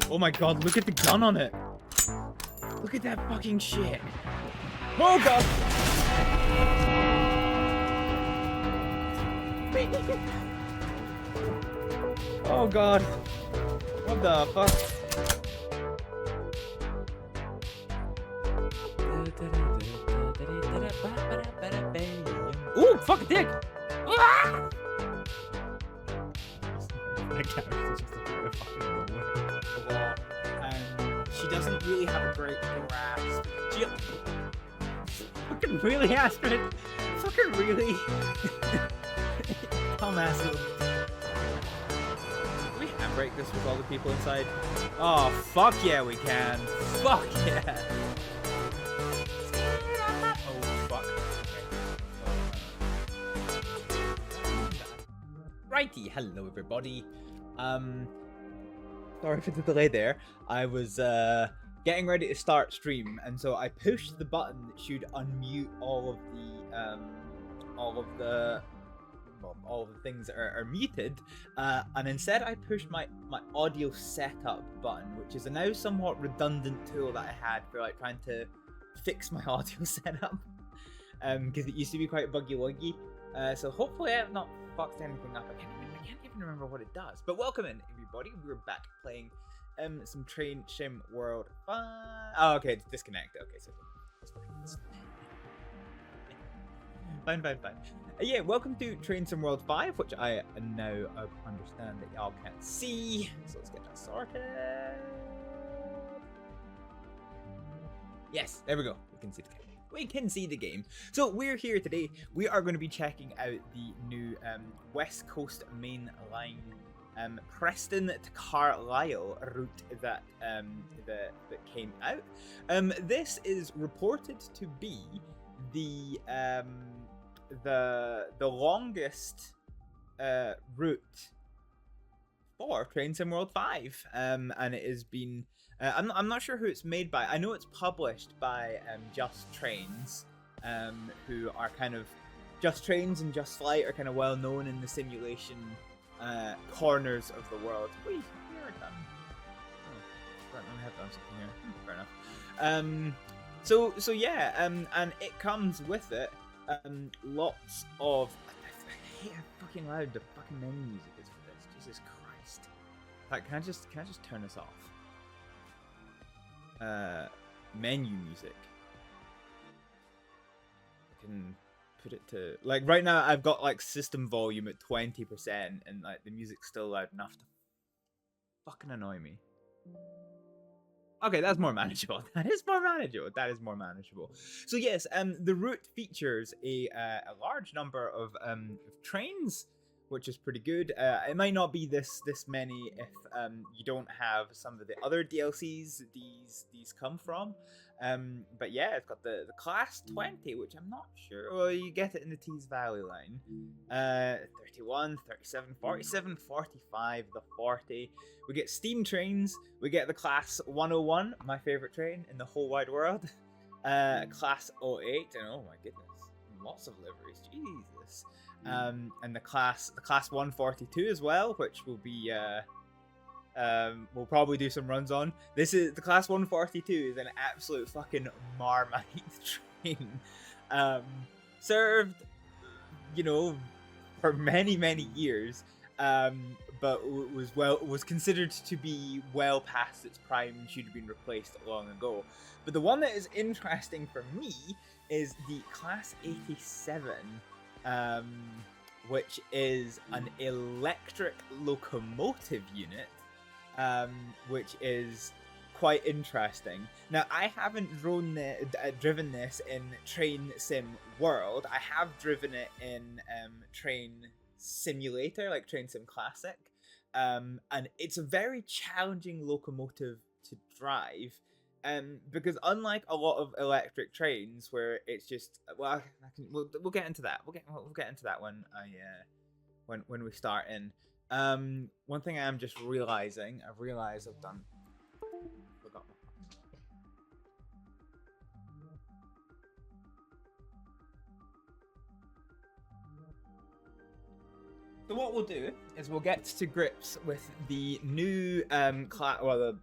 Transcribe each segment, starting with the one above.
Oh my god, look at the gun on it. Look at that fucking shit. Oh god. Oh god. What the fuck? Ooh, fuck a dick! Ah! My character's just a bit fucking nowhere. She doesn't really have a great grasp. She fucking really, Astrid? Fucking really? How massive. Can we handbrake this with all the people inside? Oh, fuck yeah, we can. Fuck yeah. Oh, fuck. Righty, hello everybody. Sorry for the delay there. I was getting ready to start stream, and so I pushed the button that should unmute all of the things that are muted, and instead I pushed my audio setup button, which is a now somewhat redundant tool that I had for like trying to fix my audio setup, because it used to be quite buggy-wuggy. So hopefully I have not fucked anything up. I can't even remember what it does. But welcome in, everybody. We're back playing some Train Sim World 5. Oh, okay, it's disconnected. Okay, so fine. Yeah, welcome to Train Sim World 5, which I now understand that y'all can't see. So let's get that sorted. Yes, there we go. We can see the game. We can see the game. So we're here today. We are going to be checking out the new West Coast Main Line Preston to Carlisle route that came out. This is reported to be the longest route for Train Sim World 5, and it has been. I'm not sure who it's made by. I know it's published by Just Trains, who are kind of Just Trains and Just Flight are kind of well known in the simulation corners of the world. Wait, we are done. Oh, right, let me have done something here. Fair enough. So yeah, and it comes with it lots of. I hate how fucking loud the fucking menu music is for this. Jesus Christ! Like, can I just turn this off? Menu music. I can put it to like right now. I've got like system volume at 20%, and like the music's still loud enough to fucking annoy me. Okay, that's more manageable. That is more manageable. So yes, the route features a large number of trains, which is pretty good. It might not be this many if you don't have some of the other DLCs these come from. But yeah, it's got the class 20, which I'm not sure. Well, you get it in the Tees Valley line. 31, 37, 47, 45, the 40. We get steam trains. We get the class 101, my favorite train in the whole wide world. Class 08, and oh my goodness, lots of liveries. Jesus. And the class 142 as well, which will be we'll probably do some runs on. This is the class 142 is an absolute fucking Marmite train, served, you know, for many years, but was considered to be well past its prime and should have been replaced long ago. But the one that is interesting for me is the class 87. Which is an electric locomotive unit, which is quite interesting. Now, I haven't driven this in Train Sim World. I have driven it in Train Simulator, like Train Sim Classic, and it's a very challenging locomotive to drive. Because unlike a lot of electric trains, where it's just we'll get into that. We'll get into that when we start in. One thing I'm just realizing, I've done. Forgot. So what we'll do is we'll get to grips with the new class. Well,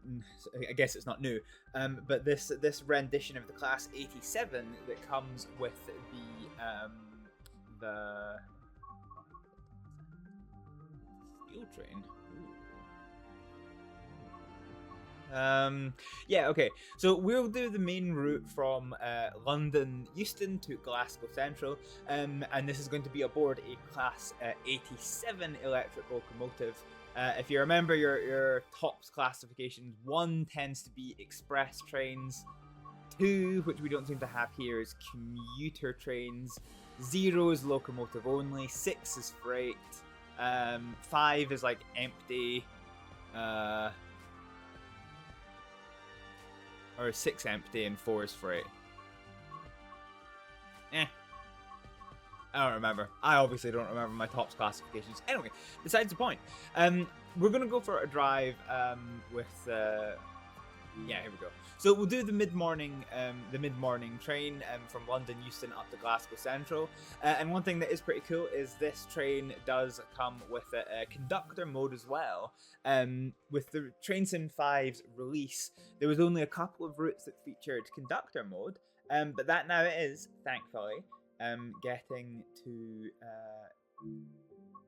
I guess it's not new, but this rendition of the class 87 that comes with the steel train. Yeah, okay. So we'll do the main route from London Euston to Glasgow Central, and this is going to be aboard a Class 87 electric locomotive. If you remember your TOPS classifications, 1 tends to be express trains, 2, which we don't seem to have here, is commuter trains, 0 is locomotive only, 6 is freight, 5 is like empty, or 6 empty and 4 is freight. I don't remember. I obviously don't remember my TOPS classifications. Anyway, besides the point. We're gonna go for a drive with yeah, here we go. So we'll do the mid-morning train from London Euston up to Glasgow Central. And one thing that is pretty cool is this train does come with a conductor mode as well. With the Trainsim 5's release, there was only a couple of routes that featured conductor mode, but that now is, thankfully, getting to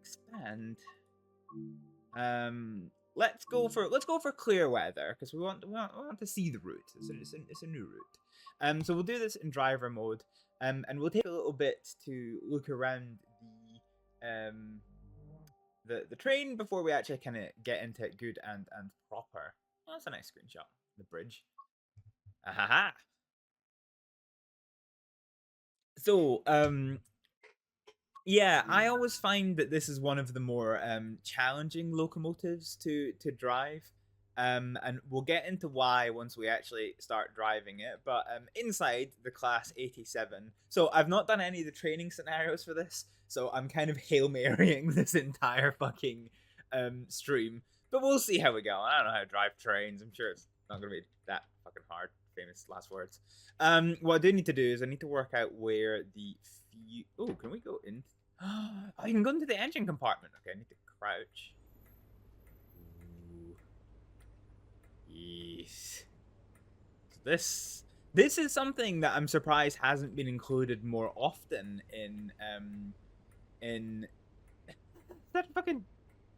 expand. Let's go for clear weather because we want to see the route. It's a new route. So we'll do this in driver mode, and we'll take a little bit to look around the train before we actually kind of get into it good and proper. Oh, that's a nice screenshot. The bridge. Ahaha. So yeah, I always find that this is one of the more challenging locomotives to drive, and we'll get into why once we actually start driving it. But inside the Class 87, so I've not done any of the training scenarios for this, so I'm kind of Hail Marying this entire fucking stream. But we'll see how we go. I don't know how to drive trains. I'm sure it's not going to be that fucking hard. Famous last words. What I do need to do is I need to work out where the oh, can we go in? Oh, you can go into the engine compartment. Okay, I need to crouch. Ooh. Yes. So this is something that I'm surprised hasn't been included more often in is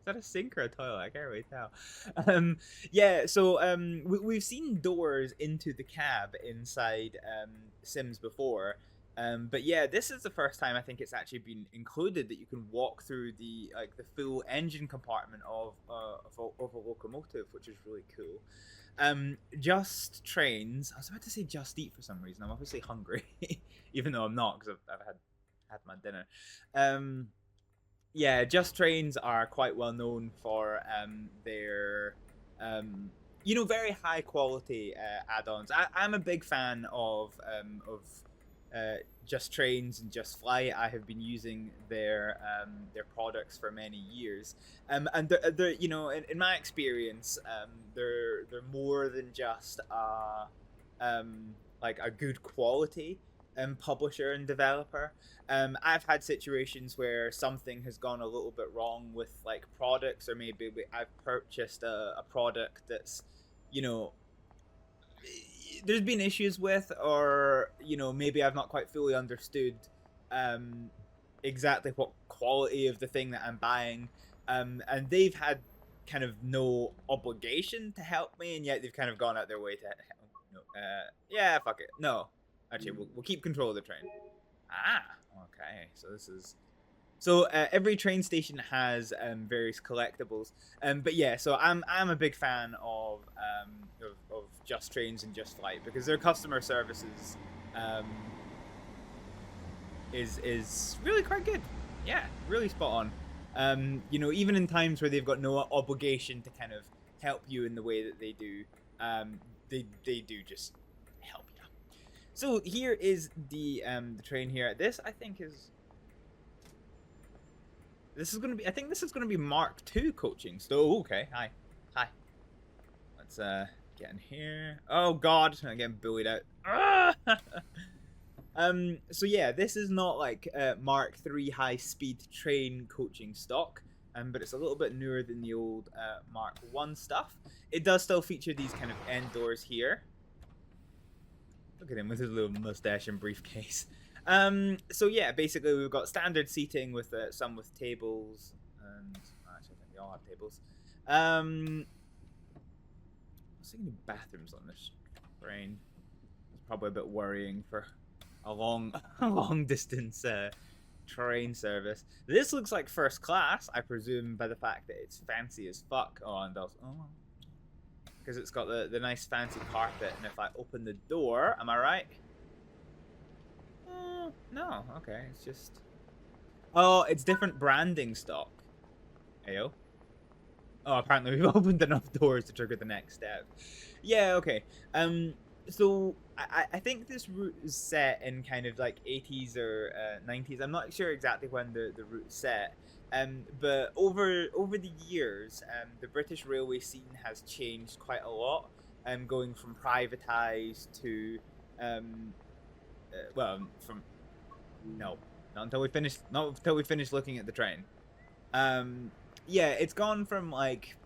that a sink or a toilet? I can't really tell. Yeah, so we've seen doors into the cab inside Sims before. But yeah, this is the first time I think it's actually been included that you can walk through the full engine compartment of a locomotive, which is really cool. Just Trains. I was about to say Just Eat for some reason. I'm obviously hungry, even though I'm not because I've had my dinner. Yeah, Just Trains are quite well known for their very high quality add-ons. I'm a big fan of Just Trains and Just Flight. I have been using their products for many years, and they're in my experience, they're more than just like a good quality publisher and developer. I've had situations where something has gone a little bit wrong with like products, or maybe I've purchased a product that's there's been issues with, or maybe I've not quite fully understood exactly what quality of the thing that I'm buying, and they've had kind of no obligation to help me, and yet they've kind of gone out their way to help. Yeah, fuck it. No, actually, we'll keep control of the train. Okay, so this is every train station has various collectibles, but yeah, so I'm a big fan of Just Trains and Just Flight because their customer services is really quite good. Yeah, really spot on. Even in times where they've got no obligation to kind of help you in the way that they do, they do just help you. So here is the train here. This I think is. This is gonna be. I think this is gonna be Mark II coaching. So okay, hi. Let's get in here. Oh God, I'm getting bullied out. So yeah, this is not like Mark III high-speed train coaching stock. but it's a little bit newer than the old Mark 1 stuff. It does still feature these kind of end doors here. Look at him with his little mustache and briefcase. So yeah, basically we've got standard seating with some with tables, and actually I think they all have tables. I was thinking of bathrooms on this train. It's probably a bit worrying for a long distance train service. This looks like first class, I presume, by the fact that it's fancy as fuck. Oh, and also, because it's got the nice fancy carpet, and if I open the door, am I right? No, okay, it's just... Oh, it's different branding stock. Ayo. Oh, apparently we've opened enough doors to trigger the next step. Yeah, okay. So I think this route is set in kind of like 80s or 90s. I'm not sure exactly when the route is set. But over the years, the British railway scene has changed quite a lot. Going from privatized to well, from not until we finish looking at the train. Yeah, it's gone from like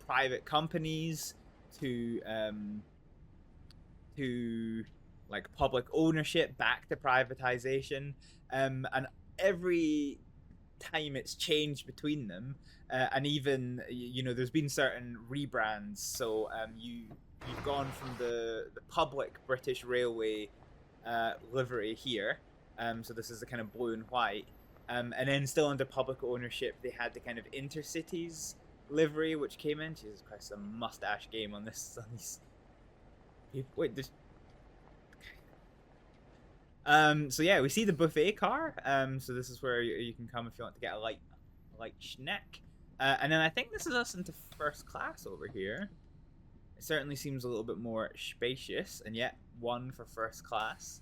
private companies to like public ownership back to privatization, and every time it's changed between them, and even there's been certain rebrands. So you've gone from the public British Railway livery here, so this is the kind of blue and white, and then still under public ownership they had the kind of Intercities livery which came in. Jesus Christ, a mustache game on this. Wait, this. So yeah, we see the buffet car. So this is where you can come if you want to get a light snack. And then I think this is us into first class over here. It certainly seems a little bit more spacious, and yet one for first class.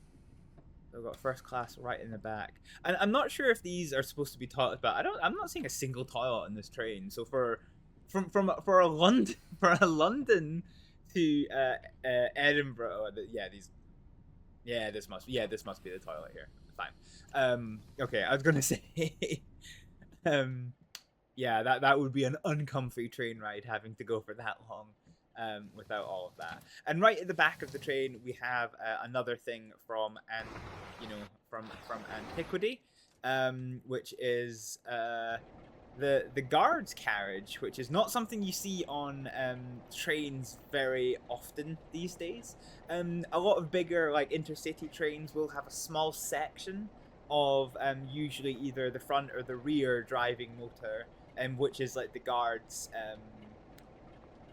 So we've got first class right in the back, and I'm not sure if these are supposed to be toilets, but I'm not seeing a single toilet on this train. So for a London to Edinburgh, this must be the toilet here. Fine. Okay, I was gonna say, yeah, that would be an uncomfy train ride, having to go for that long. Without all of that. And right at the back of the train, we have another thing from antiquity, which is the guard's carriage, which is not something you see on trains very often these days. A lot of bigger like intercity trains will have a small section of usually either the front or the rear driving motor, which is like the guard's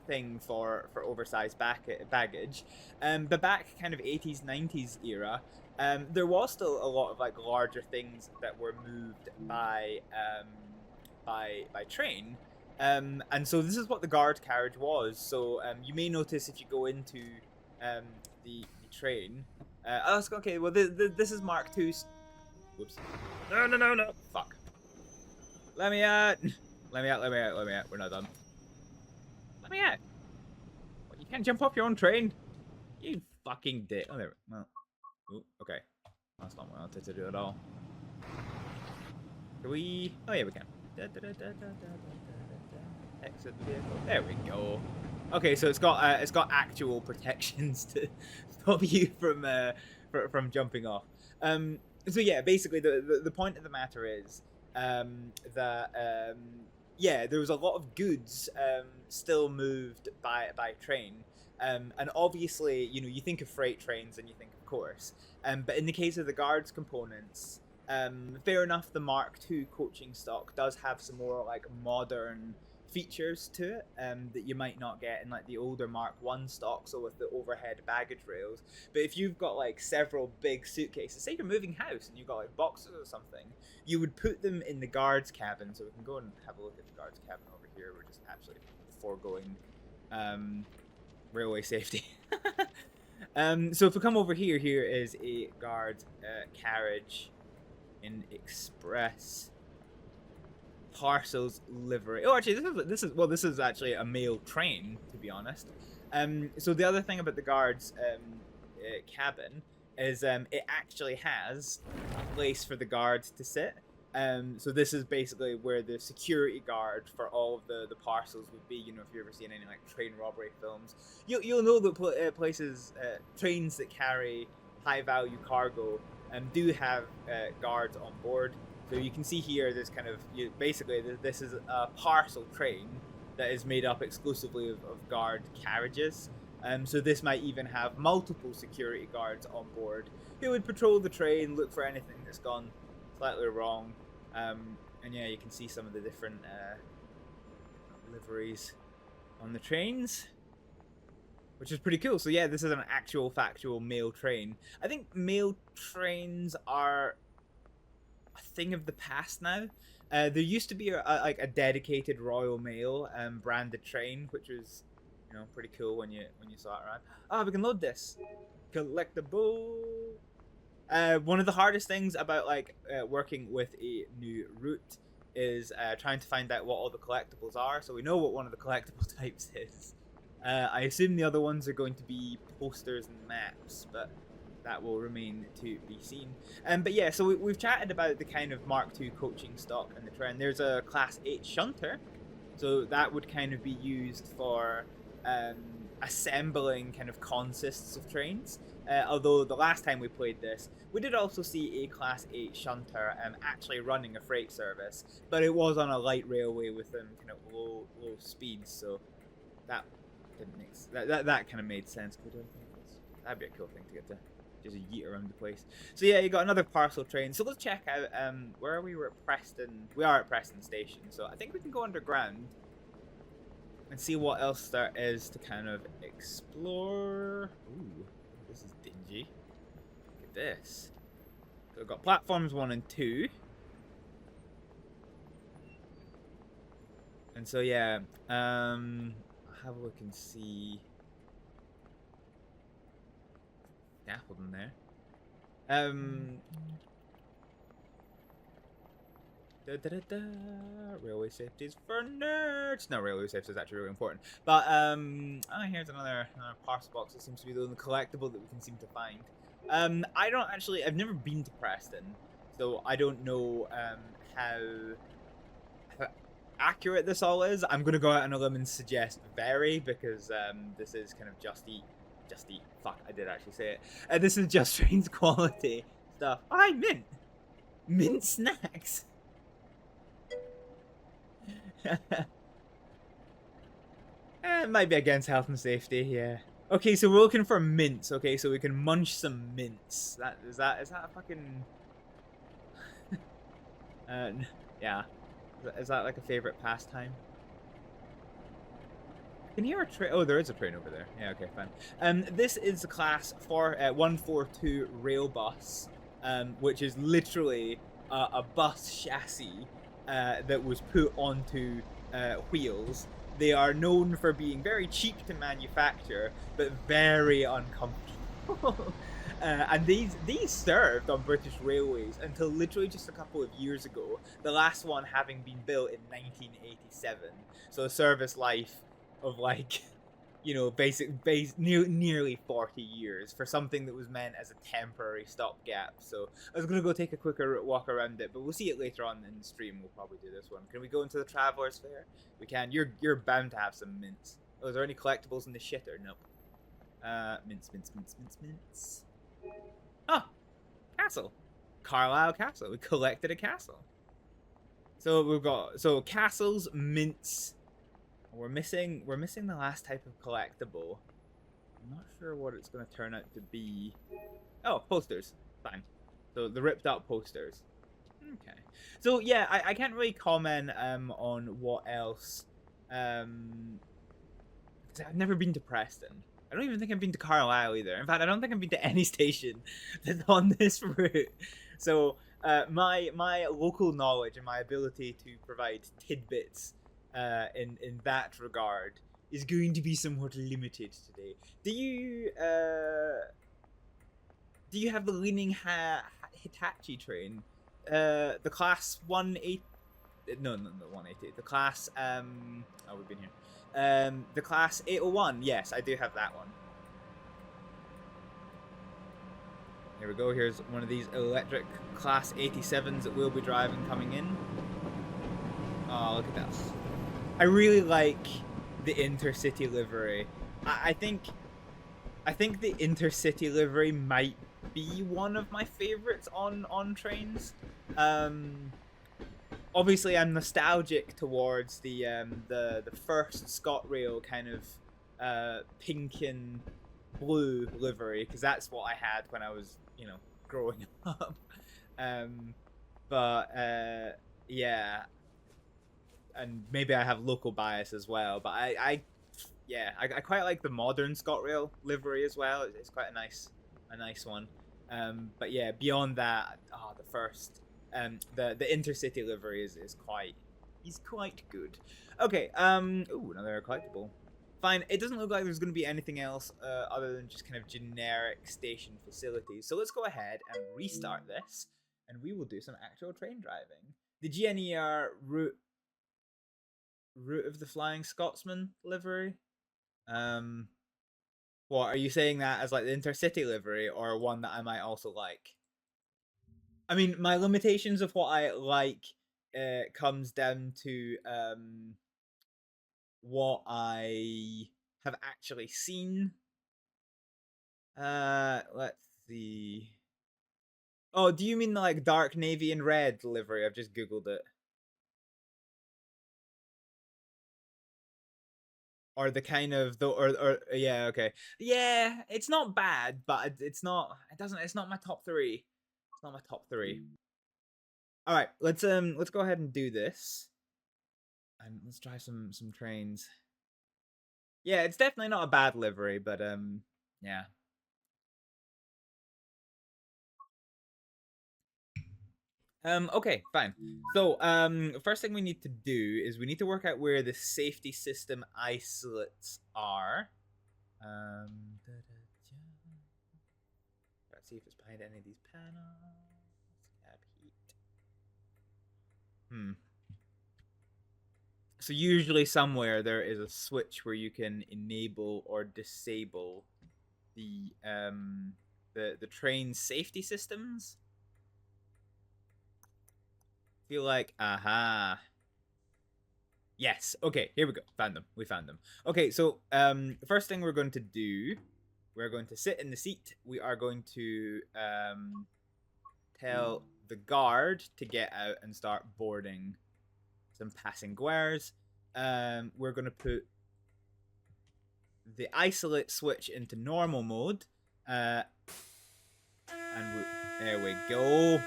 thing for oversized baggage. But back kind of 80s 90s era, there was still a lot of like larger things that were moved by train, and so this is what the guard carriage was. So you may notice if you go into the train, okay, well this is Mark II's. Whoops. No, fuck. Let me out. We're not done. Let me out. What, you can't jump off your own train? You fucking dick. Oh, there. Well. Ooh, okay. That's not what I wanted to do at all. Can we? Oh, yeah, we can. Exit the vehicle. There we go. Okay, so it's got actual protections to stop you from jumping off. So yeah, basically the point of the matter is that yeah, there was a lot of goods still moved by train, and obviously you think of freight trains and you think of course, but in the case of the guards components, fair enough, the Mark II coaching stock does have some more like modern features to it that you might not get in like the older Mark I stock, so with the overhead baggage rails. But if you've got like several big suitcases, say you're moving house and you've got like boxes or something, you would put them in the guards cabin. So we can go and have a look at the guards cabin over here. We're just absolutely foregoing railway safety. So if we come over here, here is a guard carriage in express parcels livery. Oh, actually, this is actually a mail train, to be honest. So the other thing about the guards cabin is it actually has a place for the guards to sit. So this is basically where the security guard for all of the parcels would be. You know, if you've ever seen any like train robbery films, you'll know that places, trains that carry high value cargo, do have guards on board. So you can see here, there's kind of basically this is a parcel train that is made up exclusively of guard carriages. So this might even have multiple security guards on board who would patrol the train, look for anything that's gone slightly wrong. And yeah, you can see some of the different liveries on the trains, which is pretty cool. So yeah, this is an actual factual mail train. I think mail trains are a thing of the past now. There used to be like a dedicated Royal Mail branded train, which was, you know, pretty cool when you saw it around. Oh, we can load this. Collectible. One of the hardest things about like working with a new route is trying to find out what all the collectibles are. So we know what one of the collectible types is. I assume the other ones are going to be posters and maps, but that will remain to be seen. But yeah, so we've chatted about the kind of Mark II coaching stock and the trend. There's a Class 8 shunter, so that would kind of be used for assembling kind of consists of trains. Although the last time we played this, we did also see a Class 8 shunter actually running a freight service, but it was on a light railway with kind of low speeds, so that didn't make that kind of made sense. That'd be a cool thing to get to just yeet around the place. So yeah, you got another parcel train. So let's check out where are we? We're at Preston. We are at Preston Station, so I think we can go underground and see what else there is to kind of explore. Ooh, this is dingy. Look at this. So we've got platforms 1 and 2. And so yeah, have a look and see. Scaffolding there. Railway safety is for nerds. No, railway safety is actually really important. But here's another parcel box that seems to be the only collectible that we can seem to find. I don't actually. I've never been to Preston, so I don't know how accurate this all is. I'm gonna go out on a limb and suggest very, because this is kind of just eat. Fuck, I did actually say it. This is just strange quality stuff. Hi, mint snacks. It might be against health and safety, yeah. Okay, so we're looking for mints. Okay, so we can munch some mints. Is that a fucking yeah. Is that like a favorite pastime? Can you hear a train? Oh, there is a train over there. Yeah, okay, fine. This is the Class 142 rail bus, which is literally a bus chassis that was put onto wheels. They are known for being very cheap to manufacture, but very uncomfortable. And these served on British railways until literally just a couple of years ago, the last one having been built in 1987. So a service life of like, you know, nearly 40 years for something that was meant as a temporary stopgap. So I was gonna go take a quicker walk around it, but we'll see it later on in the stream. We'll probably do this one. Can we go into the Traveller's Fair? We can. You're bound to have some mints. Oh, is there any collectibles in the shitter? Nope. Mints. Oh, castle. Carlisle Castle. We collected a castle. So we've got castles, mints. We're missing the last type of collectible. I'm not sure what it's going to turn out to be. Oh, posters. Fine. So the ripped up posters. Okay. So yeah, I can't really comment on what else. I've never been to Preston. I don't even think I've been to Carlisle either. In fact, I don't think I've been to any station that's on this route. So my local knowledge and my ability to provide tidbits in that regard is going to be somewhat limited today. Do you have the leaning Hitachi train? The Class 180. No, 180. The Class oh, we've been here. The Class 801. Yes, I do have that one. Here we go. Here's one of these electric Class 87s that we'll be driving coming in. Oh, look at that. I really like the intercity livery. I think the intercity livery might be one of my favorites on trains. Obviously, I'm nostalgic towards the first ScotRail kind of pink and blue livery, because that's what I had when I was, you know, growing up. Yeah, and maybe I have local bias as well, but I quite like the modern ScotRail livery as well. It's quite a nice one. But yeah, beyond that, the first, the intercity livery is quite good. Okay, ooh, another collectible. Fine, it doesn't look like there's going to be anything else other than just kind of generic station facilities. So let's go ahead and restart this, and we will do some actual train driving. The GNER Route of the Flying Scotsman livery. What, are you saying that as like the intercity livery, or one that I might also like? I mean, my limitations of what I like comes down to what I have actually seen. Let's see. Oh, do you mean like dark navy and red livery? I've just googled it. Or the kind of the or yeah, okay. Yeah, it's not bad, but it's not my top 3. It's not my top 3. All right, let's go ahead and do this. And let's try some trains. Yeah, it's definitely not a bad livery, but yeah. Okay, fine. So, first thing we need to do is we need to work out where the safety system isolates are. Let's see if it's behind any of these panels. Tab heat. So usually somewhere there is a switch where you can enable or disable the train safety systems. Feel like, aha. Yes. Okay, here we go. Found them. We found them. Okay, so first thing we're going to do, we're going to sit in the seat. We are going to tell the guard to get out and start boarding some passengers. We're going to put the isolate switch into normal mode. And there we go.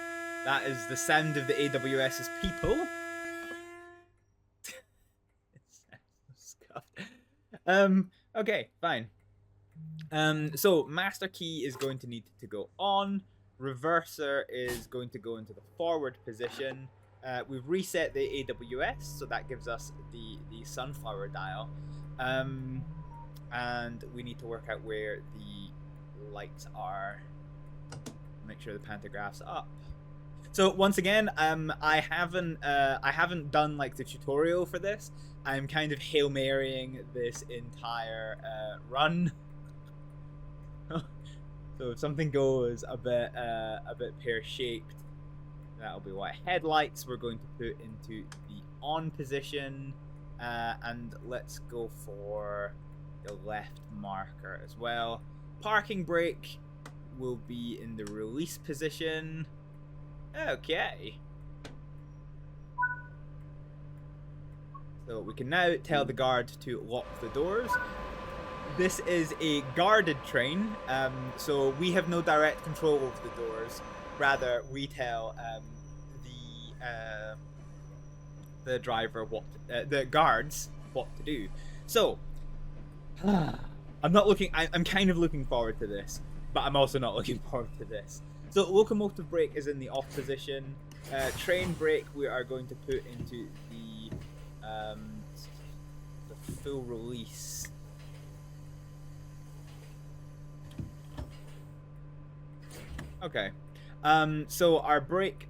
That is the sound of the AWS's people. Okay, fine. So master key is going to need to go on. Reverser is going to go into the forward position. We've reset the AWS, so that gives us the sunflower dial. And we need to work out where the lights are. Make sure the pantograph's up. So once again, I haven't done like the tutorial for this. I'm kind of Hail Marying this entire run. So if something goes a bit pear-shaped, that'll be why. Headlights we're going to put into the on position, and let's go for the left marker as well. Parking brake will be in the release position. Okay. So we can now tell the guard to lock the doors. This is a guarded train, so we have no direct control over the doors. Rather, we tell the driver the guards what to do. So, I'm kind of looking forward to this, but I'm also not looking forward to this. So locomotive brake is in the off position. Train brake we are going to put into the full release. Okay. So our brake.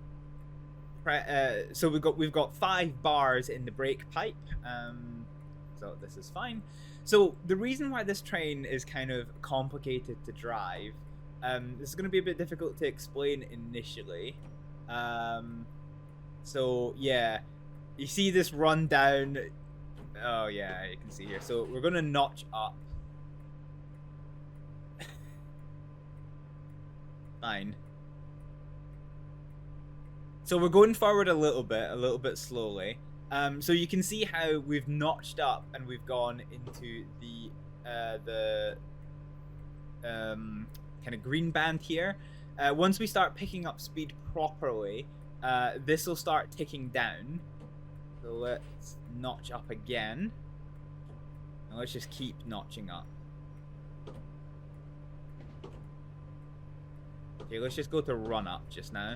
So we've got 5 bars in the brake pipe. So this is fine. So the reason why this train is kind of complicated to drive This is going to be a bit difficult to explain initially. So yeah, you see this run down. Oh yeah, you can see here. So we're going to notch up. Fine. So we're going forward a little bit slowly. So you can see how we've notched up and we've gone into the kind of green band here. Once we start picking up speed properly, this will start ticking down. So let's notch up again. And let's just keep notching up. Okay, let's just go to run up just now.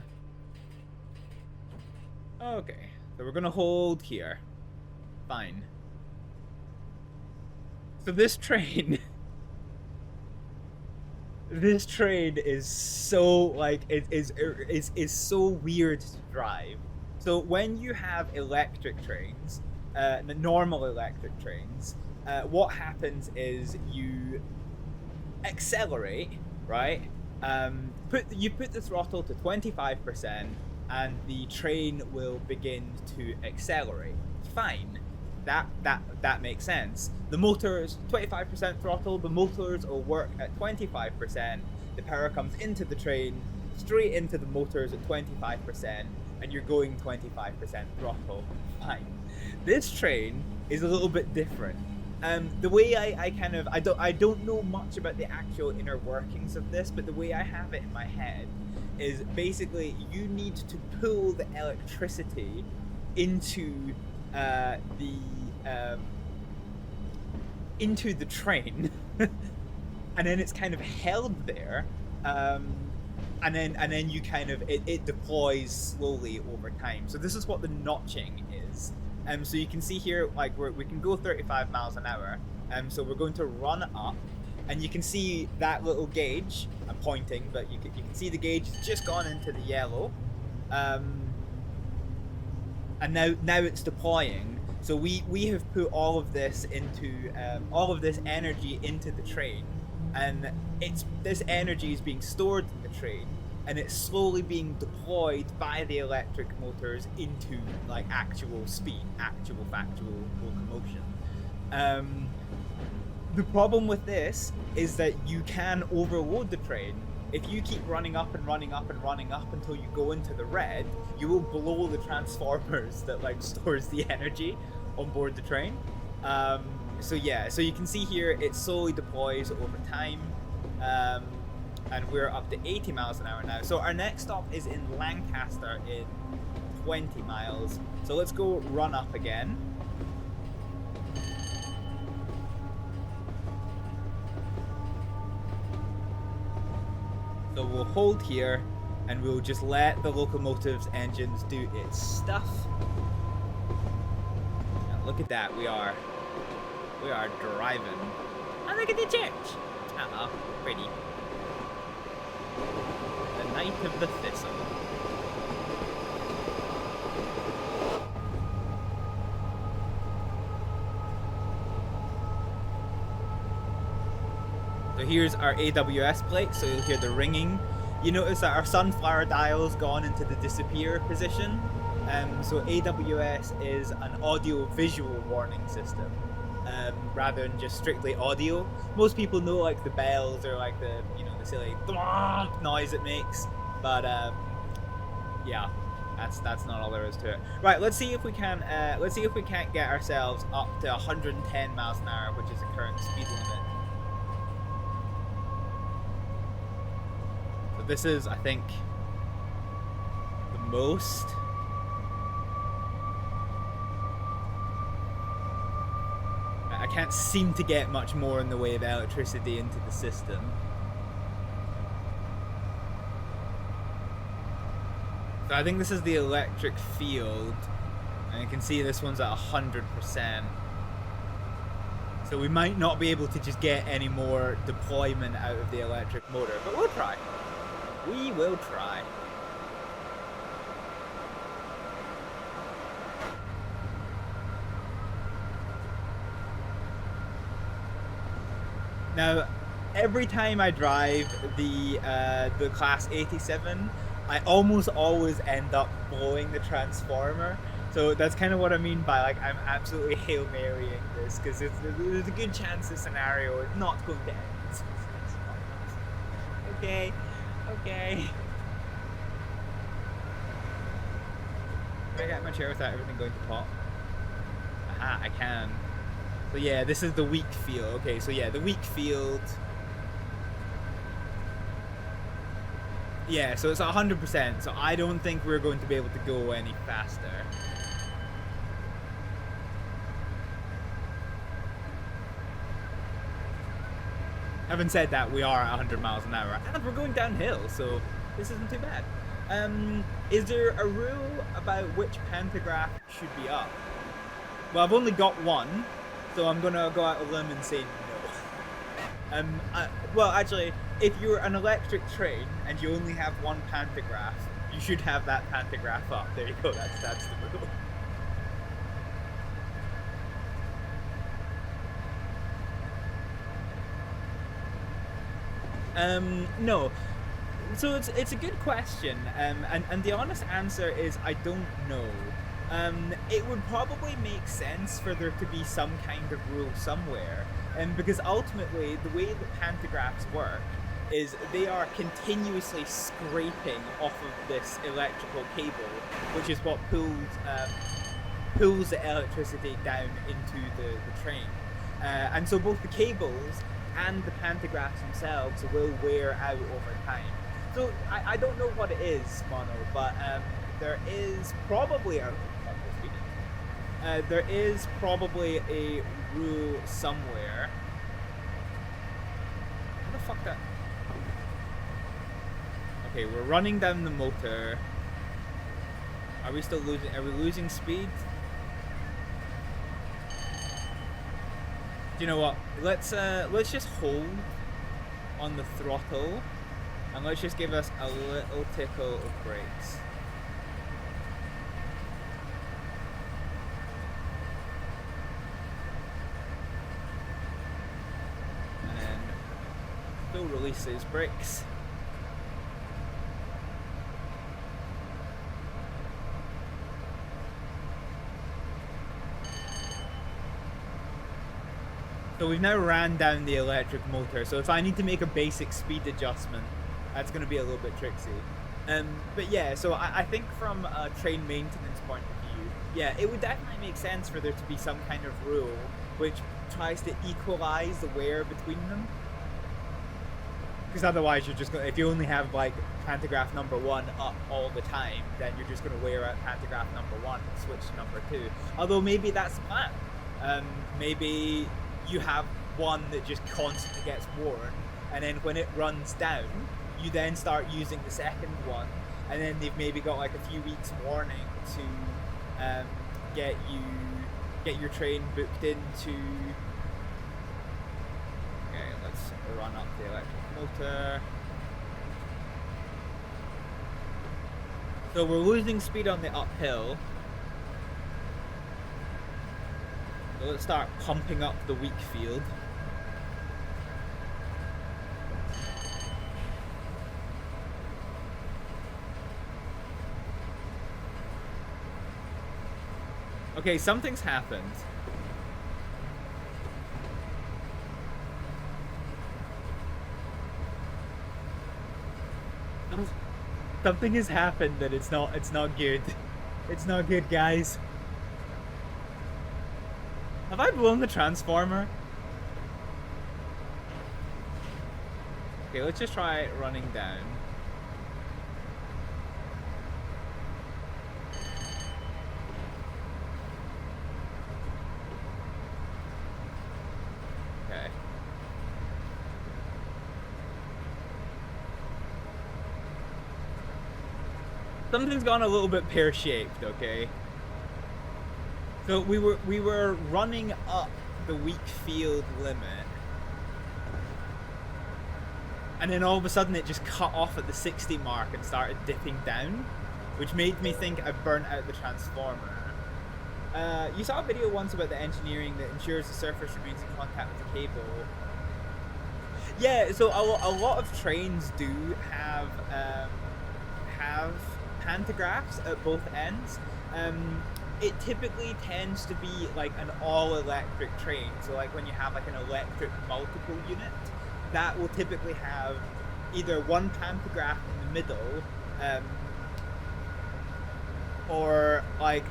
Okay, so we're gonna hold here. Fine. So this train... this train is so, like, is so weird to drive. So when you have electric trains, normal electric trains, what happens is you accelerate, right? You put the throttle to 25%, and the train will begin to accelerate. Fine, that makes sense. The motors, 25% throttle, the motors will work at 25%. The power comes into the train, straight into the motors at 25%, and you're going 25% throttle. Fine. This train is a little bit different. The way I don't know much about the actual inner workings of this, but the way I have it in my head is basically you need to pull the electricity into the train, and then it's kind of held there, and then you kind of it deploys slowly over time. So this is what the notching is. So you can see here, like we can go 35 miles an hour. So we're going to run up, and you can see that little gauge. I'm pointing, but you can see the gauge has just gone into the yellow, and now it's deploying. So we have put all of this into all of this energy into the train, and this energy is being stored in the train, and it's slowly being deployed by the electric motors into like actual speed, actual factual locomotion. The problem with this is that you can overload the train. If you keep running up and running up and running up until you go into the red, you will blow the transformers that like stores the energy on board the train. So yeah, so you can see here it slowly deploys over time, and we're up to 80 miles an hour now. So our next stop is in Lancaster in 20 miles. So let's go run up again. So we'll hold here, and we'll just let the locomotive's engines do its stuff. Now look at that, we are driving. Oh, look at the church. Pretty. The Knight of the Thistle. So here's our AWS plate, so you'll hear the ringing. You notice that our sunflower dial's gone into the disappear position. So AWS is an audio-visual warning system, rather than just strictly audio. Most people know like the bells or like the the silly noise it makes, but yeah, that's not all there is to it. Right, let's see if we can't get ourselves up to 110 miles an hour, which is the current speed limit. So this is, I think, the most. I can't seem to get much more in the way of electricity into the system. So I think this is the electric field, and you can see this one's at 100%. So we might not be able to just get any more deployment out of the electric motor, but we'll try. We will try. Now, every time I drive the class 87, I almost always end up blowing the transformer. So that's kind of what I mean by like I'm absolutely Hail Marying this, because there's a good chance the scenario is not going to end. Okay, okay. Can I get my chair without everything going to pot? Aha, I can. So yeah, this is the weak field. Okay, so yeah, the weak field. Yeah, so it's 100%, so I don't think we're going to be able to go any faster. Having said that, we are at 100 miles an hour, and we're going downhill, so this isn't too bad. Is there a rule about which pantograph should be up? Well, I've only got one, so I'm gonna go out on a limb and say no. Well, actually, if you're an electric train and you only have one pantograph, you should have that pantograph up. There you go. That's the rule. No. So it's a good question, and the honest answer is I don't know. It would probably make sense for there to be some kind of rule somewhere, because ultimately the way that pantographs work is they are continuously scraping off of this electrical cable, which is what pulls the electricity down into the train. And so both the cables and the pantographs themselves will wear out over time. So I don't know what it is, Mono, but there is probably a rule somewhere. How the fuck that? Okay, we're running down the motor. Are we still losing? Are we losing speed? You know what? Let's just hold on the throttle, and let's just give us a little tickle of brakes. And then still release those brakes. So we've now ran down the electric motor, so if I need to make a basic speed adjustment, that's going to be a little bit tricksy. But yeah, so I think from a train maintenance point of view, yeah, it would definitely make sense for there to be some kind of rule which tries to equalize the wear between them. Because otherwise you're just going to, if you only have like pantograph number 1 up all the time, then you're just going to wear out pantograph number 1 and switch to number 2. Although maybe that's the plan. Maybe you have one that just constantly gets worn, and then when it runs down, you then start using the second one, and then they've maybe got like a few weeks warning to get your train booked into. Okay, let's run up the electric motor. So we're losing speed on the uphill. So let's start pumping up the weak field. Okay, something's happened. Something has happened that it's not good. It's not good, guys. Have I blown the transformer? Okay, let's just try running down. Okay. Something's gone a little bit pear-shaped, okay? So we were running up the weak field limit, and then all of a sudden it just cut off at the 60 mark and started dipping down, which made me think I burnt out the transformer. You saw a video once about the engineering that ensures the surface remains in contact with the cable. Yeah, so a lot of trains do have pantographs at both ends. It typically tends to be like an all-electric train. So like when you have like an electric multiple unit, that will typically have either one pantograph in the middle, or like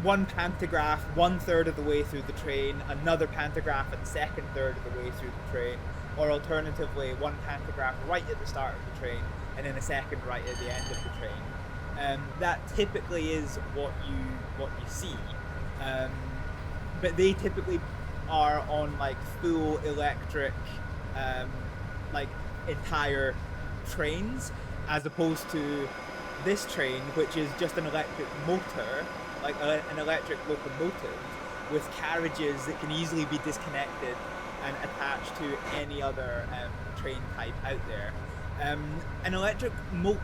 one pantograph 1/3 of the way through the train, another pantograph at the second third of the way through the train, or alternatively one pantograph right at the start of the train and then a second right at the end of the train. That typically is what you see, but they typically are on like full electric, like entire trains, as opposed to this train, which is just an electric motor, like an electric locomotive with carriages that can easily be disconnected and attached to any other train type out there. An electric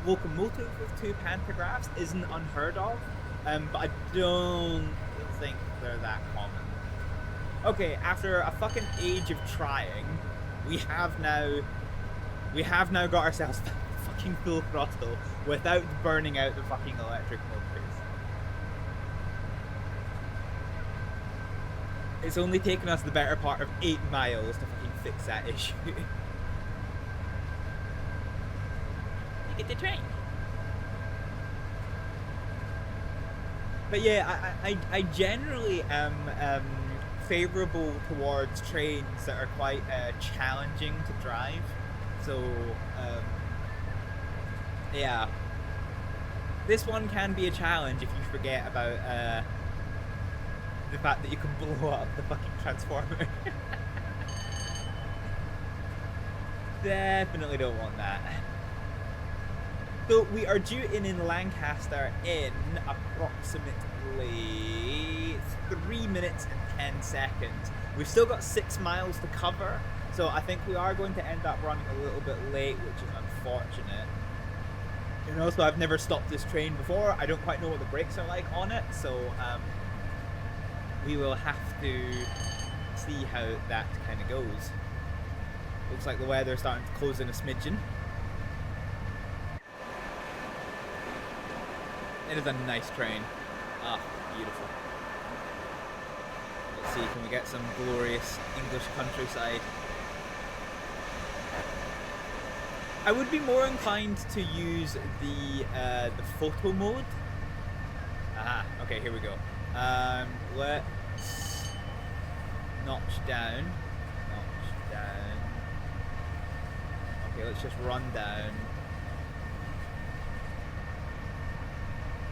locomotive with 2 pantographs isn't unheard of, but I don't think they're that common. Okay, after a fucking age of trying, we have now got ourselves fucking full throttle without burning out the fucking electric motors. It's only taken us the better part of 8 miles to fucking fix that issue. You get the train. But yeah, I generally am favourable towards trains that are quite challenging to drive. So yeah, this one can be a challenge if you forget about the fact that you can blow up the fucking transformer. Definitely don't want that. So we are due in Lancaster in approximately 3 minutes and 10 seconds. We've still got 6 miles to cover, so I think we are going to end up running a little bit late, which is unfortunate. You know, so I've never stopped this train before. I don't quite know what the brakes are like on it, so we will have to see how that kind of goes. Looks like the weather's starting to close in a smidgen. It is a nice train. Ah, beautiful. Let's see, can we get some glorious English countryside? I would be more inclined to use the photo mode. Aha, okay, here we go. Let's notch down. Okay, let's just run down.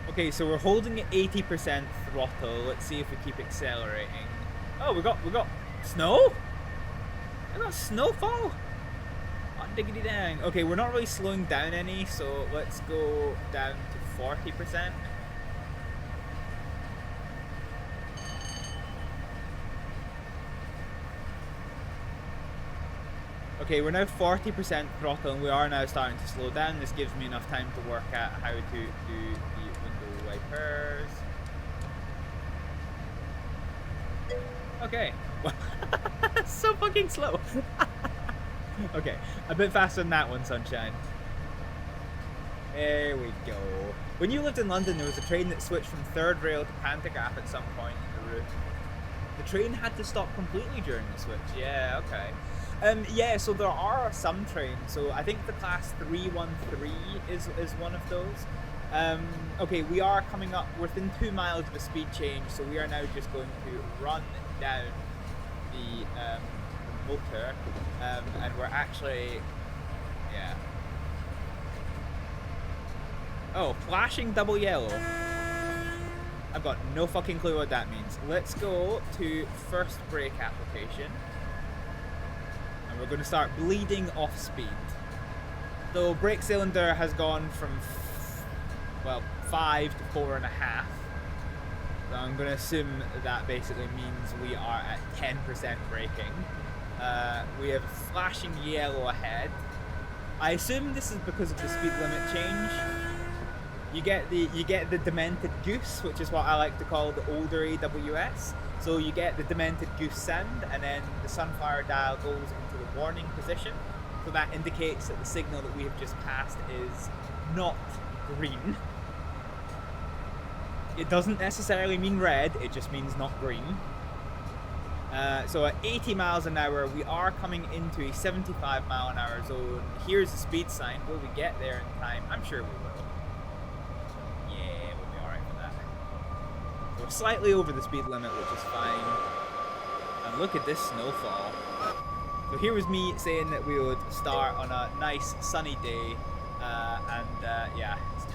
Okay, so we're holding at 80% throttle. Let's see if we keep accelerating. Oh, we got snow? I got snowfall? Oh, diggity dang. Okay, we're not really slowing down any, so let's go down to 40%. Okay, we're now 40% throttle and we are now starting to slow down. This gives me enough time to work out how to do the window wipers. Okay. So fucking slow. Okay, a bit faster than that one, sunshine. There we go. When you lived in London, there was a train that switched from third rail to pantograph at some point in the route. The train had to stop completely during the switch. Yeah, okay. Yeah, so there are some trains. So I think the class 313 is one of those. Okay, we are coming up within 2 miles of a speed change, so we are now just going to run down the motor, and we're actually, yeah. Oh, flashing double yellow. I've got no fucking clue what that means. Let's go to first brake application. And we're going to start bleeding off speed. So brake cylinder has gone from, well, 5 to 4.5. So I'm going to assume that basically means we are at 10% braking. We have flashing yellow ahead. I assume this is because of the speed limit change. You get the demented goose, which is what I like to call the older AWS. So you get the demented goose sound, and then the sunflower dial goes into the warning position. So that indicates that the signal that we have just passed is not green. It doesn't necessarily mean red, it just means not green. So at 80 miles an hour, we are coming into a 75 mile an hour zone. Here's the speed sign. Will we get there in time? I'm sure we will. Yeah, we'll be alright for that. We're slightly over the speed limit, which is fine. And look at this snowfall. So here was me saying that we would start on a nice sunny day, yeah, it's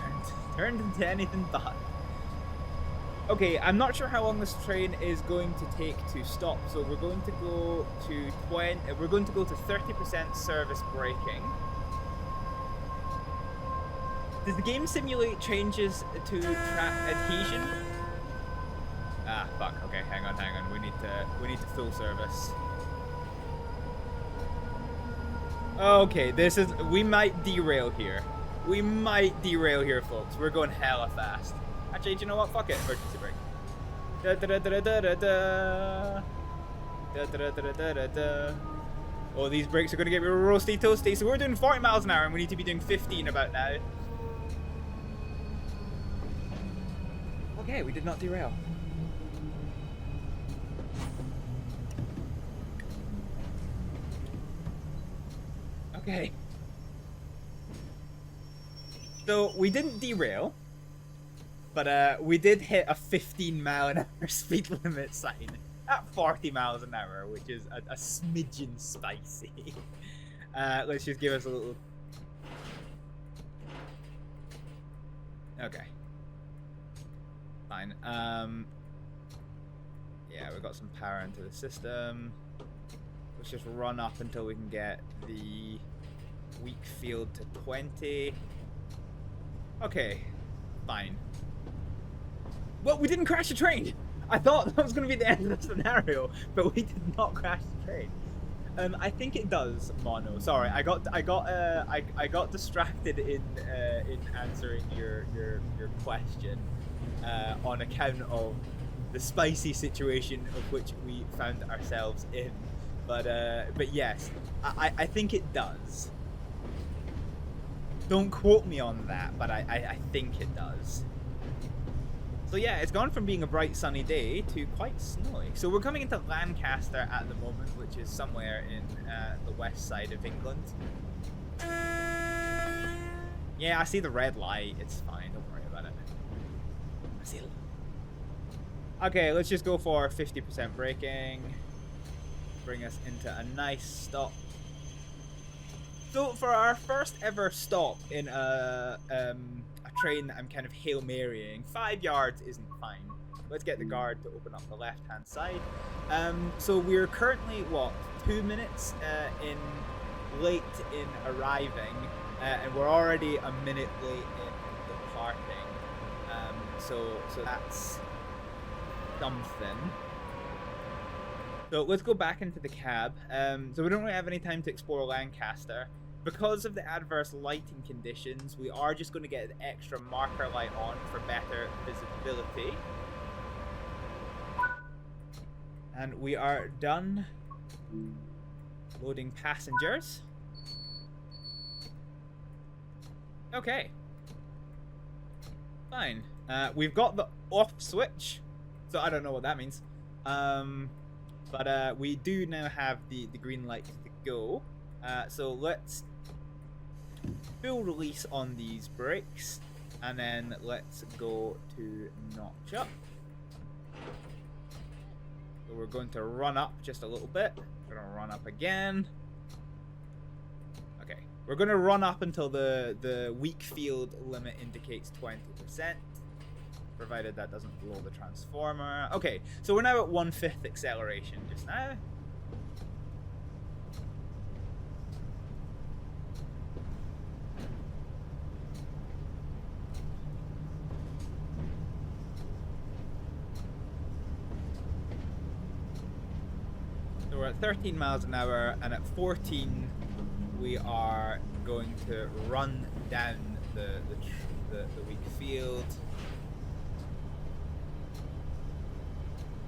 turned into anything but. Okay, I'm not sure how long this train is going to take to stop, so we're going to go to 30% service braking. Does the game simulate changes to track adhesion? Ah, fuck. Okay, hang on. We need to full service. Okay, we might derail here. We might derail here, folks. We're going hella fast. Actually, do you know what? Fuck it. Emergency brake. Oh, these brakes are going to get me roasty toasty. So we're doing 40 miles an hour and we need to be doing 15 about now. Okay, we did not derail. Okay. So we didn't derail. But we did hit a 15 mile an hour speed limit sign at 40 miles an hour, which is a smidgen spicy. Let's just give us a little... Okay. Fine. Yeah, we've got some power into the system. Let's just run up until we can get the weak field to 20. Okay. Fine. Well, we didn't crash the train. I thought that was going to be the end of the scenario, but we did not crash the train. I think it does, Mono. Sorry, I got distracted in answering your question on account of the spicy situation of which we found ourselves in. But yes, I think it does. Don't quote me on that, but I think it does. So yeah, it's gone from being a bright sunny day to quite snowy. So we're coming into Lancaster at the moment, which is somewhere in the west side of England. Yeah, I see the red light. It's fine. Don't worry about it. I see it. Okay, let's just go for 50% braking. Bring us into a nice stop. So for our first ever stop in a train that I'm kind of Hail Marying, 5 yards isn't fine. Let's get the guard to open up the left-hand side. So we're currently, what, 2 minutes late in arriving, and we're already a minute late in departing. So that's something. So let's go back into the cab. So we don't really have any time to explore Lancaster. Because of the adverse lighting conditions, we are just going to get an extra marker light on for better visibility. And we are done loading passengers. Okay. Fine. We've got the off switch, so I don't know what that means. But we do now have the green light to go. So let's full release on these brakes, and then let's go to notch up. So we're going to run up just a little bit. We're going to run up again. Okay, we're going to run up until the weak field limit indicates 20%, provided that doesn't blow the transformer. Okay, so we're now at 1/5 acceleration just now. So we're at 13 miles an hour, and at 14 we are going to run down the weak field.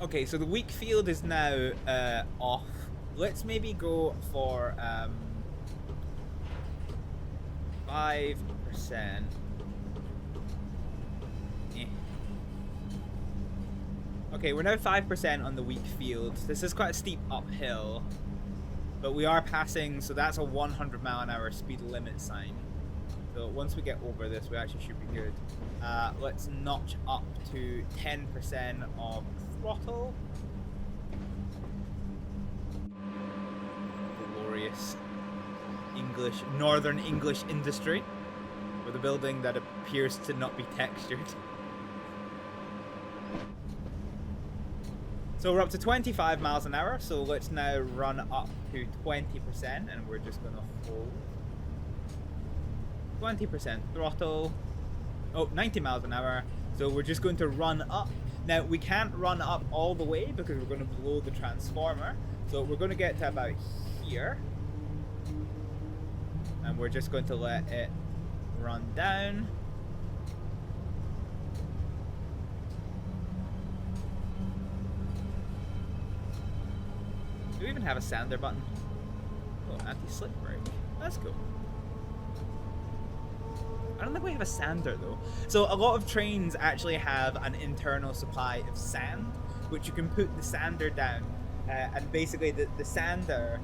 Okay, so the weak field is now off. Let's maybe go for 5%. Okay, we're now 5% on the weak field. This is quite a steep uphill, but we are passing, so that's a 100-mile-an-hour speed limit sign. So once we get over this, we actually should be good. Let's notch up to 10% of throttle. Glorious English, Northern English industry, with a building that appears to not be textured. So we're up to 25 miles an hour, so let's now run up to 20%, and we're just gonna hold 20% throttle. Oh, 90 miles an hour, so we're just going to run up. Now, we can't run up all the way because we're going to blow the transformer, so we're going to get to about here, and we're just going to let it run down. Do we even have a sander button? Oh, anti-slip brake. That's cool. I don't think we have a sander though. So a lot of trains actually have an internal supply of sand, which you can put the sander down, and basically the sander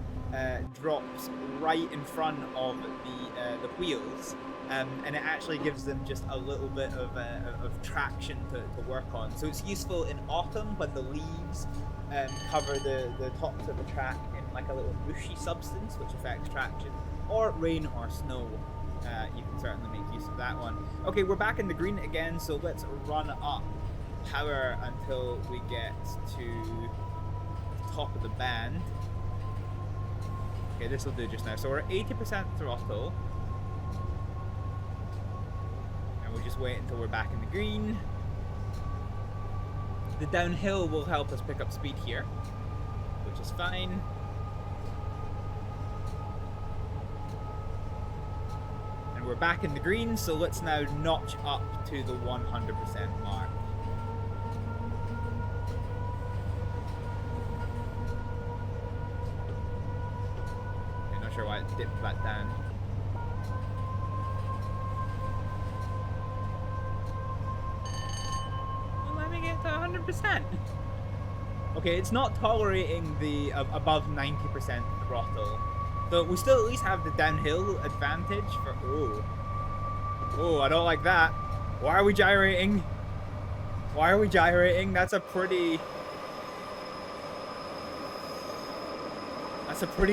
drops right in front of the wheels, and it actually gives them just a little bit of traction to work on. So it's useful in autumn when the leaves cover the tops of the track in like a little bushy substance, which affects traction, or rain or snow. You can certainly make use of that one. Okay, we're back in the green again, so let's run up power until we get to the top of the band. Okay, this will do just now. So we're at 80% throttle. And we'll just wait until we're back in the green. The downhill will help us pick up speed here, which is fine. We're back in the green, so let's now notch up to the 100% mark. I'm not sure why it dipped back down. Well, let me get to 100%. Okay, it's not tolerating the above 90% throttle. So we still at least have the downhill advantage for... Oh, I don't like that. Why are we gyrating? Why are we gyrating? That's a pretty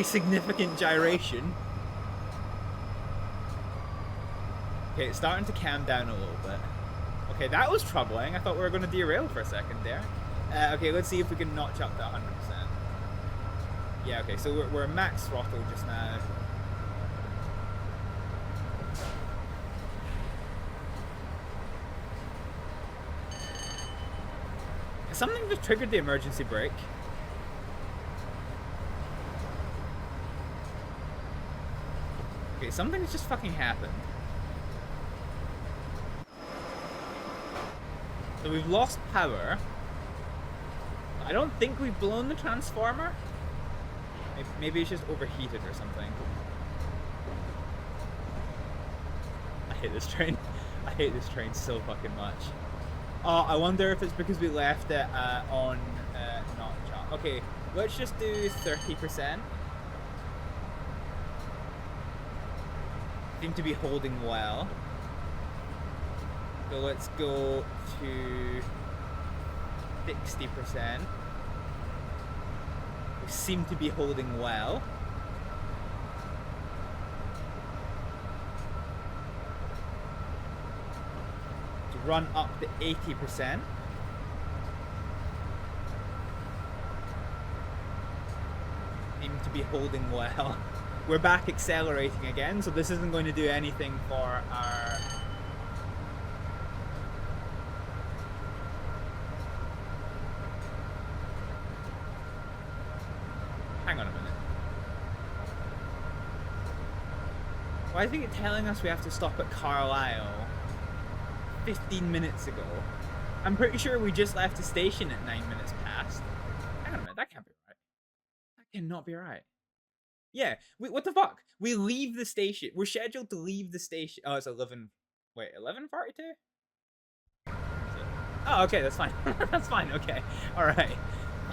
significant gyration. Okay, it's starting to calm down a little bit. Okay, that was troubling. I thought we were going to derail for a second there. Okay, let's see if we can notch up to 100%. Yeah, okay, so we're max throttle just now. Something just triggered the emergency brake. Okay, something's just fucking happened. So we've lost power. I don't think we've blown the transformer. Maybe it's just overheated or something. I hate this train. I hate this train so fucking much. Oh, I wonder if it's because we left it on notch up. Okay, let's just do 30%. Seem to be holding well. So let's go to 60%. We seem to be holding well. To run up to 80%. Seem to be holding well. We're back accelerating again, so this isn't going to do anything for our... Hang on a minute. Why is it telling us we have to stop at Carlisle 15 minutes ago? I'm pretty sure we just left the station at 9 minutes past. Hang on a minute, that can't be right. That cannot be right. Yeah, what the fuck? We leave the station. We're scheduled to leave the station. Oh, it's 11. Wait, 11:42. Oh, okay, that's fine. That's fine. Okay, all right,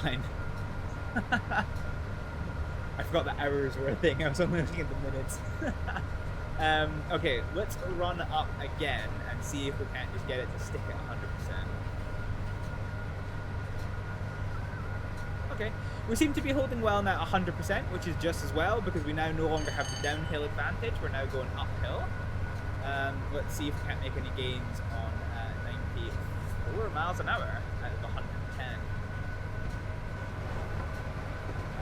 fine. I forgot the hours were a thing. I was only looking at the minutes. Okay, let's run up again and see if we can't just get it to stick at 100%. Okay, we seem to be holding well now at 100%, which is just as well because we now no longer have the downhill advantage. We're now going uphill. Let's see if we can't make any gains on 94 miles an hour out of 110.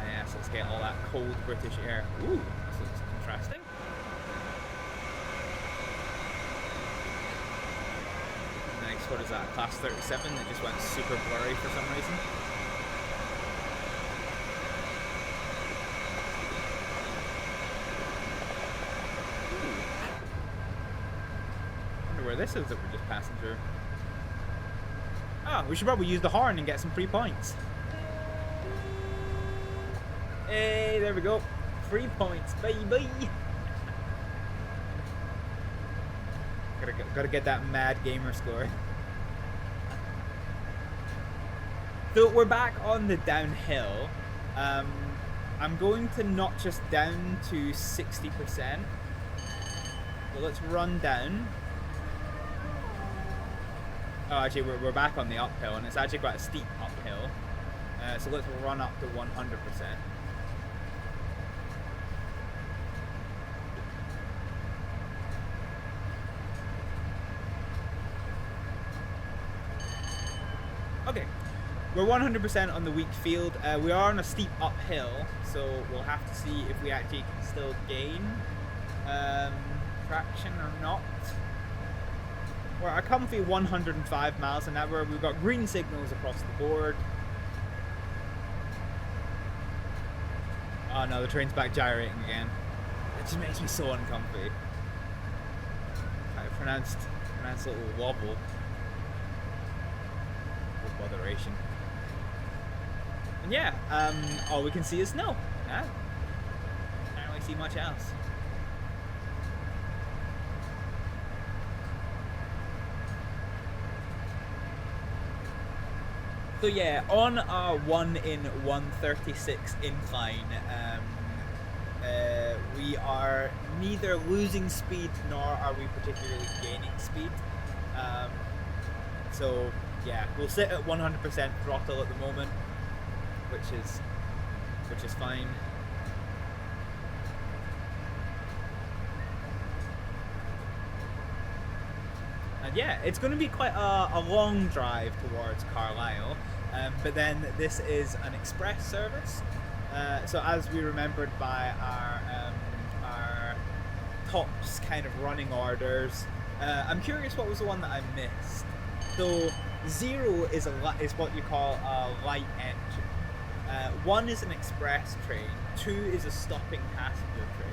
Yes, let's get all that cold British air. Ooh, this looks interesting. Nice, what is that? Class 37 that just went super blurry for some reason. Where this is that we're just passing through. Oh, we should probably use the horn and get some free points. Hey, there we go. 3 points, baby. Gotta get that mad gamer score. So we're back on the downhill. I'm going to notch us down to 60%. So let's run down. Oh, actually, we're back on the uphill, and it's actually quite a steep uphill. So let's run up to 100%. Okay, we're 100% on the weak field. We are on a steep uphill, so we'll have to see if we actually can still gain traction or not. We're a comfy 105 miles an hour. We've got green signals across the board. Oh no, the train's back gyrating again. It just makes me so uncomfy. I pronounced a little wobble. With botheration. And yeah, all we can see is snow. Yeah. Can't really see much else. So yeah, on our 1 in 136 incline, we are neither losing speed nor are we particularly gaining speed. So yeah, we'll sit at 100% throttle at the moment, which is fine. And yeah, it's going to be quite a long drive towards Carlisle, but then this is an express service. So as we remembered by our tops kind of running orders, I'm curious what was the one that I missed. So 0 is what you call a light engine. 1 is an express train. 2 is a stopping passenger train.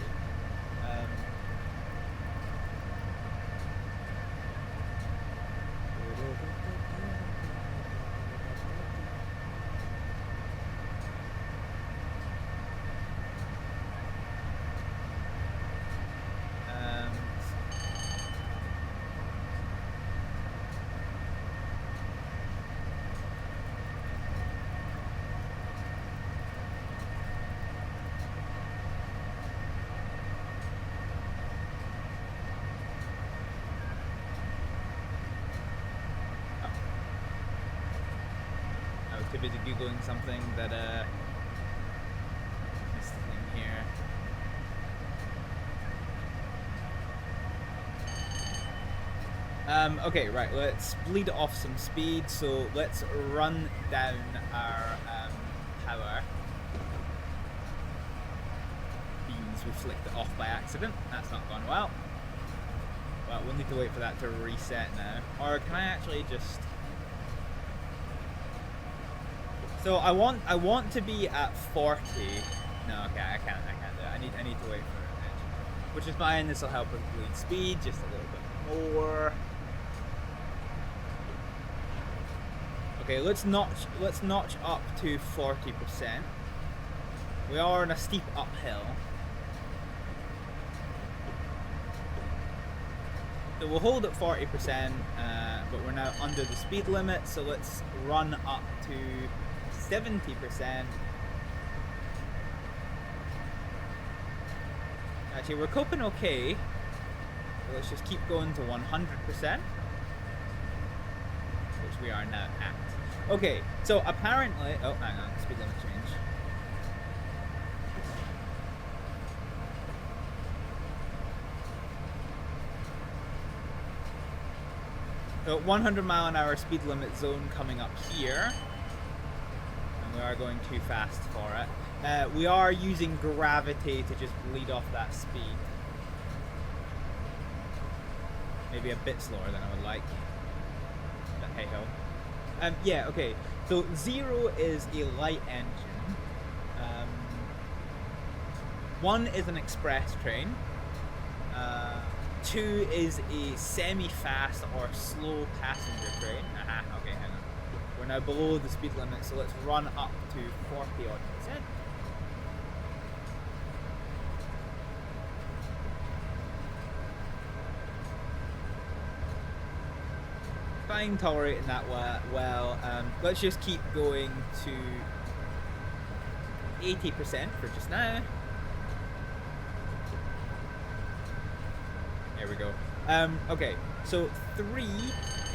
Too busy googling something that missed the thing here. Okay, right, let's bleed off some speed, so let's run down our power. Beans, we flicked it off by accident. That's not gone well. Well, we'll need to wait for that to reset now. Or can I actually just... So I want to be at 40. No, okay, I can't do it. I need to wait for it, which is fine. This will help with bleed speed just a little bit more. Okay, let's notch up to 40%. We are on a steep uphill. So we'll hold at 40%, but we're now under the speed limit, so let's run up to 70%. Actually, we're coping okay. So let's just keep going to 100%, which we are now at. Okay, so apparently... Oh, hang on, speed limit change. So 100-mile-an-hour speed limit zone coming up here. And we are going too fast for it. We are using gravity to just bleed off that speed. Maybe a bit slower than I would like. But hey ho. Yeah, okay. So 0 is a light engine. 1 is an express train. 2 is a semi-fast or slow passenger train. Aha, okay, hang on. We're now below the speed limit, so let's run up to 40-odd%. Fine, tolerating that well. Let's just keep going to 80% for just now. There we go. Okay, so 3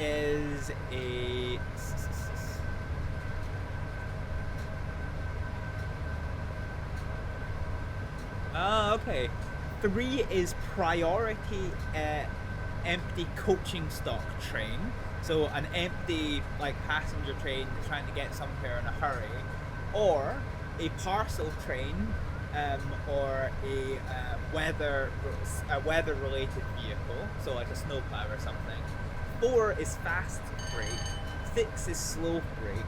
is a... okay. 3 is priority empty coaching stock train. So an empty like passenger train trying to get somewhere in a hurry, or a parcel train, or a weather related vehicle, so like a snowplow or something. 4 is fast freight. 6 is slow freight.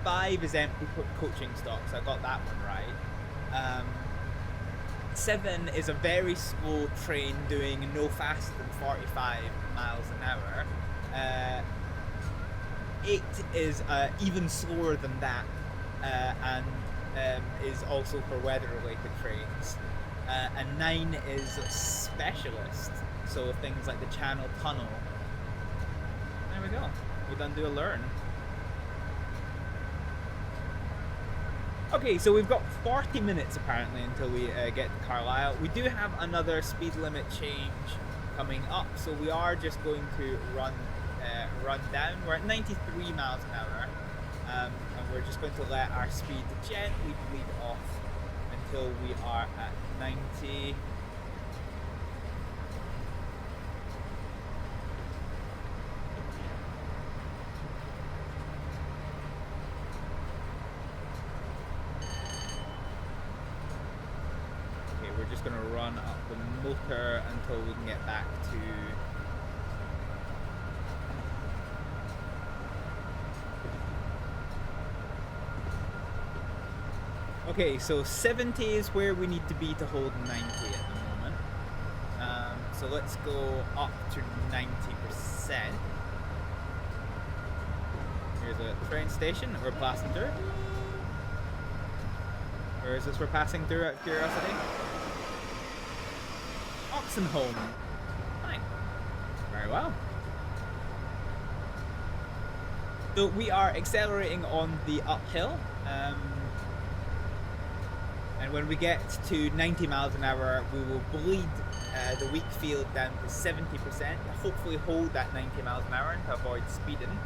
5 is empty coaching stock, so I got that one right. 7 is a very slow train doing no faster than 45 miles an hour. 8 is even slower than that, and is also for weather-related trains. And 9 is specialist, so things like the Channel Tunnel. There we go. We done do a learn. Okay, so we've got 40 minutes apparently until we get to Carlisle. We do have another speed limit change coming up, so we are just going to run down. We're at 93 miles an hour, and we're just going to let our speed gently bleed off until we are at 90. Okay, we're just going to run up the motor until we can get back to... Okay, so 70 is where we need to be to hold 90 at the moment. So let's go up to 90%. Here's a train station that we're passing through. Where is this we're passing through out of curiosity? Oxenholm. Fine. Very well. So we are accelerating on the uphill. And when we get to 90 miles an hour, we will bleed the weak field down to 70%, to hopefully hold that 90 miles an hour and to avoid speeding.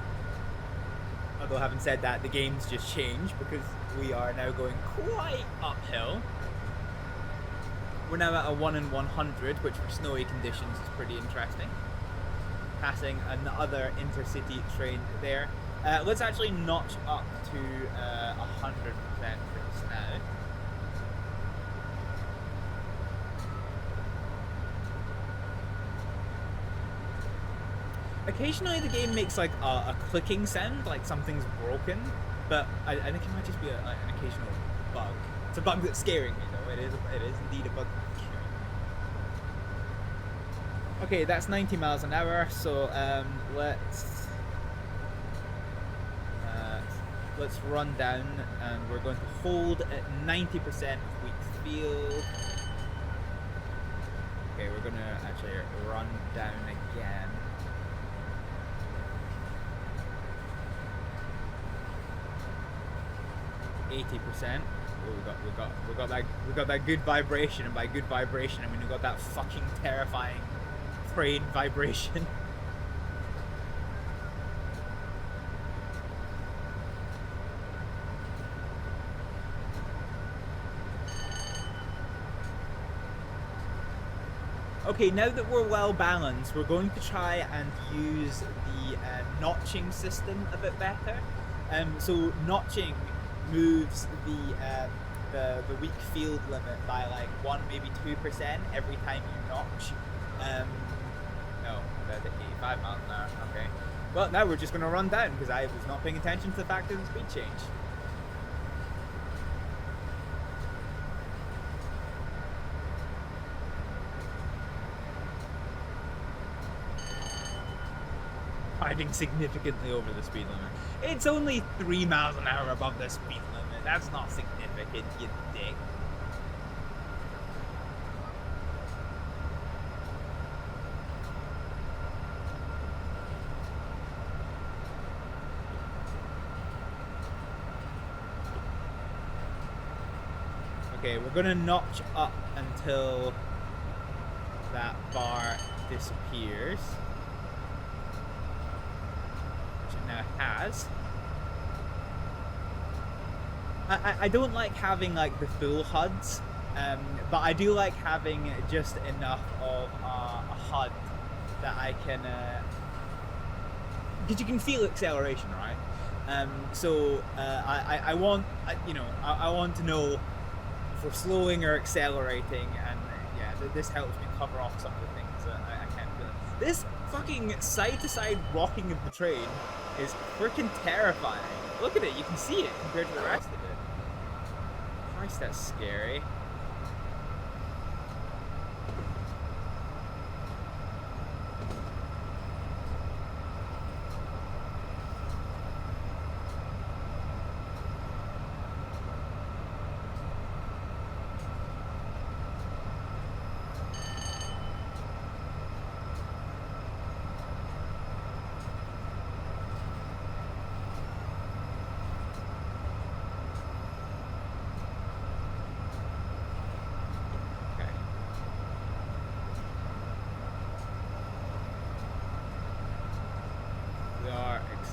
Although having said that, the game's just changed because we are now going quite uphill. We're now at a 1 in 100, which for snowy conditions is pretty interesting. Passing another intercity train there. Let's actually notch up to 100% for just now. Occasionally the game makes like a clicking sound, like something's broken, but I think it might just be an occasional bug. It's a bug that's scaring me though, it is indeed a bug that's scaring me. Okay, that's 90 miles an hour, so let's run down, and we're going to hold at 90% of weak field. Okay, we're gonna actually run down again. %. Oh, we got that good vibration, and by good vibration I mean we got that fucking terrifying train vibration. Okay, now that we're well balanced, we're going to try and use the notching system a bit better. So notching moves the weak field limit by like 1, maybe 2% every time you notch. No, about 85 miles an hour. Okay. Well, now we're just going to run down because I was not paying attention to the fact of the speed change. Riding significantly over the speed limit. It's only 3 miles an hour above the speed limit. That's not significant, you dick. Okay, we're gonna notch up until that bar disappears. Now has. I don't like having like the full HUDs, but I do like having just enough of a HUD that I can, because you can feel acceleration, right? So I want, I want to know if we're slowing or accelerating, and yeah, this helps me cover off some of the things that I can't feel. This fucking side-to-side rocking of the train is freaking terrifying. Look at it, you can see it compared to the rest of it. Christ, that's scary.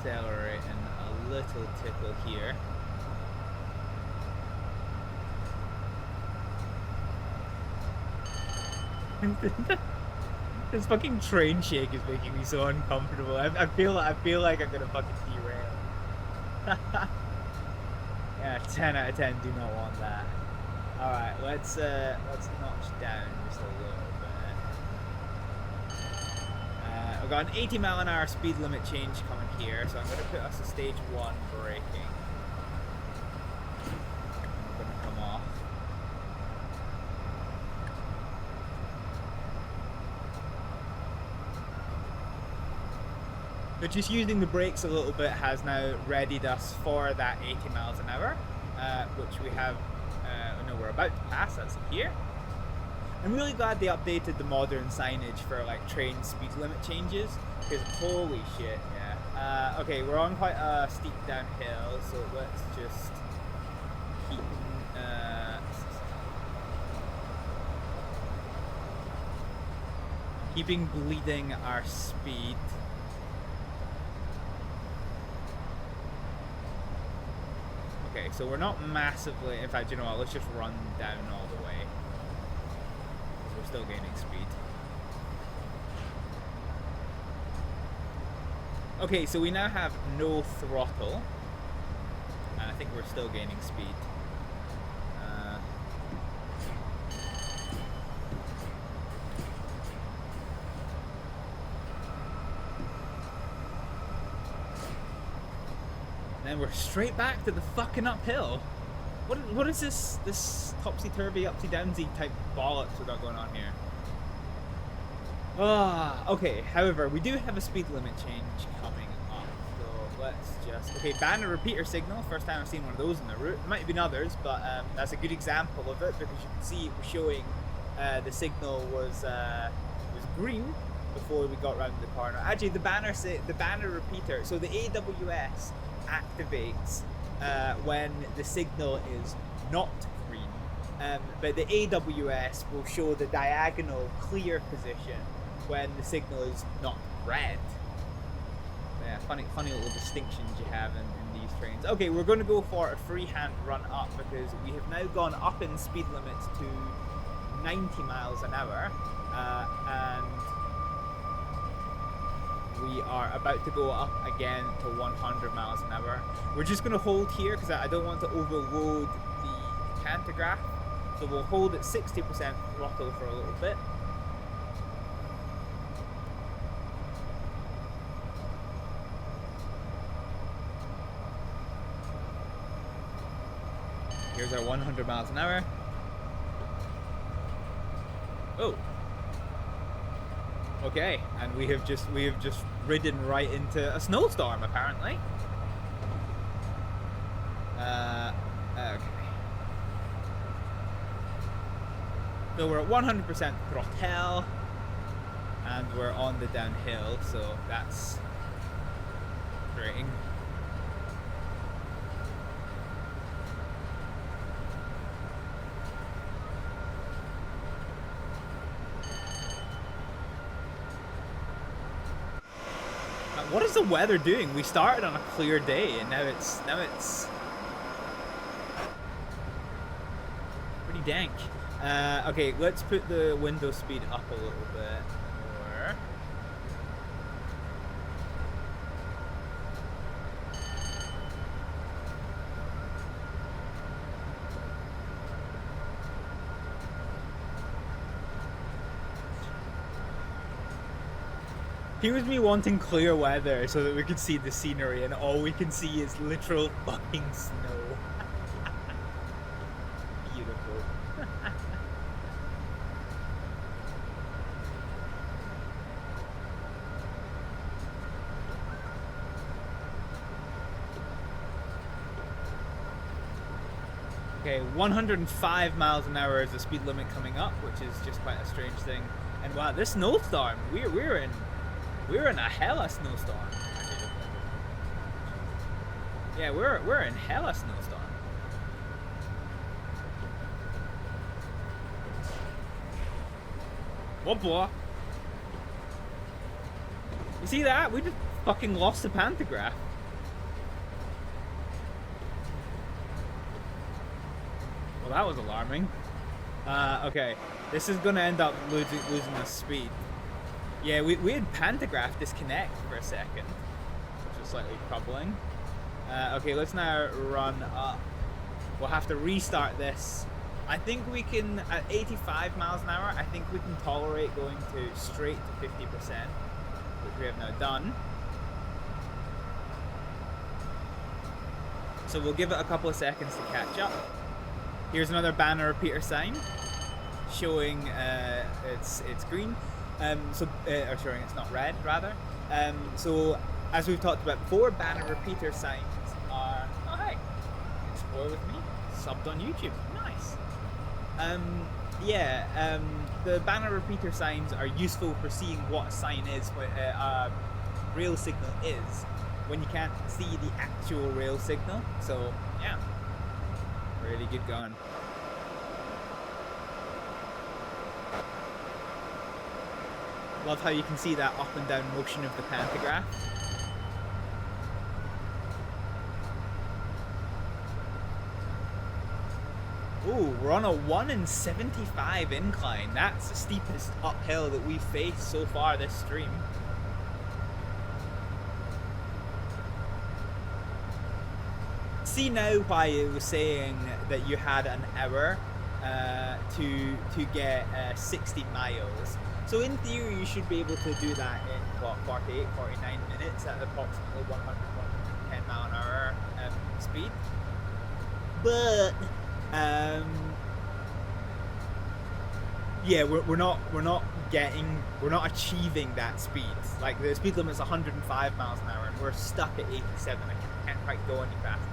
Accelerating a little tickle here. This fucking train shake is making me so uncomfortable. I feel like I'm gonna fucking derail. Yeah, 10 out of 10 do not want that. Alright, let's notch down just a little bit. I've got an 80 mile an hour speed limit change coming here, so I'm going to put us to stage 1 braking. We're going to come off. But just using the brakes a little bit has now readied us for that 80 miles an hour, which we have, no, we're about to pass, that's here. I'm really glad they updated the modern signage for like train speed limit changes, because holy shit, yeah. Okay, we're on quite a steep downhill, so let's just keeping bleeding our speed. Okay, so we're not massively, in fact, you know what, let's just run down all the way. We're still gaining speed. Okay, so we now have no throttle, and I think we're still gaining speed. And then we're straight back to the fucking uphill. What is this topsy-turvy, upsy-downsy type bollocks we got going on here? Okay, however, we do have a speed limit change coming up, so let's just... Okay, ban a repeater signal, first time I've seen one of those in the route. There might have been others, but that's a good example of it, because you can see it was showing the signal was green before we got round the corner. Actually, the banner repeater. So the AWS activates when the signal is not green, but the AWS will show the diagonal clear position when the signal is not red. Yeah, funny little distinctions you have in these trains. Okay, we're going to go for a freehand run up because we have now gone up in speed limits to 90 miles an hour, and we are about to go up again to 100 miles an hour. We're just going to hold here because I don't want to overload the pantograph, so we'll hold at 60% throttle for a little bit. Here's our 100 miles an hour. Oh. Okay, and we have just ridden right into a snowstorm apparently. Okay. So we're at 100% throttle, and we're on the downhill, so that's great. What is the weather doing? We started on a clear day, and now it's pretty dank. Okay, let's put the window speed up a little bit more. Here's me wanting clear weather so that we can see the scenery, and all we can see is literal fucking snow. Beautiful. Okay, 105 miles an hour is the speed limit coming up, which is just quite a strange thing. And wow, this snowstorm, we're in a hella snowstorm. Yeah, we're in hella snowstorm. What boy? You see that? We just fucking lost the pantograph. Well, that was alarming. Okay, this is gonna end up losing us speed. Yeah, we had pantograph disconnect for a second, which was slightly troubling. Okay, let's now run up. We'll have to restart this. I think we can, at 85 miles an hour, I think we can tolerate going to straight to 50%, which we have now done. So we'll give it a couple of seconds to catch up. Here's another banner repeater sign showing it's green. Or showing it's not red, rather. So, as we've talked about before, banner repeater signs are... Oh, hey! Explore with me. Subbed on YouTube. Nice. The banner repeater signs are useful for seeing what a sign is, what a rail signal is, when you can't see the actual rail signal. So, yeah. Really good going. Love how you can see that up and down motion of the pantograph. Ooh, we're on a 1 in 75 incline. That's the steepest uphill that we've faced so far this stream. See now why it was saying that you had an hour to get 60 miles. So in theory, you should be able to do that in, what, 48, 49 minutes at approximately 110 mile an hour speed. But, yeah, we're not achieving that speed. Like, the speed limit's 105 miles an hour, and we're stuck at 87. I can't quite go any faster.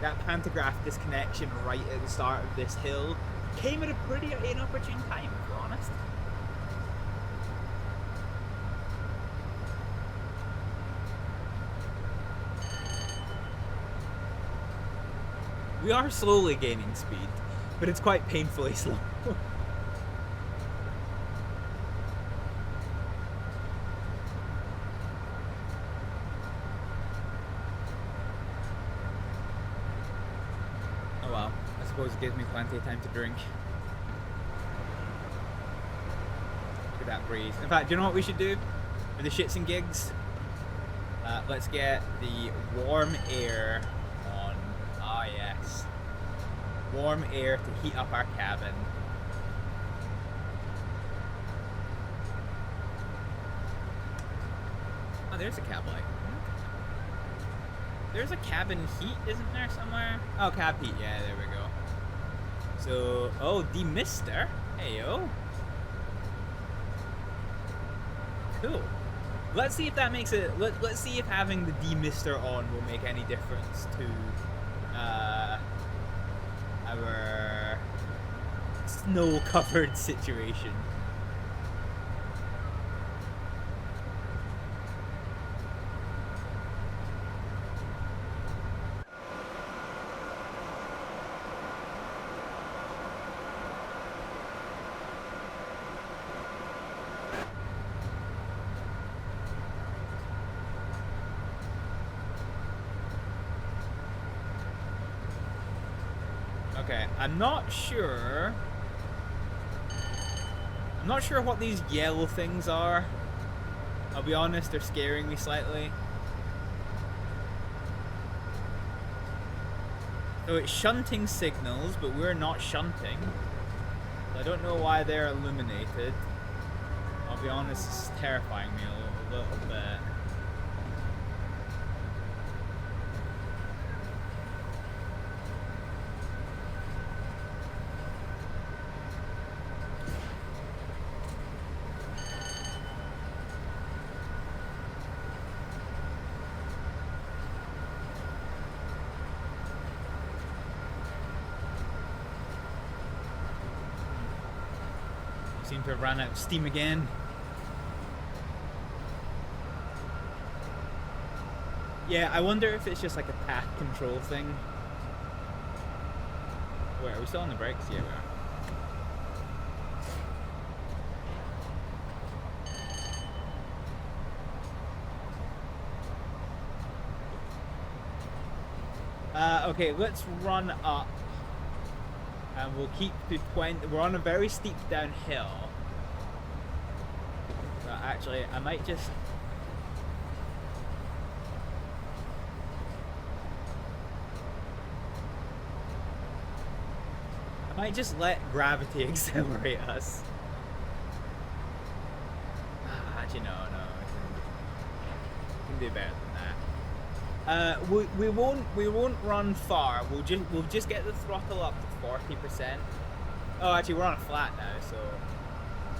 That pantograph disconnection right at the start of this hill came at a pretty inopportune time, if we're honest. We are slowly gaining speed, but it's quite painfully slow. Oh well, I suppose it gives me plenty of time to drink. Look at that breeze. In fact, do you know what we should do for the shits and gigs? Let's get the warm air on. Ah, yes. Warm air to heat up our cabin. Oh, there's a cab light. There's a cabin heat, isn't there, somewhere? Oh, cab heat. Yeah, there we go. So, oh, demister. Heyo. Cool. Let's see if that makes it. Let's see if having the demister on will make any difference to our snow-covered situation. Okay, I'm not sure what these yellow things are. I'll be honest, they're scaring me slightly. So it's shunting signals, but we're not shunting. I don't know why they're illuminated. I'll be honest, it's terrifying me a little bit. Seem to have run out of steam again. Yeah, I wonder if it's just like a path control thing. Wait, are we still on the brakes? Yeah, we are. Okay, let's run up. And we'll keep to 20. We're on a very steep downhill. But actually, I might just. Let gravity accelerate us. Actually, no. We can do better than that. We won't run far. We'll just get the throttle up to 40%. Oh, actually, we're on a flat now, so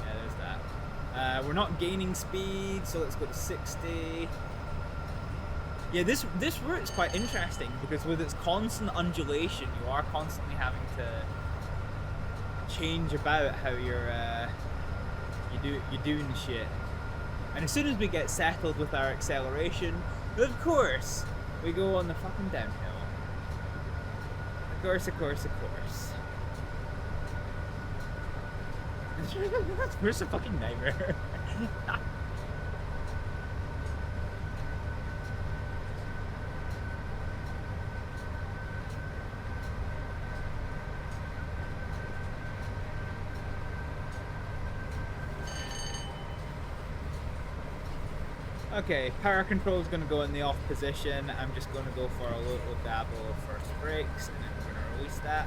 yeah, there's that. We're not gaining speed, so let's go to 60. Yeah, this route's quite interesting because with its constant undulation, you are constantly having to change about how you're doing shit. And as soon as we get settled with our acceleration, of course, we go on the fucking downhill. Of course. Where's the fucking nightmare? Okay, power control is going to go in the off position. I'm just going to go for a little dabble of first brakes, and then we're going to release that.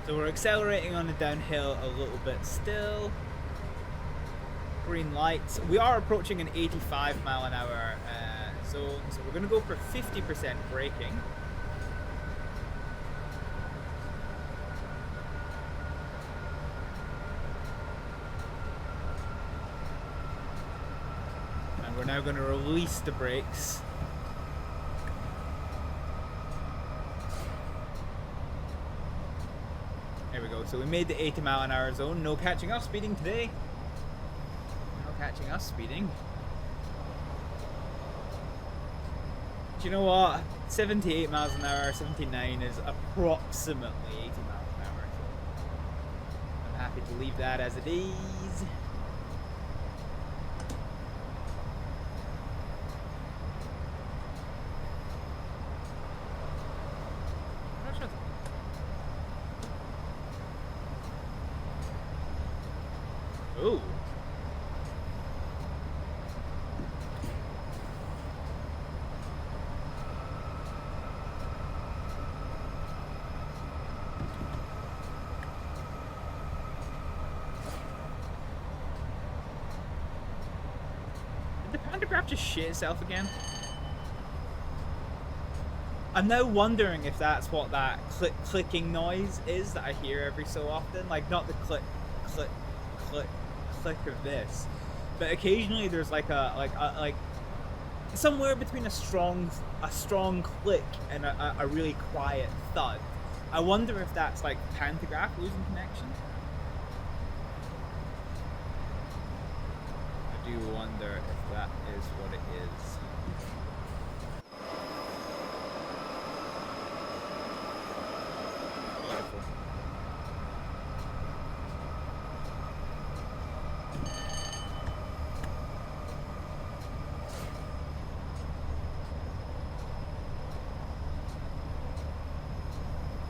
So we're accelerating on the downhill a little bit still. Green lights. We are approaching an 85 mile an hour zone, so we're going to go for 50% braking. And we're now going to release the brakes. There we go. So we made the 80-mile-an-hour zone. No catching us speeding today. No catching us speeding. Do you know what? 78 miles an hour, 79 is approximately 80 miles an hour. So I'm happy to leave that as it is. Ooh. Did the pantograph just shit itself again? I'm now wondering if that's what that clicking noise is that I hear every so often. Like, not the click of this, but occasionally there's like somewhere between a strong click and a really quiet thud. I wonder if that's like pantograph losing connection. I do wonder if that is what it is. Beautiful.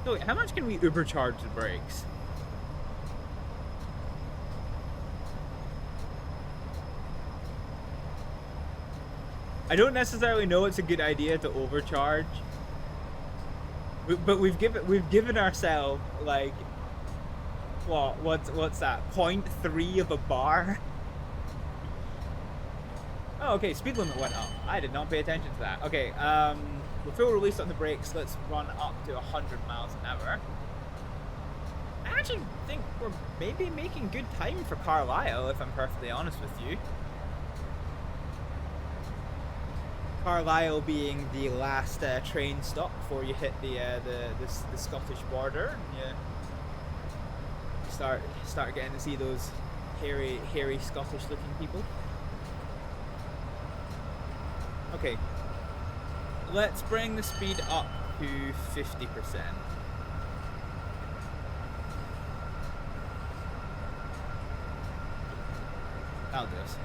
So wait, how much can we overcharge the brakes? I don't necessarily know it's a good idea to overcharge, but we've given ourselves like what's that? 0.3 of a bar. Oh, okay. Speed limit went up. I did not pay attention to that. Okay. We're full release on the brakes. Let's run up to 100 miles an hour. I actually think we're maybe making good time for Carlisle, if I'm perfectly honest with you. Carlisle being the last train stop before you hit the Scottish border. And you start getting to see those hairy Scottish-looking people. Okay. Let's bring the speed up to 50%. That'll do us.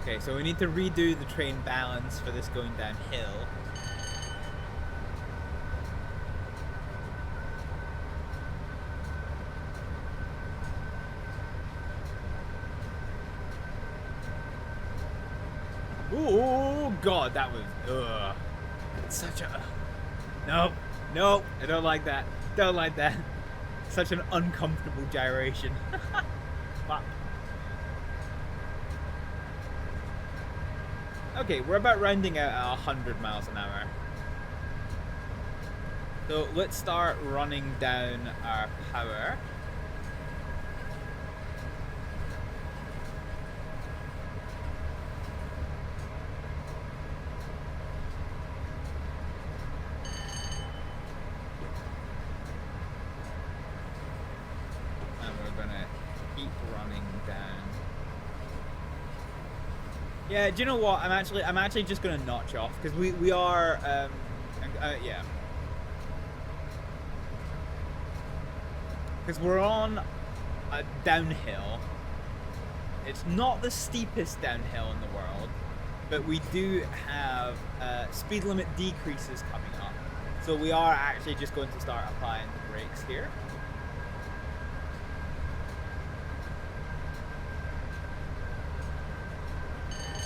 Okay, so we need to redo the train balance for this going downhill. Oh god, that was such a nope, I don't like that. Don't like that. Such an uncomfortable gyration. Fuck. Okay, we're about rounding out at 100 miles an hour. So let's start running down our power. And we're gonna keep running down. Yeah, do you know what? I'm actually just gonna notch off because we are yeah. Because we're on a downhill. It's not the steepest downhill in the world, but we do have speed limit decreases coming up. So we are actually just going to start applying the brakes here.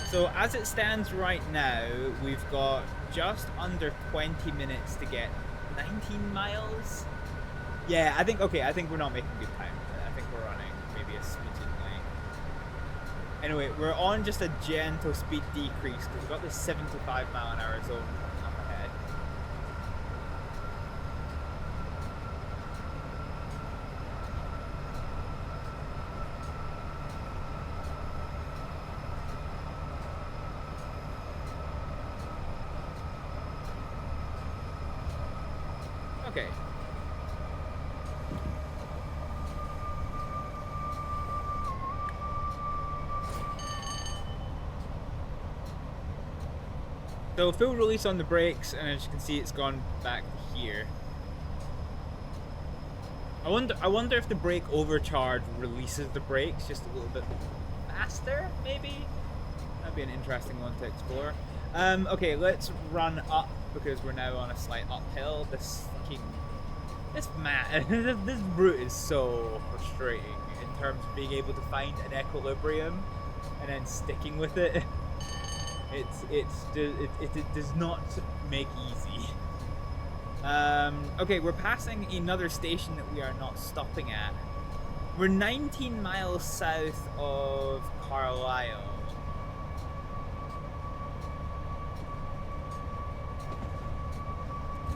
So as it stands right now, we've got just under 20 minutes to get 19 miles. Yeah, I think we're not making good time. I think we're running maybe a smidgen late. Anyway, we're on just a gentle speed decrease because we've got this 75-mile-an-hour zone up ahead. Okay. So full release on the brakes, and as you can see, it's gone back to here. I wonder if the brake overcharge releases the brakes just a little bit faster, maybe? That'd be an interesting one to explore. Okay, let's run up because we're now on a slight uphill. This route is so frustrating in terms of being able to find an equilibrium and then sticking with it. It does not make easy. Okay, we're passing another station that we are not stopping at. We're 19 miles south of Carlisle.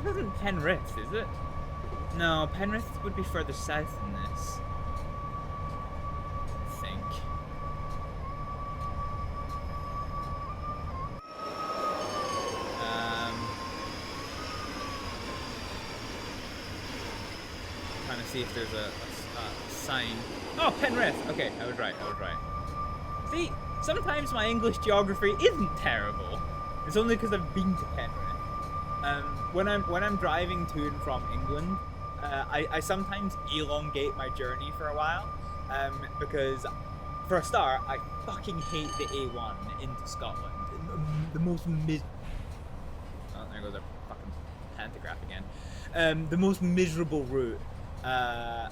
This isn't Penrith, is it? No, Penrith would be further south than this. I think. Trying to see if there's a sign. Oh, Penrith! Okay, I was right. See, sometimes my English geography isn't terrible. It's only because I've been to Penrith. When I'm driving to and from England, I sometimes elongate my journey for a while, because for a start, I fucking hate the A1 into Scotland. The most oh, there goes a fucking pantograph again. The most miserable route that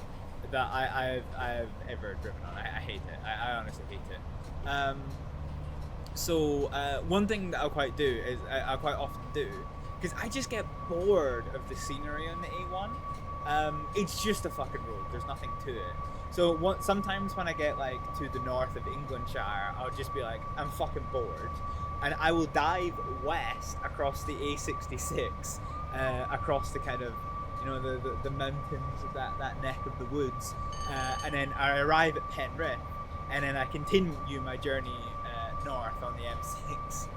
I've ever driven on. I hate it. I honestly hate it. So one thing that I'll quite often do, because I just get bored of the scenery on the A1. It's just a fucking road. There's nothing to it. So sometimes when I get like to the north of Englandshire, I'll just be like, I'm fucking bored, and I will dive west across the A66, across the kind of, you know, the mountains of that neck of the woods, and then I arrive at Penrith, and then I continue my journey north on the M6.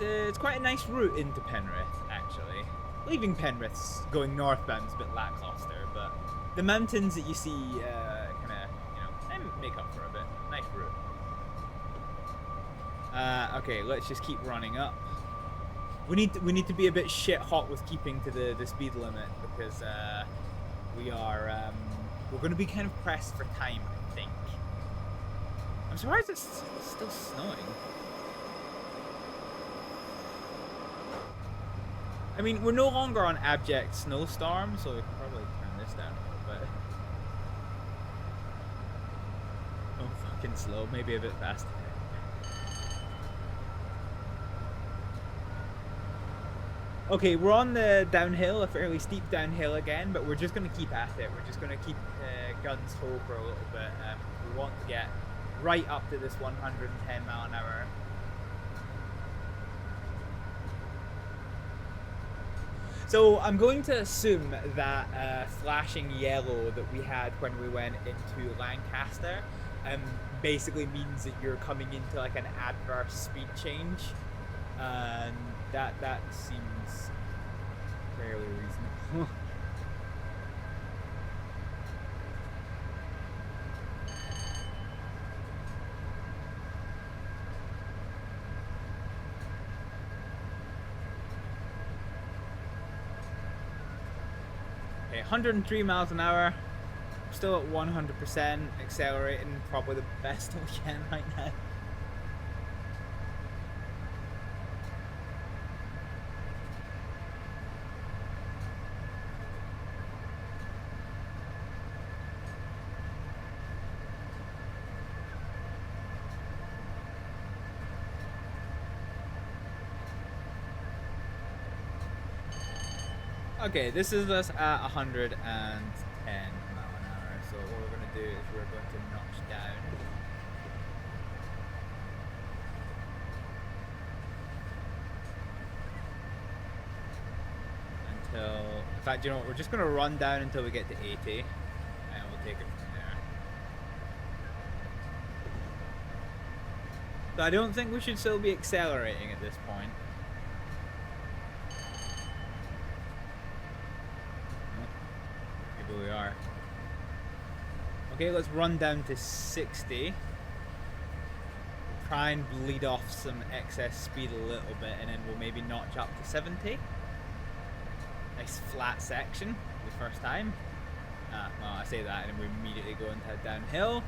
It's quite a nice route into Penrith, actually. Leaving Penrith, going northbound is a bit lackluster, but the mountains that you see kind of, you know, make up for a bit. Nice route. Okay, let's just keep running up. We need to be a bit shit hot with keeping to the speed limit, because we're going to be kind of pressed for time, I think. I'm surprised it's still snowing. I mean, we're no longer on abject snowstorm, so we can probably turn this down a little bit. Oh, fucking slow. Maybe a bit faster. Okay, we're on the downhill, a fairly steep downhill again, but we're just going to keep at it. We're just going to keep guns ho for a little bit. We want to get right up to this 110 mile an hour. So I'm going to assume that flashing yellow that we had when we went into Lancaster basically means that you're coming into like an adverse speed change, and that seems fairly reasonable. Okay, 103 miles an hour. Still at 100%, accelerating probably the best I can right now. Okay, this is us at 110 mile an hour, so what we're going to do is we're going to notch down until... In fact, you know what? We're just going to run down until we get to 80. And we'll take it from there. So I don't think we should still be accelerating at this point. Maybe we are. Okay, let's run down to 60. Try and bleed off some excess speed a little bit, and then we'll maybe notch up to 70. Nice flat section for the first time. Well, I say that, and then we immediately go into a downhill.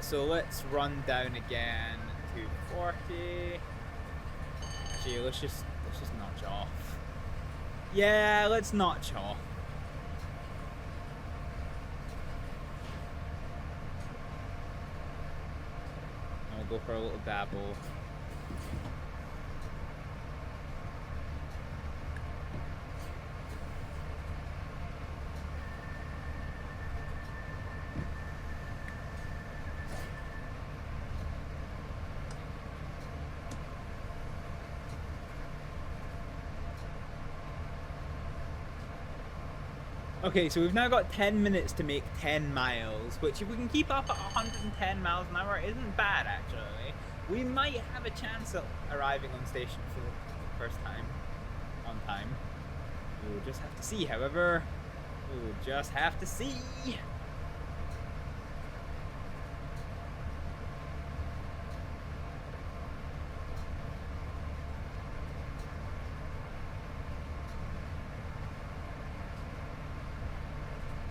So let's run down again to 40. Actually, let's just notch off. Yeah, let's notch off. Go for a little dabble. Okay, so we've now got 10 minutes to make 10 miles, which if we can keep up at 110 miles an hour isn't bad, actually. We might have a chance at arriving on station for the first time, on time. We'll just have to see, however. We'll just have to see.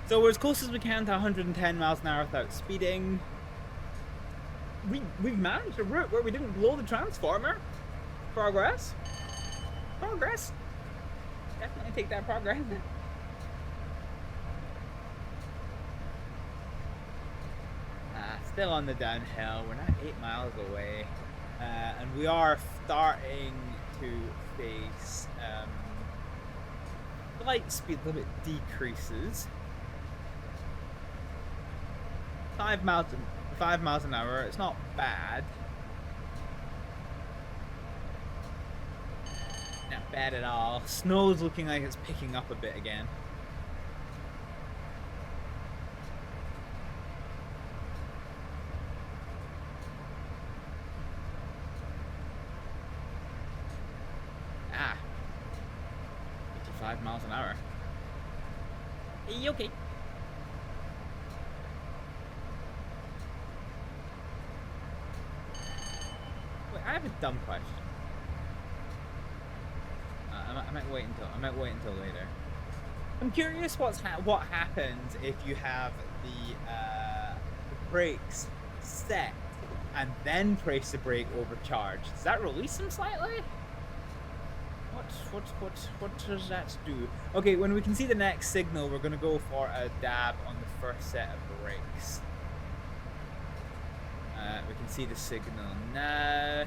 So we're as close as we can to 110 miles an hour without speeding. We've managed a route where we didn't blow the transformer. Progress. Progress. Definitely take that progress. Still on the downhill. We're now 8 miles away. And we are starting to face light speed limit decreases. 5 miles an hour, it's not bad. Not bad at all. Snow's looking like it's picking up a bit again. Ah. 55 miles an hour. Okay. I have a dumb question. I might wait until later. I'm curious what happens if you have the brakes set and then press the brake overcharge. Does that release them slightly? What does that do? Okay, when we can see the next signal, we're gonna go for a dab on the first set of brakes. We can see the signal now.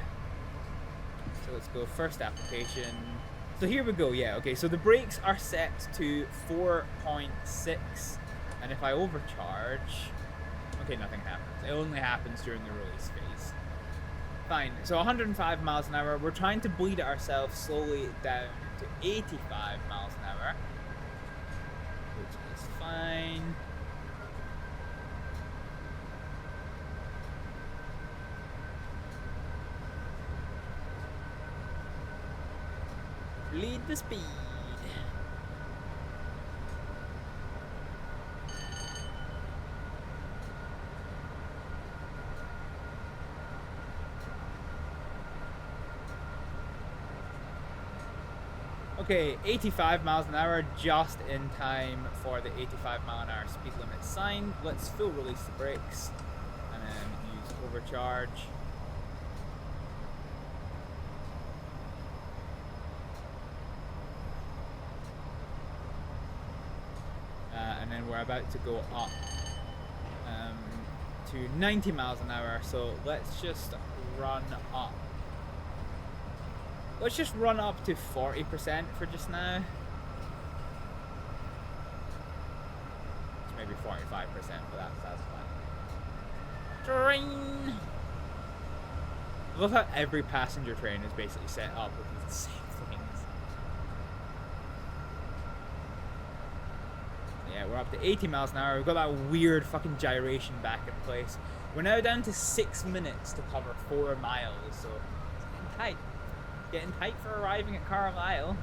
So let's go first application. So here we go, yeah, okay, so the brakes are set to 4.6, and if I overcharge, okay, nothing happens. It only happens during the release phase. Fine, so 105 miles an hour, we're trying to bleed ourselves slowly down to 85 miles an hour, which is fine. Lead the speed. Okay, 85 miles an hour, just in time for the 85 mile an hour speed limit sign. Let's full release the brakes and then use overcharge. And then we're about to go up to 90 miles an hour, so let's just run up. Let's just run up to 40% for just now. It's maybe 45%, but that's fine. Train! I love how every passenger train is basically set up with the same things. Alright, we're up to 80 miles an hour. We've got that weird fucking gyration back in place. We're now down to 6 minutes to cover 4 miles, so it's getting tight. It's getting tight for arriving at Carlisle.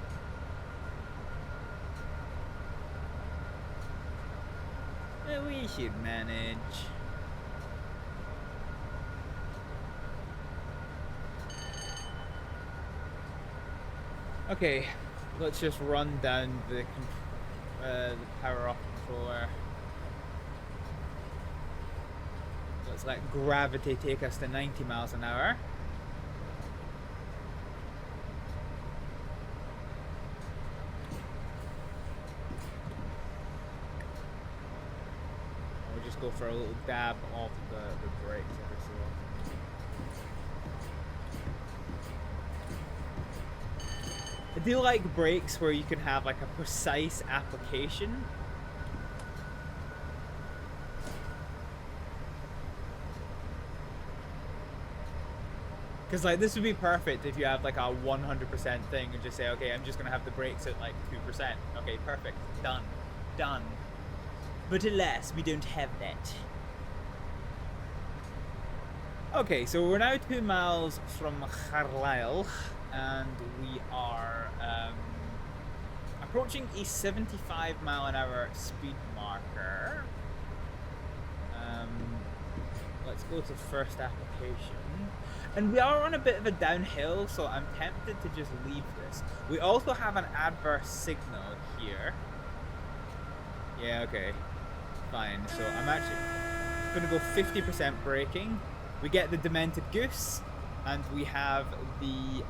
But we should manage. Okay, let's just run down the power off controller. Let's let gravity take us to 90 miles an hour. We'll just go for a little dab off the brakes every so often. I do like brakes where you can have like a precise application. Because like this would be perfect if you have like a 100% thing and just say, okay, I'm just gonna have the brakes at like 2%. Okay, perfect, done, done. But alas, we don't have that. Okay, so we're now 2 miles from Carlisle, and we are approaching a 75 mile an hour speed marker. Let's go to first application. And we are on a bit of a downhill, so I'm tempted to just leave this. We also have an adverse signal here. Yeah, okay. Fine. So I'm actually going to go 50% braking. We get the Demented Goose, and we have the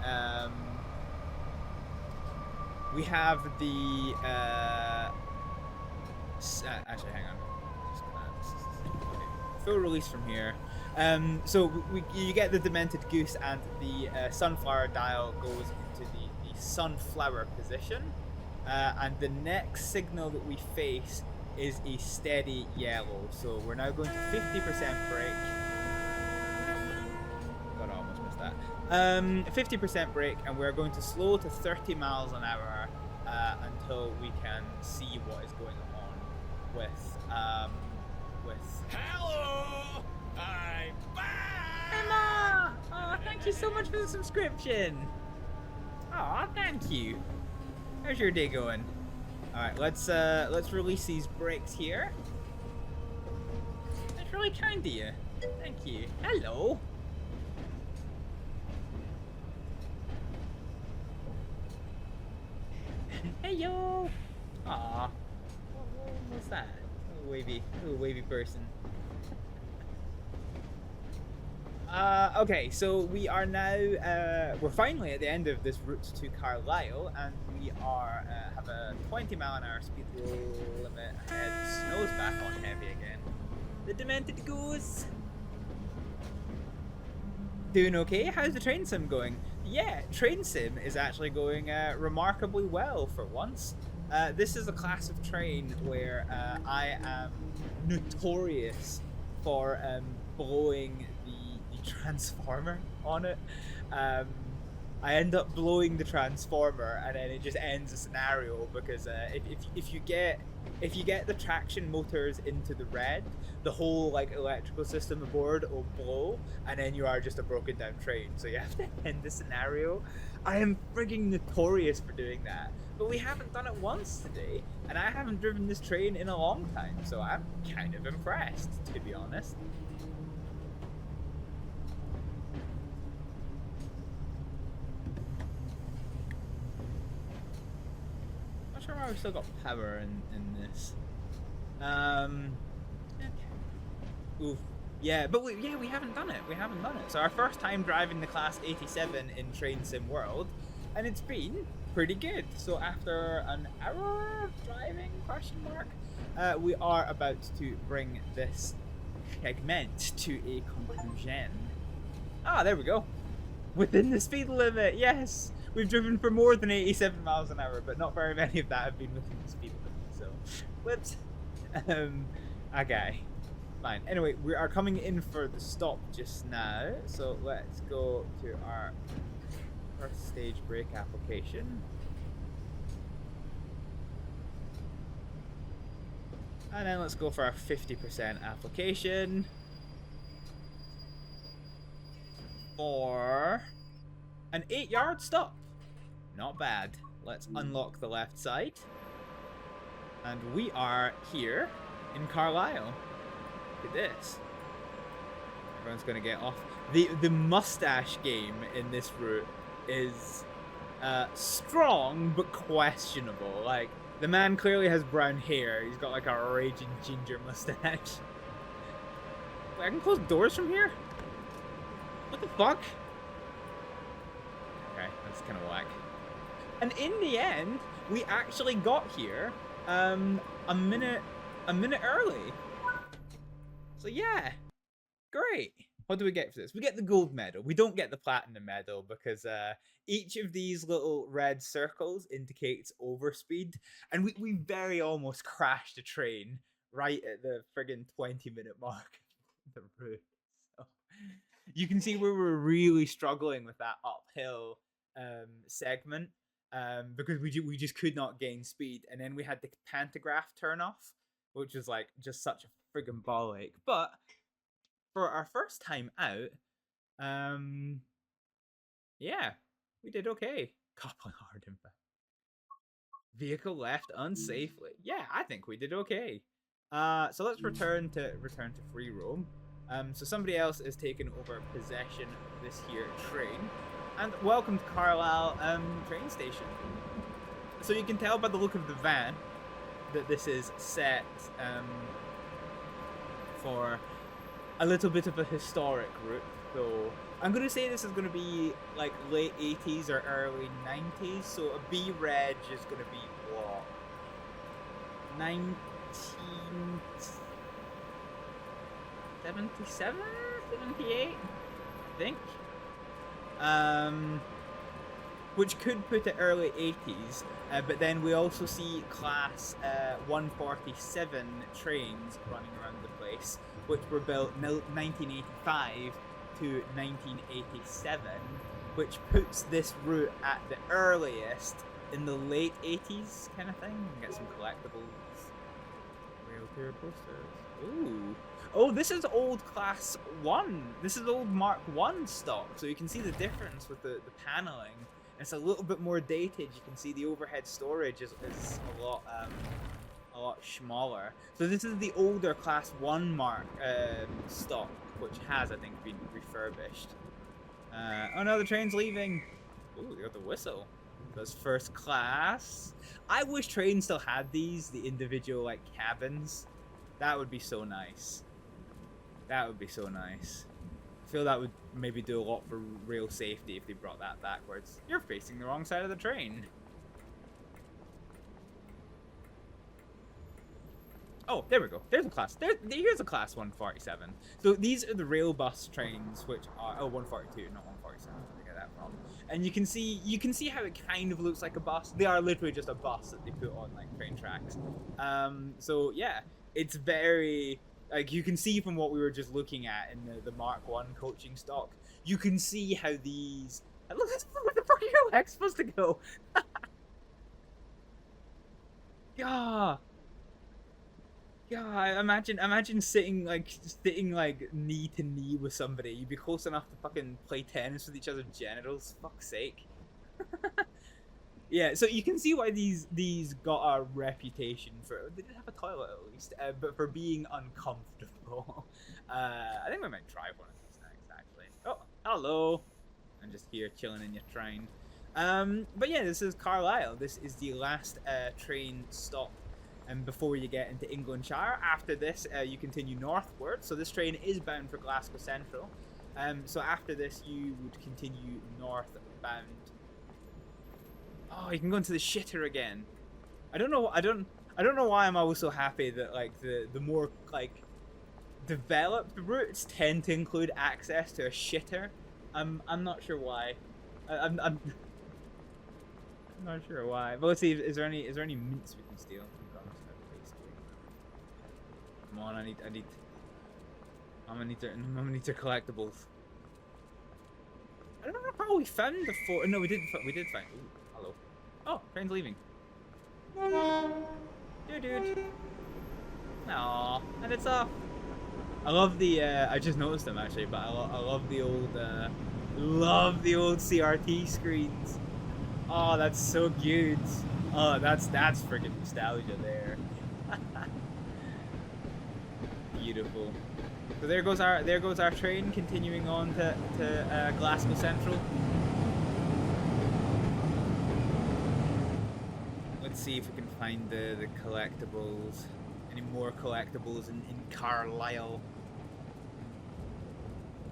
actually, hang on. Okay. Full release from here. So you get the Demented Goose, and the sunflower dial goes into the sunflower position, and the next signal that we face is a steady yellow. So we're now going to 50% brake. God, I almost missed that. 50% brake, and we're going to slow to 30 miles an hour until we can see what is going on with Hello! I'm back! Emma! Oh, thank you so much for the subscription. Oh, thank you. How's your day going? All right, let's release these brakes here. That's really kind of you. Thank you. Hello. Hey yo. Aw. What's that? Little wavy person. Okay, so we are now, we're finally at the end of this route to Carlisle, and we are, have a 20 mile an hour speed limit ahead. Snow's back on heavy again. The Demented Goose! Doing okay? How's the train sim going? Yeah, train sim is actually going remarkably well for once. This is a class of train where I am notorious for blowing the transformer on it. I end up blowing the transformer, and then it just ends the scenario because if you get the traction motors into the red, the whole like electrical system aboard will blow, and then you are just a broken down train. So you have to end the scenario. I am frigging notorious for doing that, but we haven't done it once today, and I haven't driven this train in a long time, so I'm kind of impressed, to be honest. Not sure why we've still got power in this. Okay. Oof. Yeah, but we haven't done it. We haven't done it. So our first time driving the class 87 in Train Sim World, and it's been pretty good. So after an hour of driving, question mark, we are about to bring this segment to a conclusion. Ah, there we go. Within the speed limit, yes! We've driven for more than 87 miles an hour, but not very many of that have been within the speed limit, so... Whoops. Okay. Fine. Anyway, we are coming in for the stop just now, so let's go to our first stage brake application. And then let's go for our 50% application. For an 8-yard stop. Not bad. Let's unlock the left side. And we are here in Carlisle. Look at this. Everyone's gonna get off. The mustache game in this route is strong but questionable. Like, the man clearly has brown hair. He's got like a raging ginger mustache. Wait, I can close doors from here? What the fuck? Okay, that's kind of whack. And in the end, we actually got here a minute early. So yeah, great. What do we get for this? We get the gold medal. We don't get the platinum medal because each of these little red circles indicates overspeed, and we very almost crashed a train right at the friggin' 20-minute mark of the route. So you can see where we're really struggling with that uphill segment because we just could not gain speed, and then we had the pantograph turn off, which was like just such a friggin' ball ache. But for our first time out, yeah, we did okay. Coupling hard impact. Vehicle left unsafely. Yeah, I think we did okay. So let's return to free roam. So somebody else is taking over possession of this here train. And welcome to Carlisle train station. So you can tell by the look of the van that this is set for a little bit of a historic route. So I'm going to say this is going to be like late 80s or early 90s. So a B reg is going to be what? 1977? 78? I think. Which could put it early 80s, but then we also see class 147 trains running around the place, which were built 1985 to 1987, which puts this route at the earliest in the late 80s kind of thing. Get some collectibles. Rail tour posters. Ooh. Oh, this is old class 1. This is old Mark 1 stock, so you can see the difference with the paneling. It's a little bit more dated. You can see the overhead storage is a lot smaller. So this is the older class 1 Mark stock, which has, I think, been refurbished. Oh no, the train's leaving. Ooh, they got the whistle. That's first class. I wish trains still had these, the individual like cabins. That would be so nice. That would be so nice. I feel that would maybe do a lot for rail safety if they brought that backwards. You're facing the wrong side of the train. Oh, there we go. There's a class. Here's a class 147. So these are the rail bus trains, which are 142, not 147. Where they get that from. And you can see how it kind of looks like a bus. They are literally just a bus that they put on like train tracks. So yeah, it's very. Like, you can see from what we were just looking at in the Mark 1 coaching stock, you can see how these... Look, where the fuck are your legs supposed to go? Yeah. Yeah, imagine sitting like knee to knee with somebody. You'd be close enough to fucking play tennis with each other's genitals. Fuck's sake. Yeah, so you can see why these got a reputation for. They did have a toilet at least, but for being uncomfortable. I think we might try one of these next, actually. Oh, hello! I'm just here chilling in your train. But yeah, this is Carlisle. This is the last train stop, before you get into Englandshire. After this, you continue northward. So this train is bound for Glasgow Central. So after this, you would continue northbound. Oh, you can go into the shitter again. I don't know why I'm always so happy that like the more like developed routes tend to include access to a shitter. I'm not sure why. I'm not sure why. But let's see. Is there any mints we can steal? Come on, I'm gonna need their collectibles. I don't know how we found the fort. No, we did find. Ooh, hello. Oh, train's leaving. Dude. Aww, and it's off. I love the. I just noticed them actually, but I love the old. Love the old CRT screens. Oh, that's so cute. Oh, that's freaking nostalgia there. Beautiful. So there goes our train continuing on to Glasgow Central. Let's see if we can find the collectibles. Any more collectibles in Carlisle.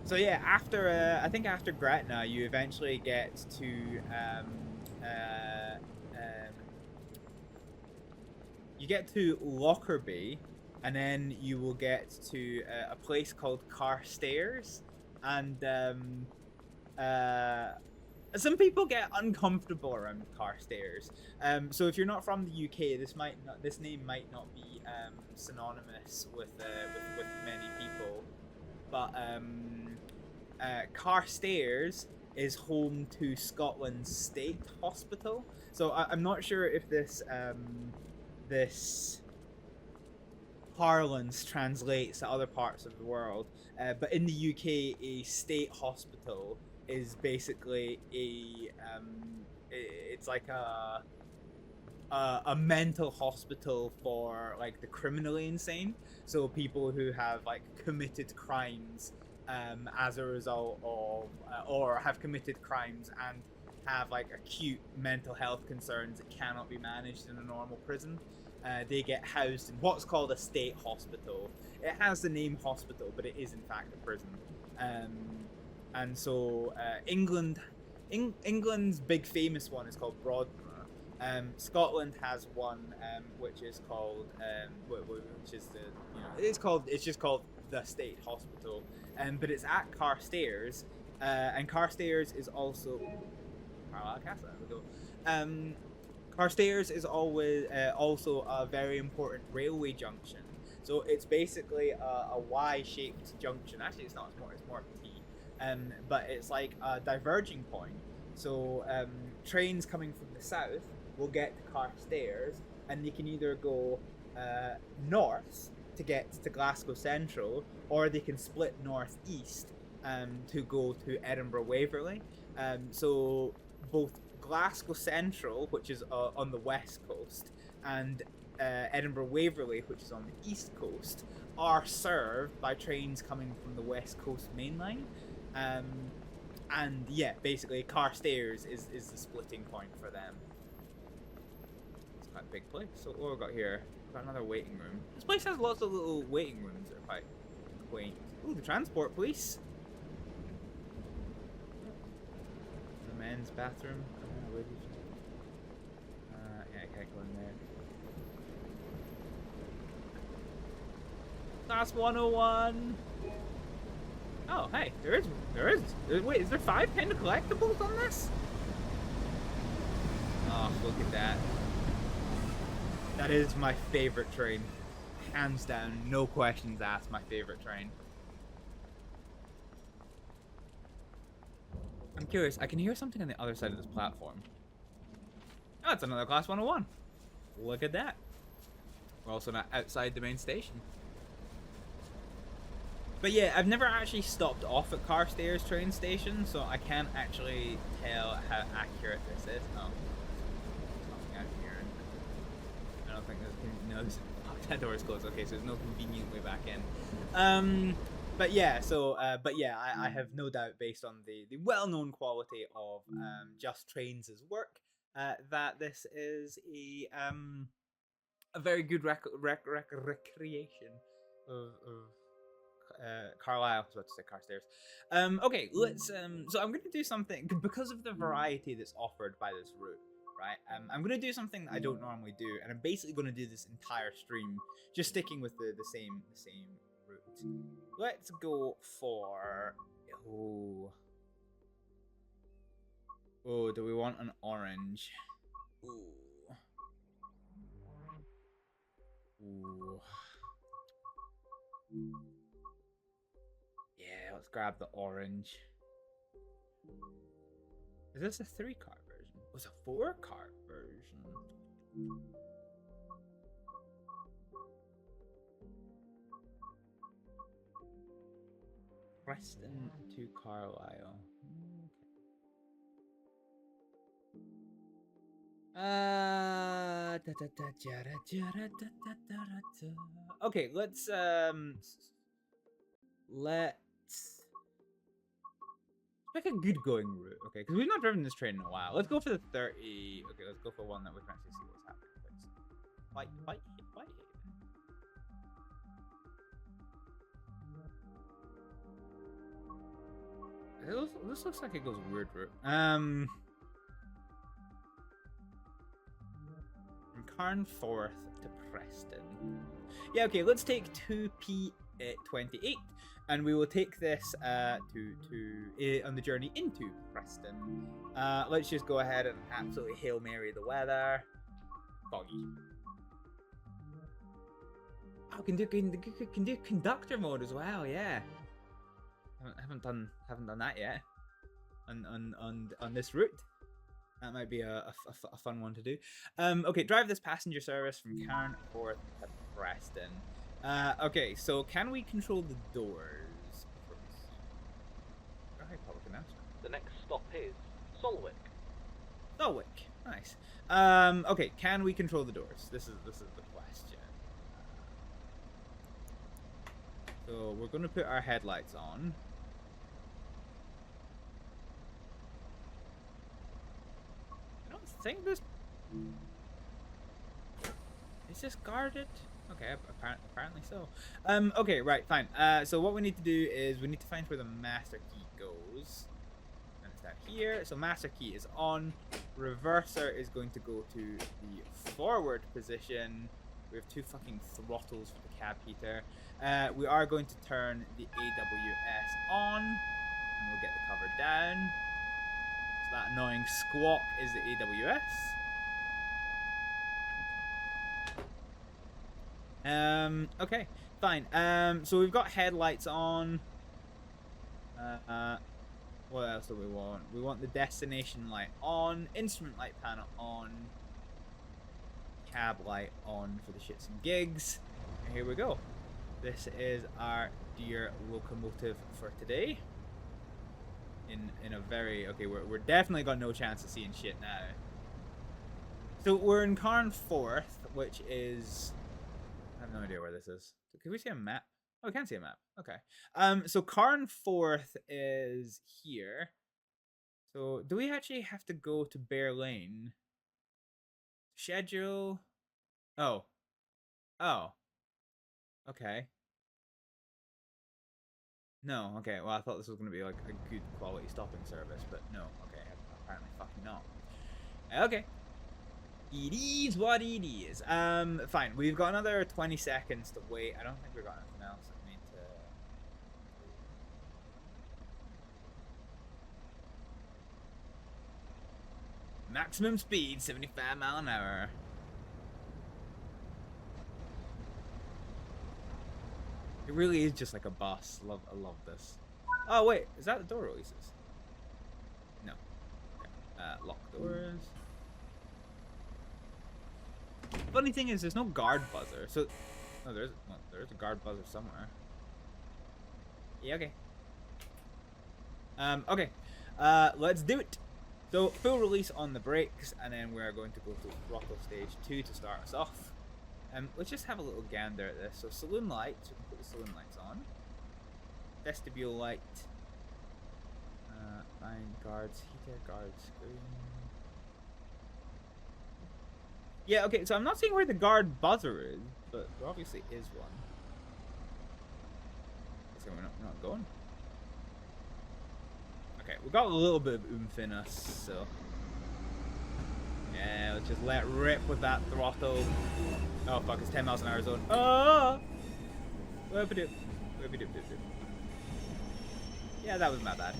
So yeah, after I think after Gretna, you eventually get to you get to Lockerbie, and then you will get to a place called Carstairs, and some people get uncomfortable around Carstairs. So if you're not from the UK, this name might not be synonymous with many people, but Carstairs is home to Scotland's state hospital. So I'm not sure if this parlance translates to other parts of the world, but in the UK, a state hospital is basically it's like a mental hospital for like the criminally insane. So people who have like committed crimes as a result of or have committed crimes and have like acute mental health concerns that cannot be managed in a normal prison. They get housed in what's called a state hospital. It has the name hospital, but it is in fact a prison. And so England's big famous one is called Broadmoor. Scotland has one which is called which is it's just called the State Hospital. But it's at Carstairs, and Carstairs is also Carlisle Castle. There we go. Carstairs is always also a very important railway junction. So it's basically a Y-shaped junction. Actually, it's not. It's more of a T. But it's like a diverging point. So trains coming from the south will get to Carstairs, and they can either go north to get to Glasgow Central, or they can split northeast to go to Edinburgh Waverley. So both Glasgow Central, which is on the west coast, and Edinburgh Waverley, which is on the east coast, are served by trains coming from the west coast main line. And yeah, basically Carstairs is the splitting point for them. It's quite a big place. So what have we got here? We've got another waiting room. This place has lots of little waiting rooms that are quite quaint. Ooh, the transport police. The men's bathroom. Yeah, I can't go in there. Class 101. Oh, hey, there is. Wait, is there 5 Panda collectibles on this? Oh, look at that. That is my favorite train. Hands down, no questions asked, my favorite train. I'm curious, I can hear something on the other side of this platform. Oh, it's another Class 101. Look at that. We're also not outside the main station. But yeah, I've never actually stopped off at Carstairs train station, so I can't actually tell how accurate this is. Oh, nothing out here. I don't think there's that door is closed. Okay, so there's no convenient way back in. But yeah, so I have no doubt, based on the well-known quality of Just Trains' work, that this is a very good recreation of Carlisle. I was about to say Carstairs. Okay, let's. So I'm going to do something because of the variety that's offered by this route. Right, I'm going to do something that I don't normally do, and I'm basically going to do this entire stream just sticking with the same route. Let's go for oh, do we want an orange? Ooh. Yeah, let's grab the orange. Is this a 3-card version? Oh, it's a 4-card version. Preston to Carlisle. Okay, let's pick a good going route, okay? Because we've not driven this train in a while. Let's go for the 30. Okay, let's go for one that we can actually see what's happening. Fight. This looks like it goes weird route. From Carnforth to Preston. Yeah, okay, let's take 2P28, and we will take this on the journey into Preston. Let's just go ahead and absolutely Hail Mary the weather. Foggy. Oh, can do conductor mode as well, yeah. Haven't done that yet on this route. That might be a fun one to do. Okay, drive this passenger service from Carnforth to Preston. Okay, so can we control the doors? Okay, public announcement. The next stop is Solwick. Solwick, nice. Okay, can we control the doors? This is the question. So we're going to put our headlights on. I think this is this guarded. Okay, apparently so. Okay, right, fine. So what we need to do is we need to find where the master key goes, and it's down here. So master key is on. Reverser is going to go to the forward position. We have 2 fucking throttles for the cab heater. We are going to turn the AWS on, and we'll get the cover down. That annoying squawk is the AWS. Okay, fine. So we've got headlights on. What else do we want? We want the destination light on, instrument light panel on, cab light on for the shits and gigs. And here we go. This is our dear locomotive for today. In a very okay, we're definitely got no chance of seeing shit now. So we're in Carnforth, which is I have no idea where this is. Can we see a map? Oh, we can see a map. Okay. So Carnforth is here. So do we actually have to go to Bear Lane? Schedule. Oh. Okay. No, okay, well I thought this was going to be like a good quality stopping service, but no, okay, apparently fucking not. Okay. It is what it is. Fine, we've got another 20 seconds to wait. I don't think we've got anything else that we need to... Maximum speed, 75 miles an hour. It really is just like a bus. I love this. Oh wait, is that the door releases? No. Okay. Lock doors. Funny thing is, there's no guard buzzer. So, oh, there's a guard buzzer somewhere. Yeah. Okay. Okay. Let's do it. So full release on the brakes, and then we're going to go to throttle stage 2 to start us off. Let's just have a little gander at this. So saloon lights, we can put the saloon lights on. Vestibule light. Fine, guards, heater, guard screen. Yeah, okay, so I'm not seeing where the guard buzzer is, but there obviously is one. So we're not going. Okay, we've got a little bit of oomph in us, so... Yeah, let's just let rip with that throttle. Oh fuck, it's 10 miles an hour zone. Oh! Yeah, that was my bad.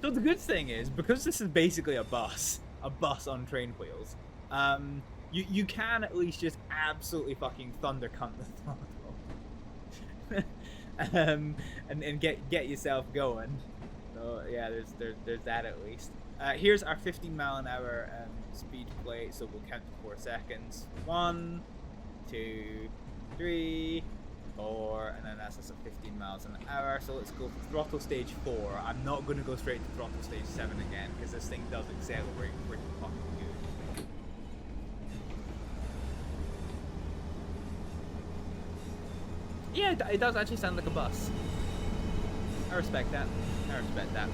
So the good thing is, because this is basically a bus on train wheels, you can at least just absolutely fucking thunder cunt the throttle. and get yourself going. So yeah, there's that at least. Here's our 15 mile an hour speed plate, so we'll count to 4 seconds. 1, 2, 3, 4, and then that's us at 15 miles an hour. So let's go for throttle stage 4. I'm not going to go straight to throttle stage 7 again, because this thing does accelerate pretty fucking good. Yeah, it does actually sound like a bus. I respect that. I respect that.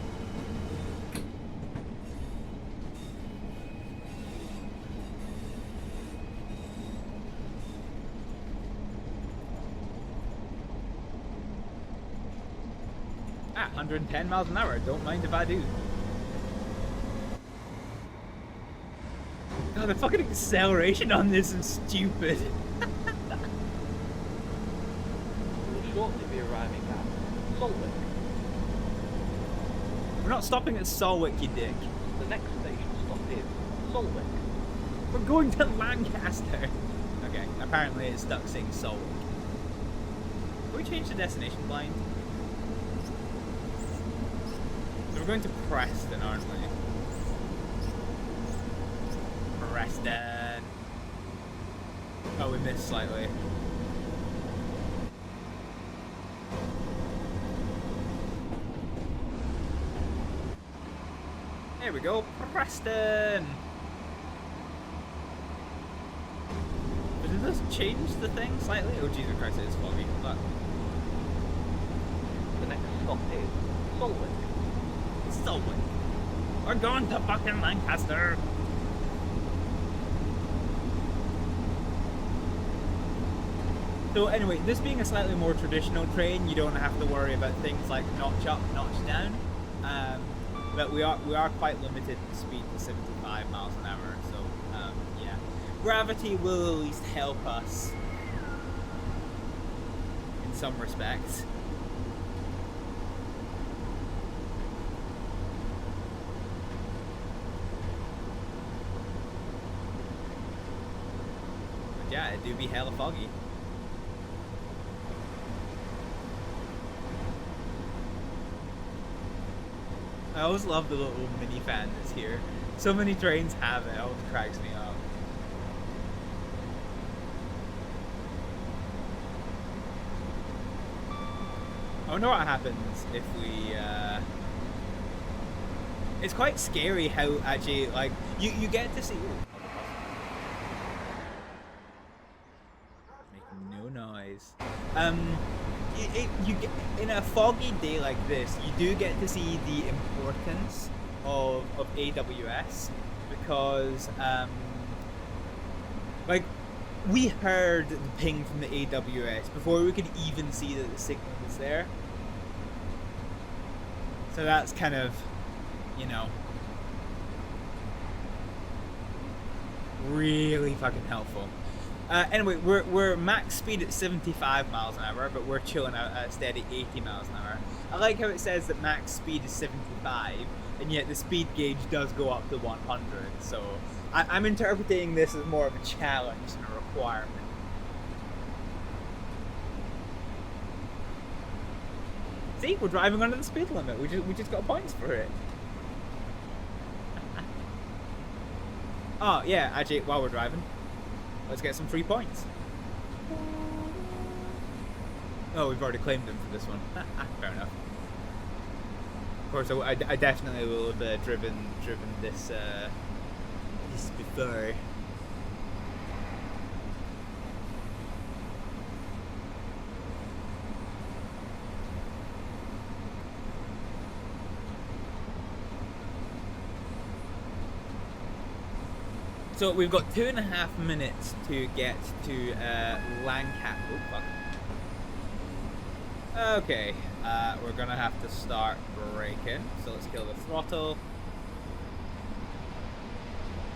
Ah, 110 miles an hour. Don't mind if I do. God, the fucking acceleration on this is stupid. We'll shortly be arriving at Solwick. We're not stopping at Solwick, you dick. The next station stop is Solwick. We're going to Lancaster. Okay, apparently it's stuck saying Solwick. Can we change the destination blind? So we're going to Preston, aren't we? Preston. Oh, we missed slightly. There we go, Preston. But did this change the thing slightly? Oh Jesus Christ, it is foggy. Look. The next stop is Solwick. Solwick. We're going to fucking Lancaster. So anyway, this being a slightly more traditional train, you don't have to worry about things like notch up, notch down. But we are quite limited in speed to 75 miles an hour. So yeah, gravity will at least help us in some respects. Yeah, it do be hella foggy. I always love the little minifan that's here. So many trains have it, it always cracks me up. I wonder what happens if we, It's quite scary how actually, like, you get to see... Making no noise. You get, in a foggy day like this, you do get to see the importance of AWS, because like, we heard the ping from the AWS before we could even see that the signal was there. So that's kind of, you know, really fucking helpful. Anyway, we're max speed at 75 miles an hour, but we're chilling out at a steady 80 miles an hour. I like how it says that max speed is 75, and yet the speed gauge does go up to 100. So I'm interpreting this as more of a challenge than a requirement. See, we're driving under the speed limit. We just got points for it. Oh yeah, actually, while we're driving, let's get some free points. Oh, we've already claimed them for this one. Fair enough. Of course, I definitely will have driven this before. So we've got 2.5 minutes to get to Lancaster. Oh, fuck. Okay, we're gonna have to start braking. So let's kill the throttle.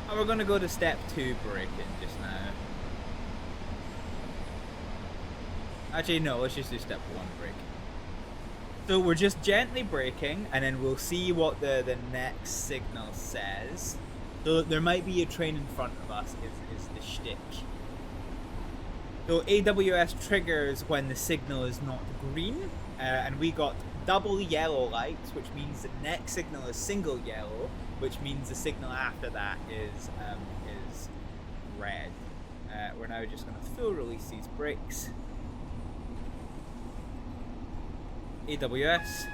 And we're gonna go to step 2 braking just now. Actually, no, let's just do step 1 braking. So we're just gently braking, and then we'll see what the next signal says. So there might be a train in front of us is the shtick. So AWS triggers when the signal is not green, and we got double yellow lights, which means the next signal is single yellow, which means the signal after that is red. We're now just going to full release these brakes. AWS.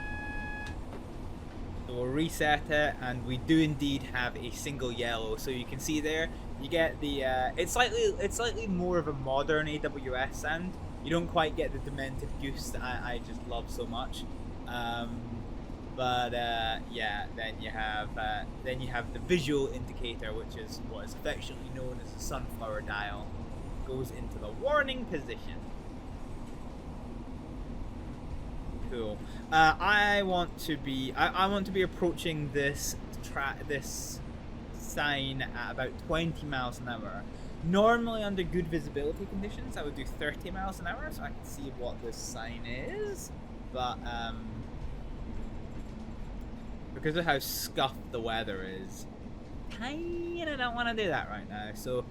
So we'll reset it, and we do indeed have a single yellow. So you can see there, you get the it's slightly more of a modern AWS sound. You don't quite get the demented goose that I just love so much. But yeah, then you have the visual indicator, which is what is affectionately known as the sunflower dial. It goes into the warning position. Cool. I want to be approaching this sign at about 20 miles an hour. Normally, under good visibility conditions, I would do 30 miles an hour, so I can see what this sign is. But because of how scuffed the weather is, kinda don't want to do that right now. So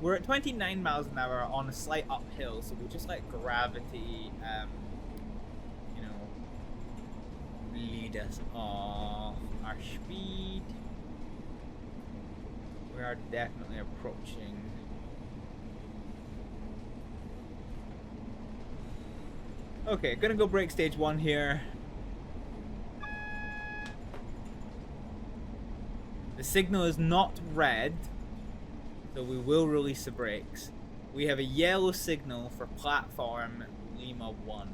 we're at 29 miles an hour on a slight uphill, so we'll just let gravity lead us off our speed. We are definitely approaching. Okay, gonna go break stage 1 here. The signal is not red, so we will release the brakes. We have a yellow signal for platform Lima 1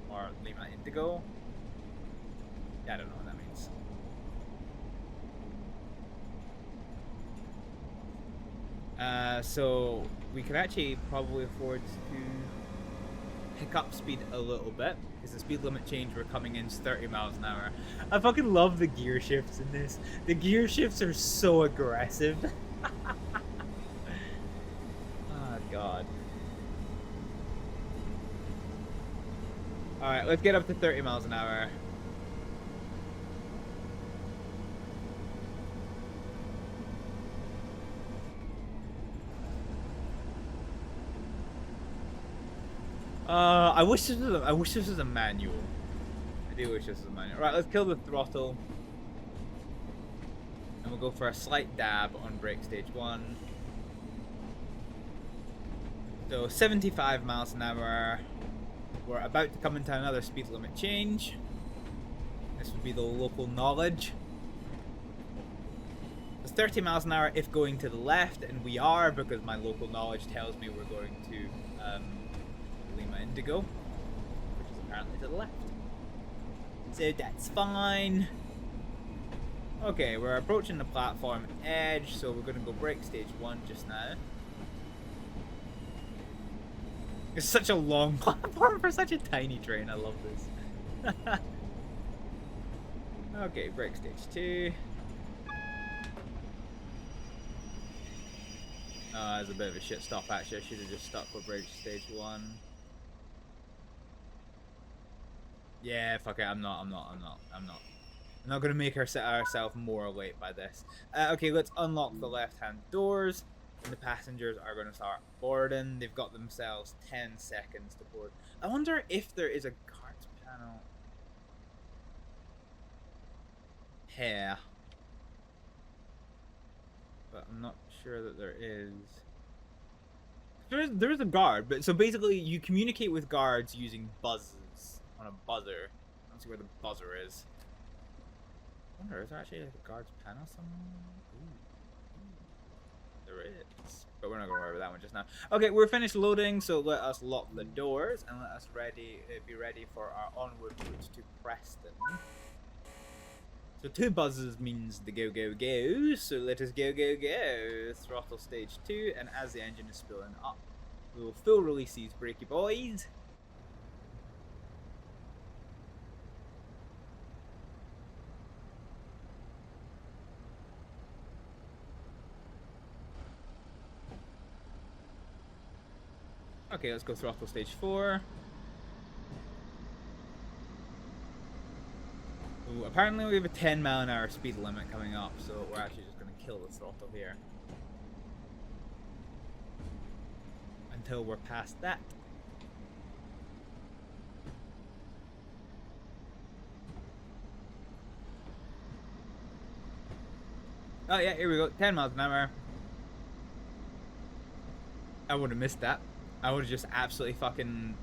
or Lima Indigo. Yeah, I don't know what that means. So we can actually probably afford to pick up speed a little bit, because the speed limit change we're coming in is 30 miles an hour. I fucking love the gear shifts in this. The gear shifts are so aggressive. Oh god. Alright, let's get up to 30 miles an hour. I wish this was a manual. I do wish this was a manual. Right, let's kill the throttle. And we'll go for a slight dab on brake stage 1. So 75 miles an hour. We're about to come into another speed limit change. This would be the local knowledge. It's 30 miles an hour if going to the left, and we are, because my local knowledge tells me we're going to Lima Indigo, which is apparently to the left. So that's fine. Okay, we're approaching the platform edge, so we're going to go break stage 1 just now. It's such a long platform for such a tiny train. I love this. Okay, break stage 2. Oh, that's a bit of a shit stop actually. I should have just stuck with break stage 1. Yeah, fuck it. I'm not gonna make ourselves more late by this. Okay, let's unlock the left-hand doors. And the passengers are going to start boarding. They've got themselves 10 seconds to board. I wonder if there is a cards panel here. But I'm not sure that there is. There is a guard, but so basically you communicate with guards using buzzes on a buzzer. Let's see where the buzzer is. I wonder, is there actually like a guards panel somewhere? Ooh. There is, but we're not going to worry about that one just now. Okay, we're finished loading, so let us lock the doors and let us be ready for our onward route to Preston. So 2 buzzes means the go go go, so let us go go go. Throttle stage 2, and as the engine is spilling up, we will full release these brakey boys. Okay, let's go throttle stage 4. Ooh, apparently we have a 10 mile an hour speed limit coming up, so we're actually just going to kill the throttle here. Until we're past that. Oh yeah, here we go, 10 miles an hour. I would have missed that. I would have just absolutely fucking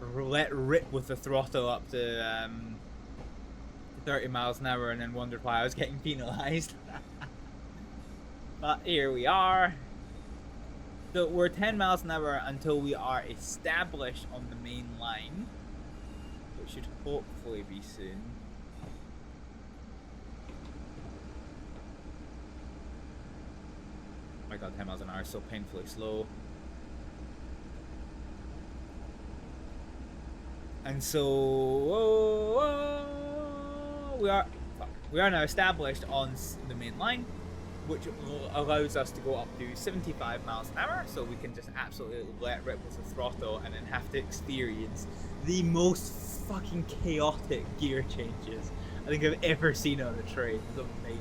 let rip with the throttle up to 30 miles an hour and then wondered why I was getting penalized. But here we are. So we're 10 miles an hour until we are established on the main line, which should hopefully be soon. Oh my god, 10 miles an hour is so painfully slow. And so we are now established on the main line, which allows us to go up to 75 miles an hour, so we can just absolutely let rip with the throttle and then have to experience the most fucking chaotic gear changes I think I've ever seen on a train. It's amazing.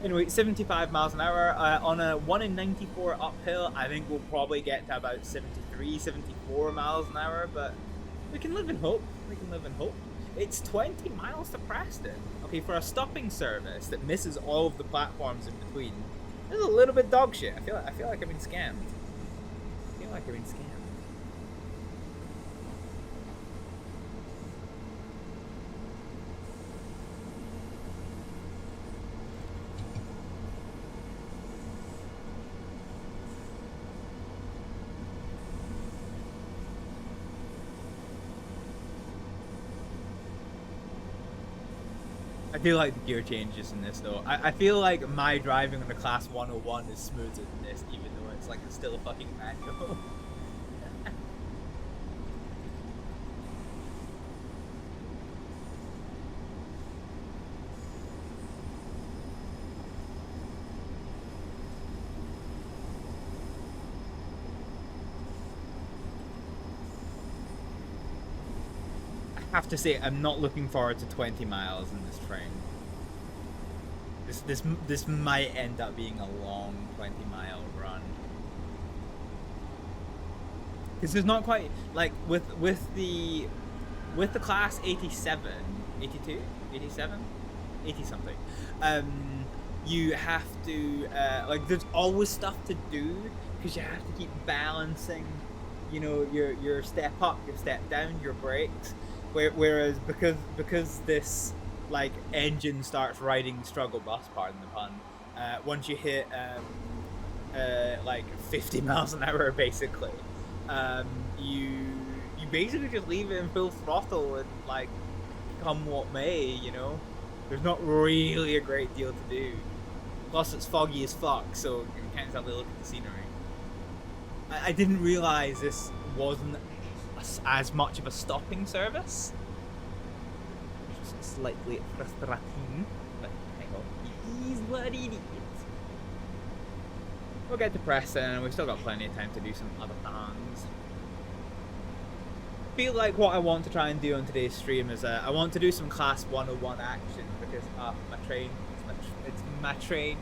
Anyway, 75 miles an hour on a 1 in 94 uphill. I think we'll probably get to about 73, 74 miles an hour, but we can live in hope. We can live in hope. It's 20 miles to Preston. Okay, for a stopping service that misses all of the platforms in between, this is a little bit dog shit. I feel like I've been scammed. I feel like the gear changes in this though. I feel like my driving on a class 101 is smoother than this, even though it's like still a fucking manual. I have to say, I'm not looking forward to 20 miles in this train. This might end up being a long 20-mile run. Because there's not quite like with the class 87, 82, 87, 80 something. You have to like there's always stuff to do because you have to keep balancing, you know, your step up, your step down, your brakes. Whereas because this like engine starts riding struggle bus, pardon the pun, once you hit like 50 miles an hour basically, you basically just leave it in full throttle and like come what may, you know. There's not really a great deal to do. Plus it's foggy as fuck, so you can't exactly look at the scenery. I didn't realise this wasn't as much of a stopping service, which is slightly frustrating, but hang on, these bloody idiots. We'll get to Preston and we've still got plenty of time to do some other things. I feel like what I want to try and do on today's stream is I want to do some class 101 action because my train, it's my train,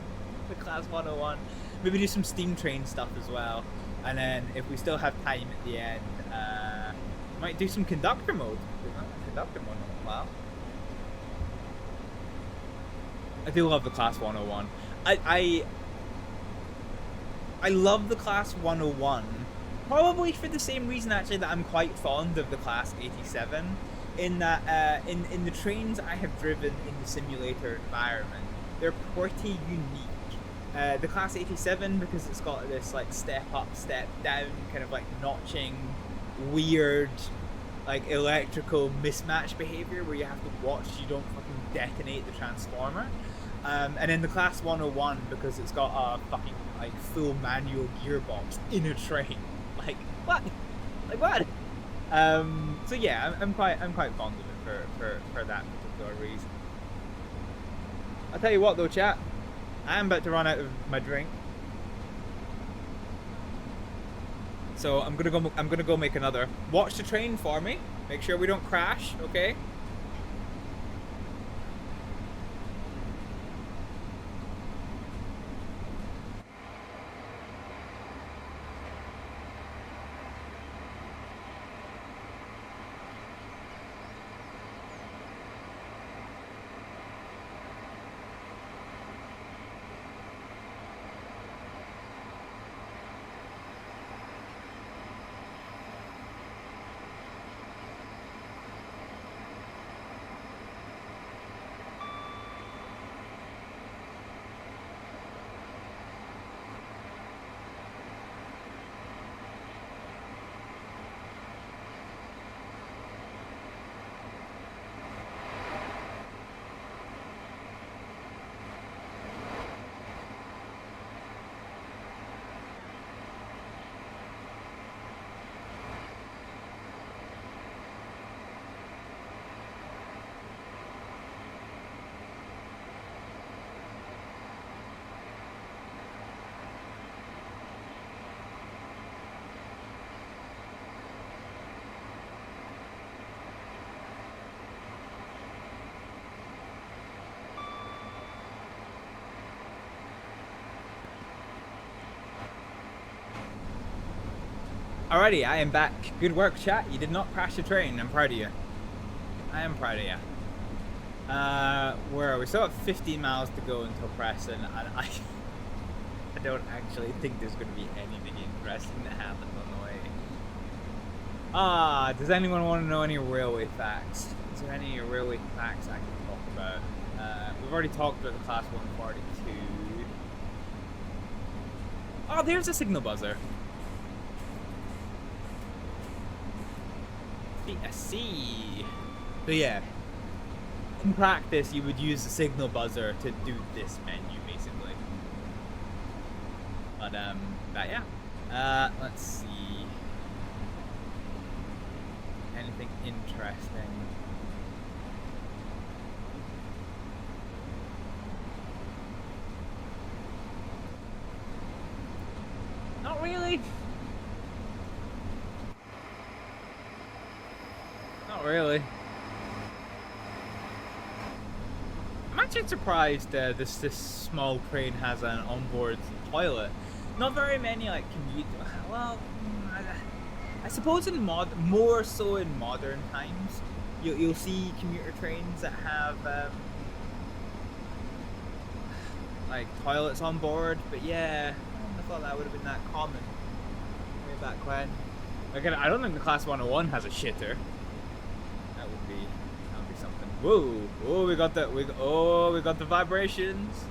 the class 101. Maybe do some steam train stuff as well. And then if we still have time at the end, might do some conductor mode. We've not done conductor mode in a while. I do love the class 101. I love the class 101, probably for the same reason actually that I'm quite fond of the class 87, in that in the trains I have driven in the simulator environment, they're pretty unique. The class 87, because it's got this like step up, step down, kind of like notching, weird, like electrical mismatch behavior where you have to watch you don't fucking detonate the transformer. And then the class 101, because it's got a fucking like full manual gearbox in a train. Like what? Like what? So yeah, I'm quite fond of it for that particular reason. I'll tell you what though, chat. I am about to run out of my drink, so I'm gonna go make another. Watch the train for me. Make sure we don't crash, okay? Alrighty, I am back. Good work, chat. You did not crash the train. I'm proud of you. I am proud of you. Where are we? So at 15 miles to go until Preston, and I don't actually think there's going to be anything interesting that happens on the way. Does anyone want to know any railway facts? Is there any railway facts I can talk about? We've already talked about the Class 142. Oh, there's a signal buzzer. I see. So yeah, in practice, you would use the signal buzzer to do this menu, basically. But yeah. Let's see. Anything interesting? Not really. Not really. I'm actually surprised this small train has an onboard toilet. Not very many like commute. Well, I suppose in more so in modern times, you'll see commuter trains that have like toilets on board. But yeah, I thought that would have been that common way back when. Again, I don't think the Class 101 has a shitter. That would be something. Whoa! Oh, we got the we got the vibrations.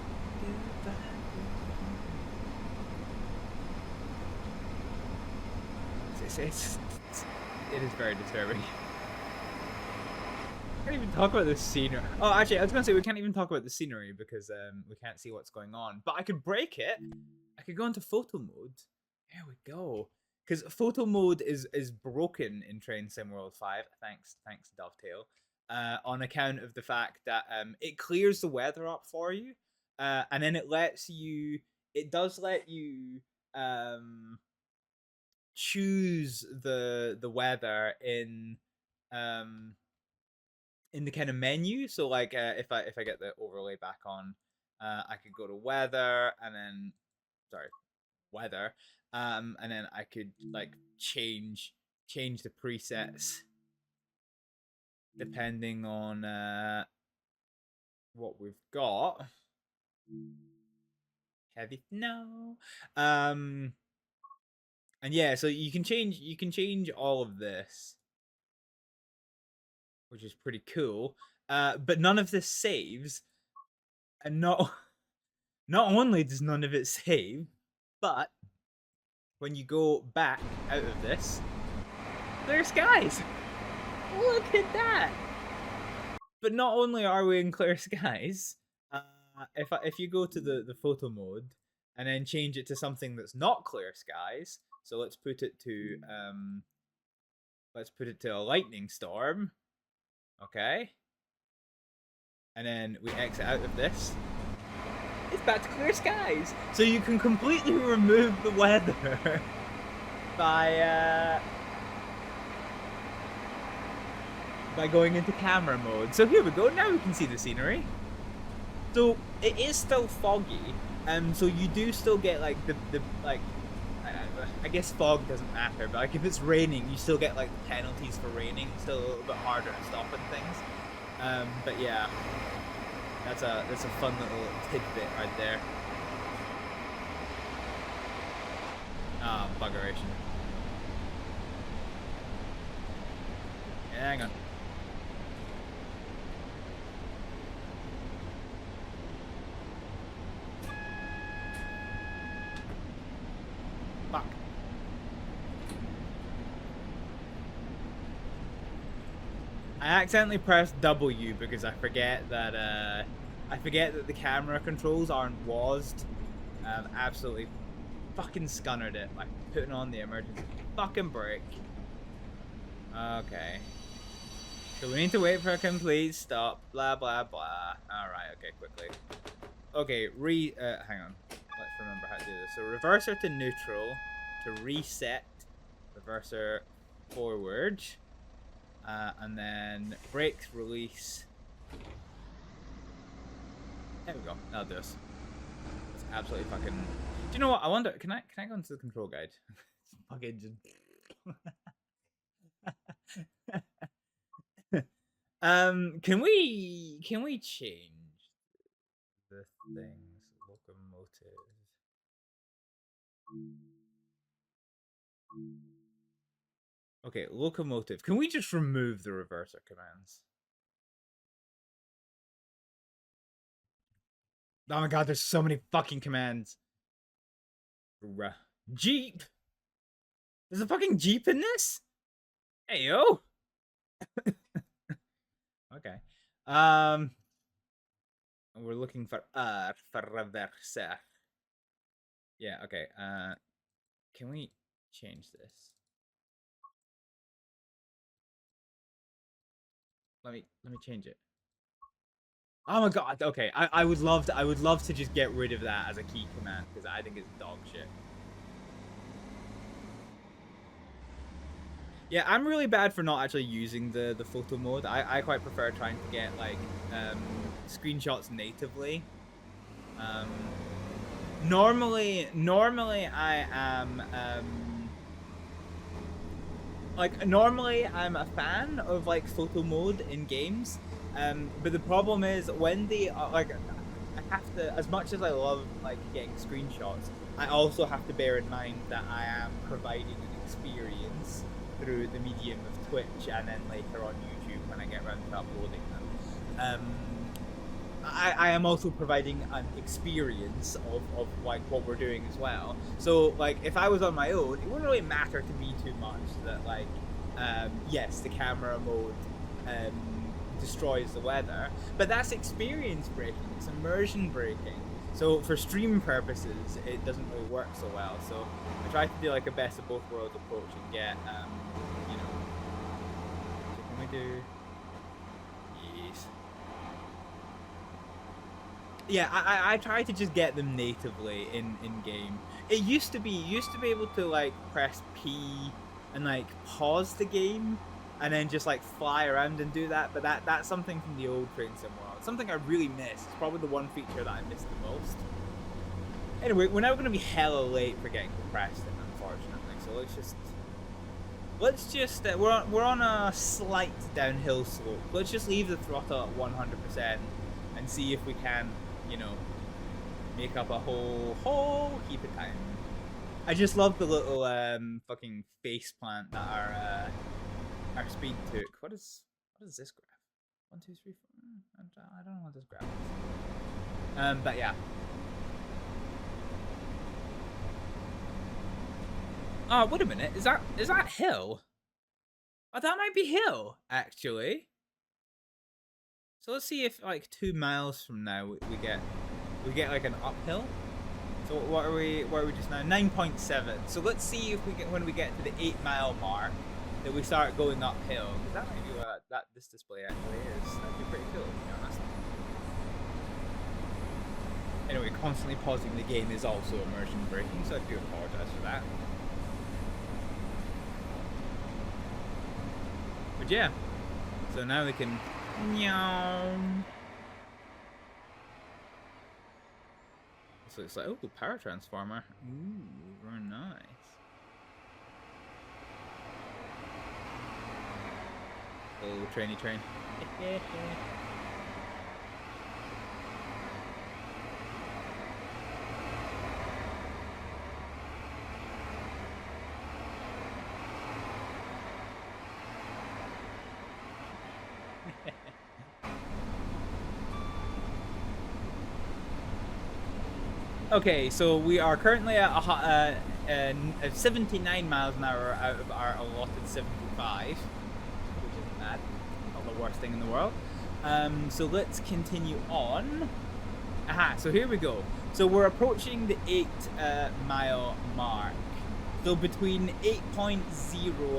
It is very disturbing. We can't even talk about the scenery. Oh, actually, I was gonna say we can't even talk about the scenery because we can't see what's going on. But I could break it. I could go into photo mode. There we go. Because photo mode is broken in Train Sim World 5. Thanks Dovetail. On account of the fact that it clears the weather up for you, and then it does let you choose the weather in the kind of menu. So like if I get the overlay back on, I could go to weather and then weather, and then I could like change the presets depending on what we've got. Heavy snow. And yeah, so you can change all of this, which is pretty cool. But none of this saves, and not only does none of it save, but when you go back out of this, clear skies. Look at that. But not only are we in clear skies, if you go to the photo mode and then change it to something that's not clear skies, so let's put it to a lightning storm, okay? And then we exit out of this. It's back to clear skies. So you can completely remove the weather by going into camera mode. So here we go. Now we can see the scenery. So it is still foggy, so you do still get like the like. I guess fog doesn't matter, but like if it's raining, you still get like the penalties for raining. It's still a little bit harder at stopping things. But yeah, that's a fun little tidbit right there. Ah, buggeration. Yeah, hang on. Fuck. I accidentally pressed W because I forget that the camera controls aren't WASD. Absolutely fucking scunnered it by putting on the emergency fucking brake. Okay. So we need to wait for a complete stop. Blah blah blah. Alright, okay, quickly. Okay, hang on. Let's remember how to do this. So reverser to neutral to reset. Reverser forward. And then brakes release. There we go. That'll do us. That's absolutely fucking. Do you know what? I wonder. Can I go into the control guide? Fucking just. Can we change the things? Locomotive. Okay, locomotive. Can we just remove the reverser commands? Oh my god, there's so many fucking commands. Jeep. There's a fucking Jeep in this? Hey yo. Okay. We're looking for reverser. Yeah, okay. Can we change this? Let me change it. Oh my god, okay. I would love to just get rid of that as a key command because I think it's dog shit. Yeah, I'm really bad for not actually using the photo mode. I quite prefer trying to get like screenshots natively. Normally I am normally I'm a fan of like photo mode in games. But the problem is when the I have to, as much as I love like getting screenshots, I also have to bear in mind that I am providing an experience through the medium of Twitch and then later on YouTube when I get around to uploading them. I am also providing an experience of like what we're doing as well. So like if I was on my own, it wouldn't really matter to me too much that like yes, the camera mode destroys the weather, but that's experience breaking, it's immersion breaking. So for stream purposes, it doesn't really work so well. So I try to do like a best of both worlds approach and get you know. So can we do? Yes. Yeah, I try to just get them natively in game. It used to be able to like press P and like pause the game and then just like fly around and do that, but that's something from the old Train Sim world. Something I really miss. It's probably the one feature that I miss the most. Anyway, we're now going to be hella late for getting to Preston, unfortunately. So let's just we're on a slight downhill slope. Let's just leave the throttle at 100% and see if we can, you know, make up a whole heap of time. I just love the little fucking face plant that our speed took. What is this graph? 1, 2, 3, 4. I don't know what this graph is. But yeah. Oh, wait a minute. Is that hill? Oh, that might be hill actually. So let's see if like 2 miles from now we get like an uphill. So what are we just now? 9.7. So let's see if when we get to the 8 mile mark that we start going uphill. Because that might be what this display actually is. That'd be pretty cool, to be honest. Anyway, constantly pausing the game is also immersion breaking, so I do apologize for that. But yeah. So now we can meow. So it's like, oh, power transformer. Ooh, very nice. Oh, trainy train. Okay, so we are currently at 79 miles an hour out of our allotted 75, which isn't bad, not the worst thing in the world. So let's continue on. Aha, so here we go. So we're approaching the 8 mile mark. So between 8.0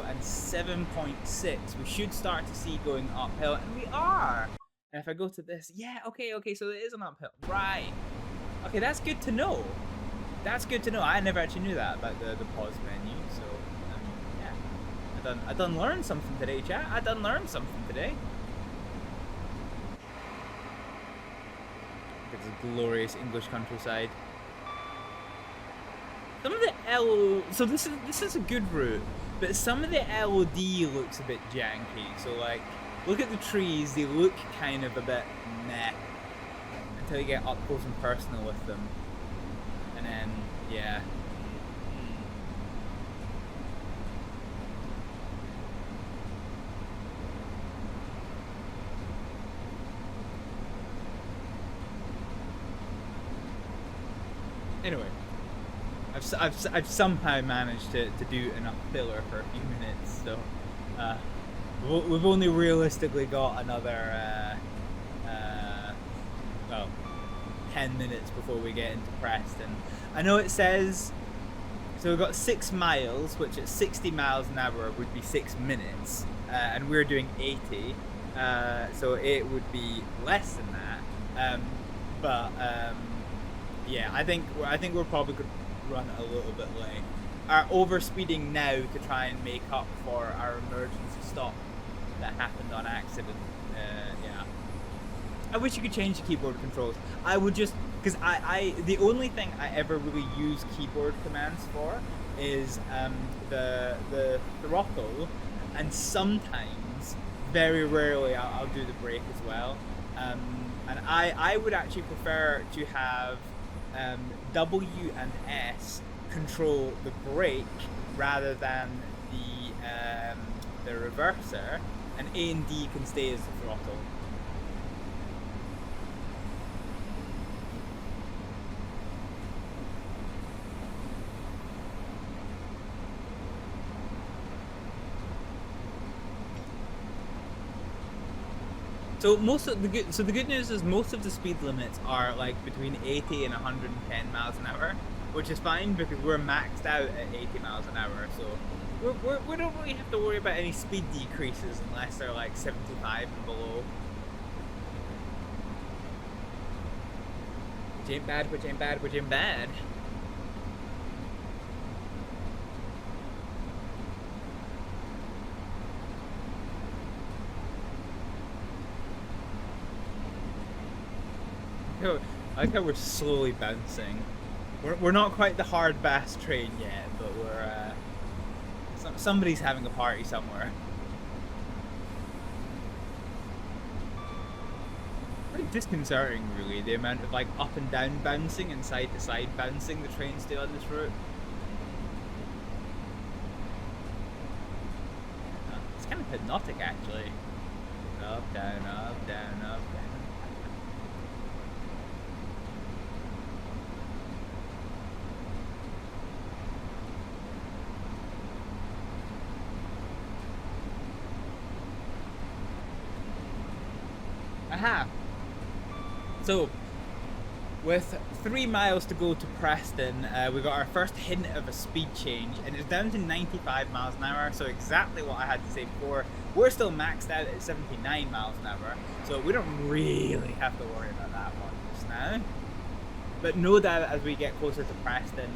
and 7.6, we should start to see going uphill, and we are. And if I go to this, yeah, okay, so it is an uphill, right? Okay, that's good to know. That's good to know. I never actually knew that about the pause menu. So yeah, I done learned something today, chat. I done learned something today. It's a glorious English countryside. Some of the so this is a good route. But some of the LOD looks a bit janky. So like, look at the trees. They look kind of a bit meh until you get up close and personal with them, and then yeah. Anyway, I've somehow managed to do enough filler for a few minutes, so we've only realistically got another well, 10 minutes before we get into Preston. I know it says, so we've got 6 miles, which at 60 miles an hour would be 6 minutes, and we're doing 80, so it would be less than that, yeah, I think we're probably going to run a little bit late. Our overspeeding now to try and make up for our emergency stop that happened on accident. Yeah. I wish you could change the keyboard controls. I would just, because the only thing I ever really use keyboard commands for is the throttle, and sometimes, very rarely, I'll do the brake as well. And I would actually prefer to have W and S control the brake rather than the reverser, and A and D can stay as the throttle. So the good news is most of the speed limits are like between 80 and 110 miles an hour, which is fine because we're maxed out at 80 miles an hour. So we don't really have to worry about any speed decreases unless they're like 75 and below. Which ain't bad, which ain't bad, which ain't bad. I like how we're slowly bouncing. We're not quite the hard bass train yet, but we're somebody's having a party somewhere. Pretty disconcerting, really, the amount of like up and down bouncing and side to side bouncing the trains do on this route. It's kind of hypnotic, actually. Up, down, up, down, up, down. Aha! So, with 3 miles to go to Preston, we got our first hint of a speed change, and it's down to 95 miles an hour, so exactly what I had to say before. We're still maxed out at 79 miles an hour, so we don't really have to worry about that one just now. But no doubt as we get closer to Preston,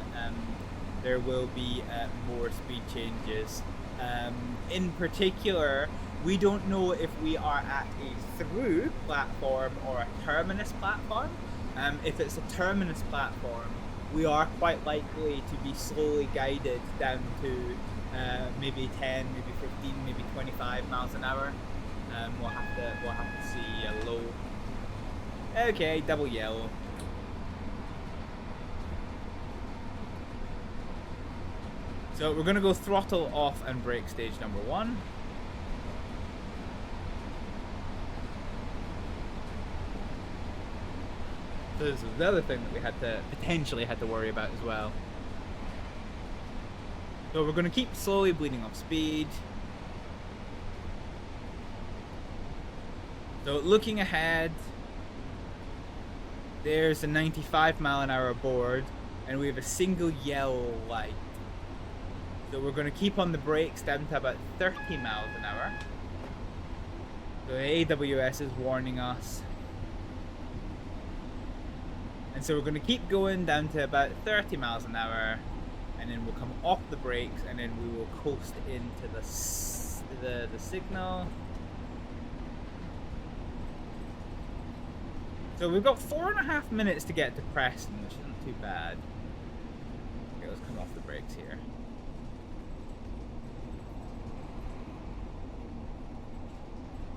there will be more speed changes. In particular, we don't know if we are at a through platform or a terminus platform. If it's a terminus platform, we are quite likely to be slowly guided down to maybe 10, maybe 15, maybe 25 miles an hour. We'll have to see yellow. Okay, double yellow. So we're gonna go throttle off and brake stage number 1. So this is the other thing that we potentially had to worry about as well. So we're going to keep slowly bleeding off speed. So looking ahead, there's a 95 mile an hour board, and we have a single yellow light. So we're going to keep on the brakes down to about 30 miles an hour. So the AWS is warning us. And so we're going to keep going down to about 30 miles an hour, and then we'll come off the brakes, and then we will coast into the signal. So we've got 4.5 minutes to get to Preston, which isn't too bad. Okay, let's come off the brakes here.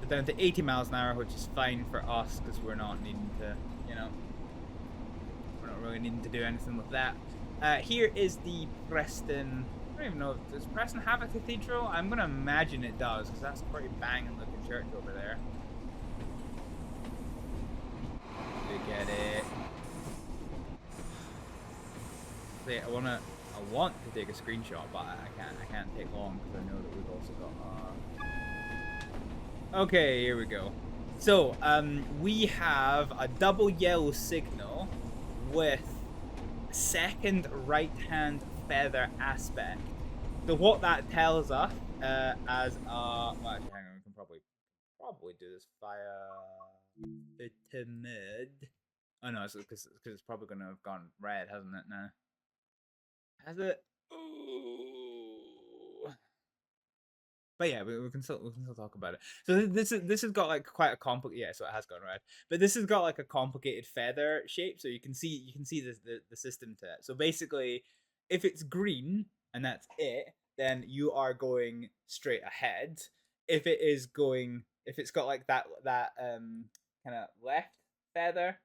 down to 80 miles an hour, which is fine for us because we're not needing to, you know, we're not really needing to do anything with that. Here is the Preston. I don't even know, does Preston have a cathedral? I'm going to imagine it does, because that's a pretty banging looking church over there. Look at it. See, I want to take a screenshot, but I can't take long, because I know that we've also got... Okay, here we go. So, we have a double yellow signal with second right-hand feather aspect. So what that tells us as well, actually, hang on, we can probably do this via the timid. Oh no, it's because it's probably gonna have gone red, hasn't it? Now, has it? Ooh. But yeah, we can still talk about it. So this has got like quite a complicated, yeah, so it has gone red. But this has got like a complicated feather shape, so you can see the system to it. So basically, if it's green and that's it, then you are going straight ahead. If it's got like that kind of left feather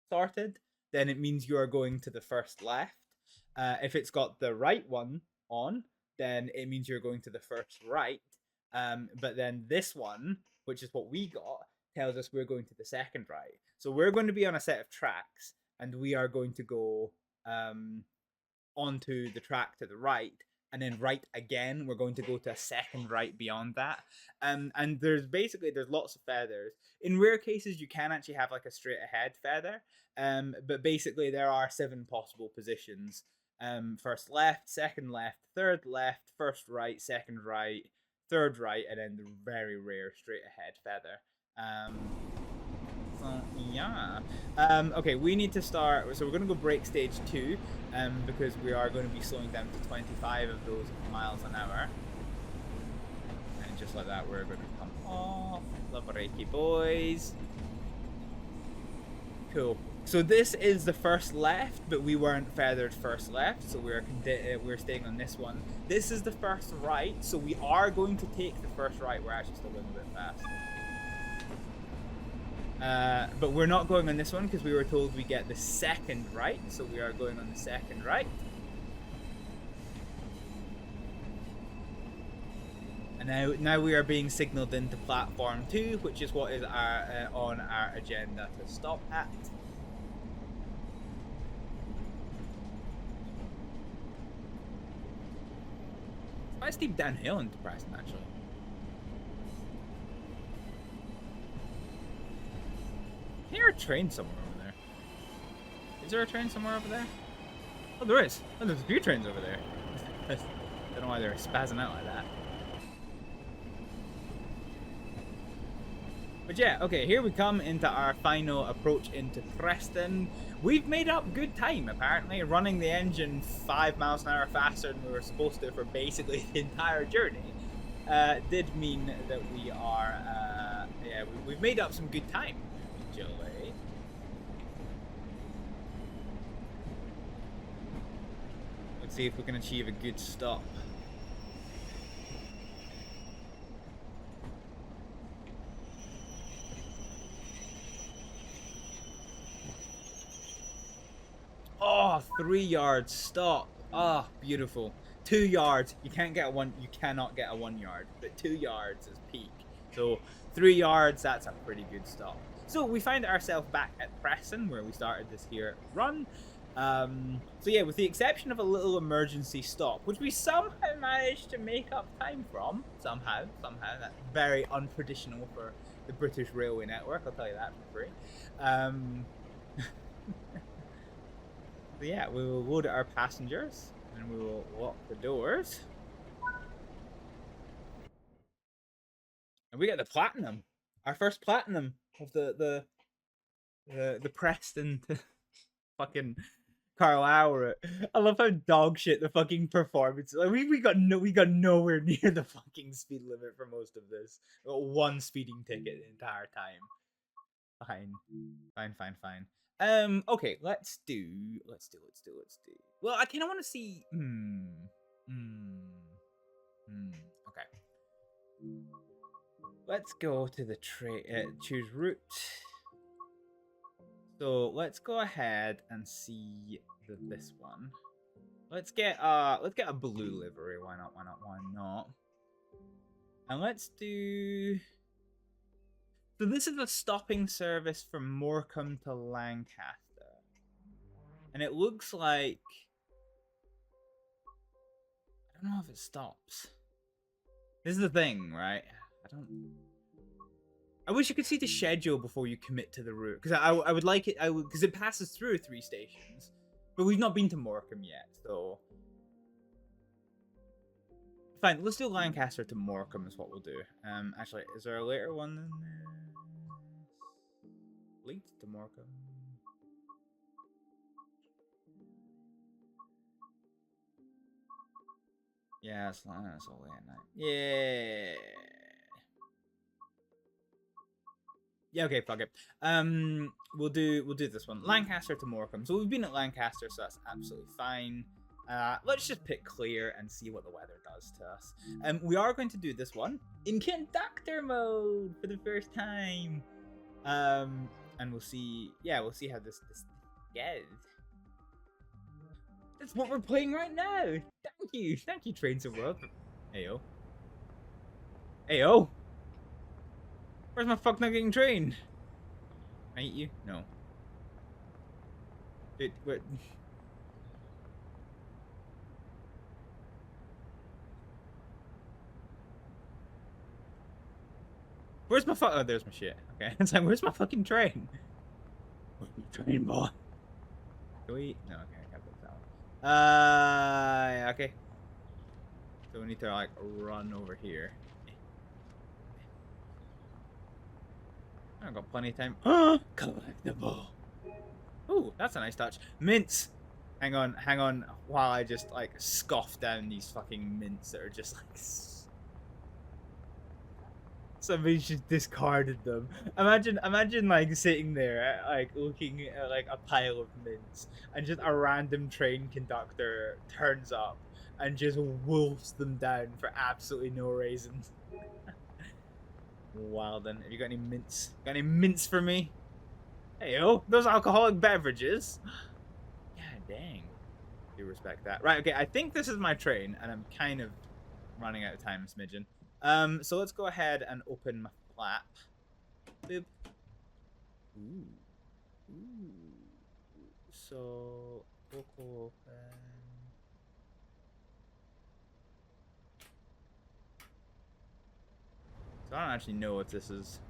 sorted, then it means you are going to the first left. If it's got the right one on, then it means you're going to the first right. But then this one, which is what we got, tells us we're going to the second right. So we're going to be on a set of tracks, and we are going to go onto the track to the right, and then right again, we're going to go to a second right beyond that. And there's lots of feathers. In rare cases, you can actually have like a straight ahead feather. But basically there are 7 possible positions. First left, second left, third left, first right, second right, third right, and then the very rare straight ahead feather. So yeah. Okay, we need to start. So we're gonna go break stage 2, because we are going to be slowing down to 25 of those miles an hour. And just like that, we're going to come off. Lovely boys. Cool. So this is the first left, but we weren't feathered first left, so we're staying on this one. This is the first right, so we are going to take the first right. We're actually still going a bit fast. But we're not going on this one because we were told we get the second right, so we are going on the second right. And now we are being signaled into platform 2, which is what is on our agenda to stop at. It's quite steep downhill into Preston, actually. I hear a train somewhere over there. Is there a train somewhere over there? Oh, there is. Oh, there's a few trains over there. I don't know why they're spazzing out like that. But yeah, okay, here we come into our final approach into Preston. We've made up good time, apparently, running the engine 5 miles an hour faster than we were supposed to for basically the entire journey. Did mean that we are, yeah, we've made up some good time, actually. Let's see if we can achieve a good stop. Oh, 3 yards stop. Ah, oh, beautiful. 2 yards. You cannot get a 1 yard, but 2 yards is peak. So 3 yards, that's a pretty good stop. So we find ourselves back at Preston, where we started this here run. So yeah, with the exception of a little emergency stop, which we somehow managed to make up time from. Somehow. That's very untraditional for the British Railway Network, I'll tell you that for free. So yeah, we will load our passengers, and we will lock the doors. And we get the platinum, our first platinum of the Preston to fucking Carlisle route. I love how dog shit the fucking performance. Like we got nowhere near the fucking speed limit for most of this. We got 1 speeding ticket the entire time. Fine. Okay, let's do. Well, I kind of want to see. Okay. let's go to the choose route. So let's go ahead and see this one. Let's get a blue livery. Why not? Why not? Why not? And let's do. So this is a stopping service from Morecambe to Lancaster, and it looks like I don't know if it stops. This is the thing, right? I wish you could see the schedule before you commit to the route, because I would like it. Because it passes through 3 stations, but we've not been to Morecambe yet, so fine. Let's do Lancaster to Morecambe is what we'll do. Actually, is there a later one than Leeds to Morecambe? Yeah, it's not. It's all late at night. Yeah. Yeah, okay, fuck it. We'll do this one. Lancaster to Morecambe. So we've been at Lancaster, so that's absolutely fine. Let's just pick clear and see what the weather does to us. We are going to do this one in conductor mode for the first time. And we'll see. Yeah, we'll see how this goes. That's what we're playing right now. Thank you, Trains of World. Heyo. Heyo. Where's my fuck nuggeting train? Can I eat you? No. Dude, what? Where's my fuck? Oh, there's my shit. Okay, it's like, where's my fucking train? Where's my train, boy? Can we eat? No, okay, I can't put that one. Okay. So we need to like run over here. I've got plenty of time. Collectible. Ooh, that's a nice touch. Mints. Hang on. While I just like scoff down these fucking mints that are just like. Somebody just discarded them. Imagine like sitting there, like looking at like a pile of mints, and just a random train conductor turns up and just wolfs them down for absolutely no reason. Wow, then, have you got any mints? Got any mints for me? Heyo, those alcoholic beverages. God dang. Do respect that. Right, okay, I think this is my train, and I'm kind of running out of time, smidgen. So let's go ahead and open my flap. Boop. Ooh. So, open. So I don't actually know what this is.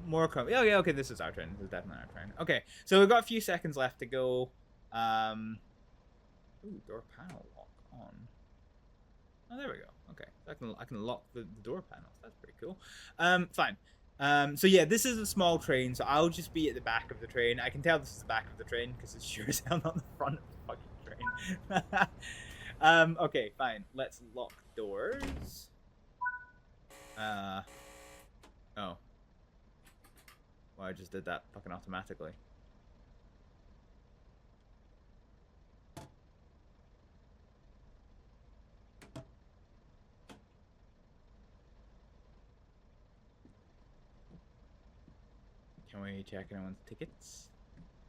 Morecambe. Oh yeah, okay, this is our train. This is definitely our train. Okay, so we've got a few seconds left to go. Ooh, door panel lock on. Oh, there we go. Okay, I can lock the door panels. That's pretty cool. Fine. So yeah, this is a small train, so I'll just be at the back of the train. I can tell this is the back of the train because it's sure as hell not the front of the fucking train. Okay, fine. Let's lock doors. Oh. Well, I just did that fucking automatically. Can we check anyone's tickets?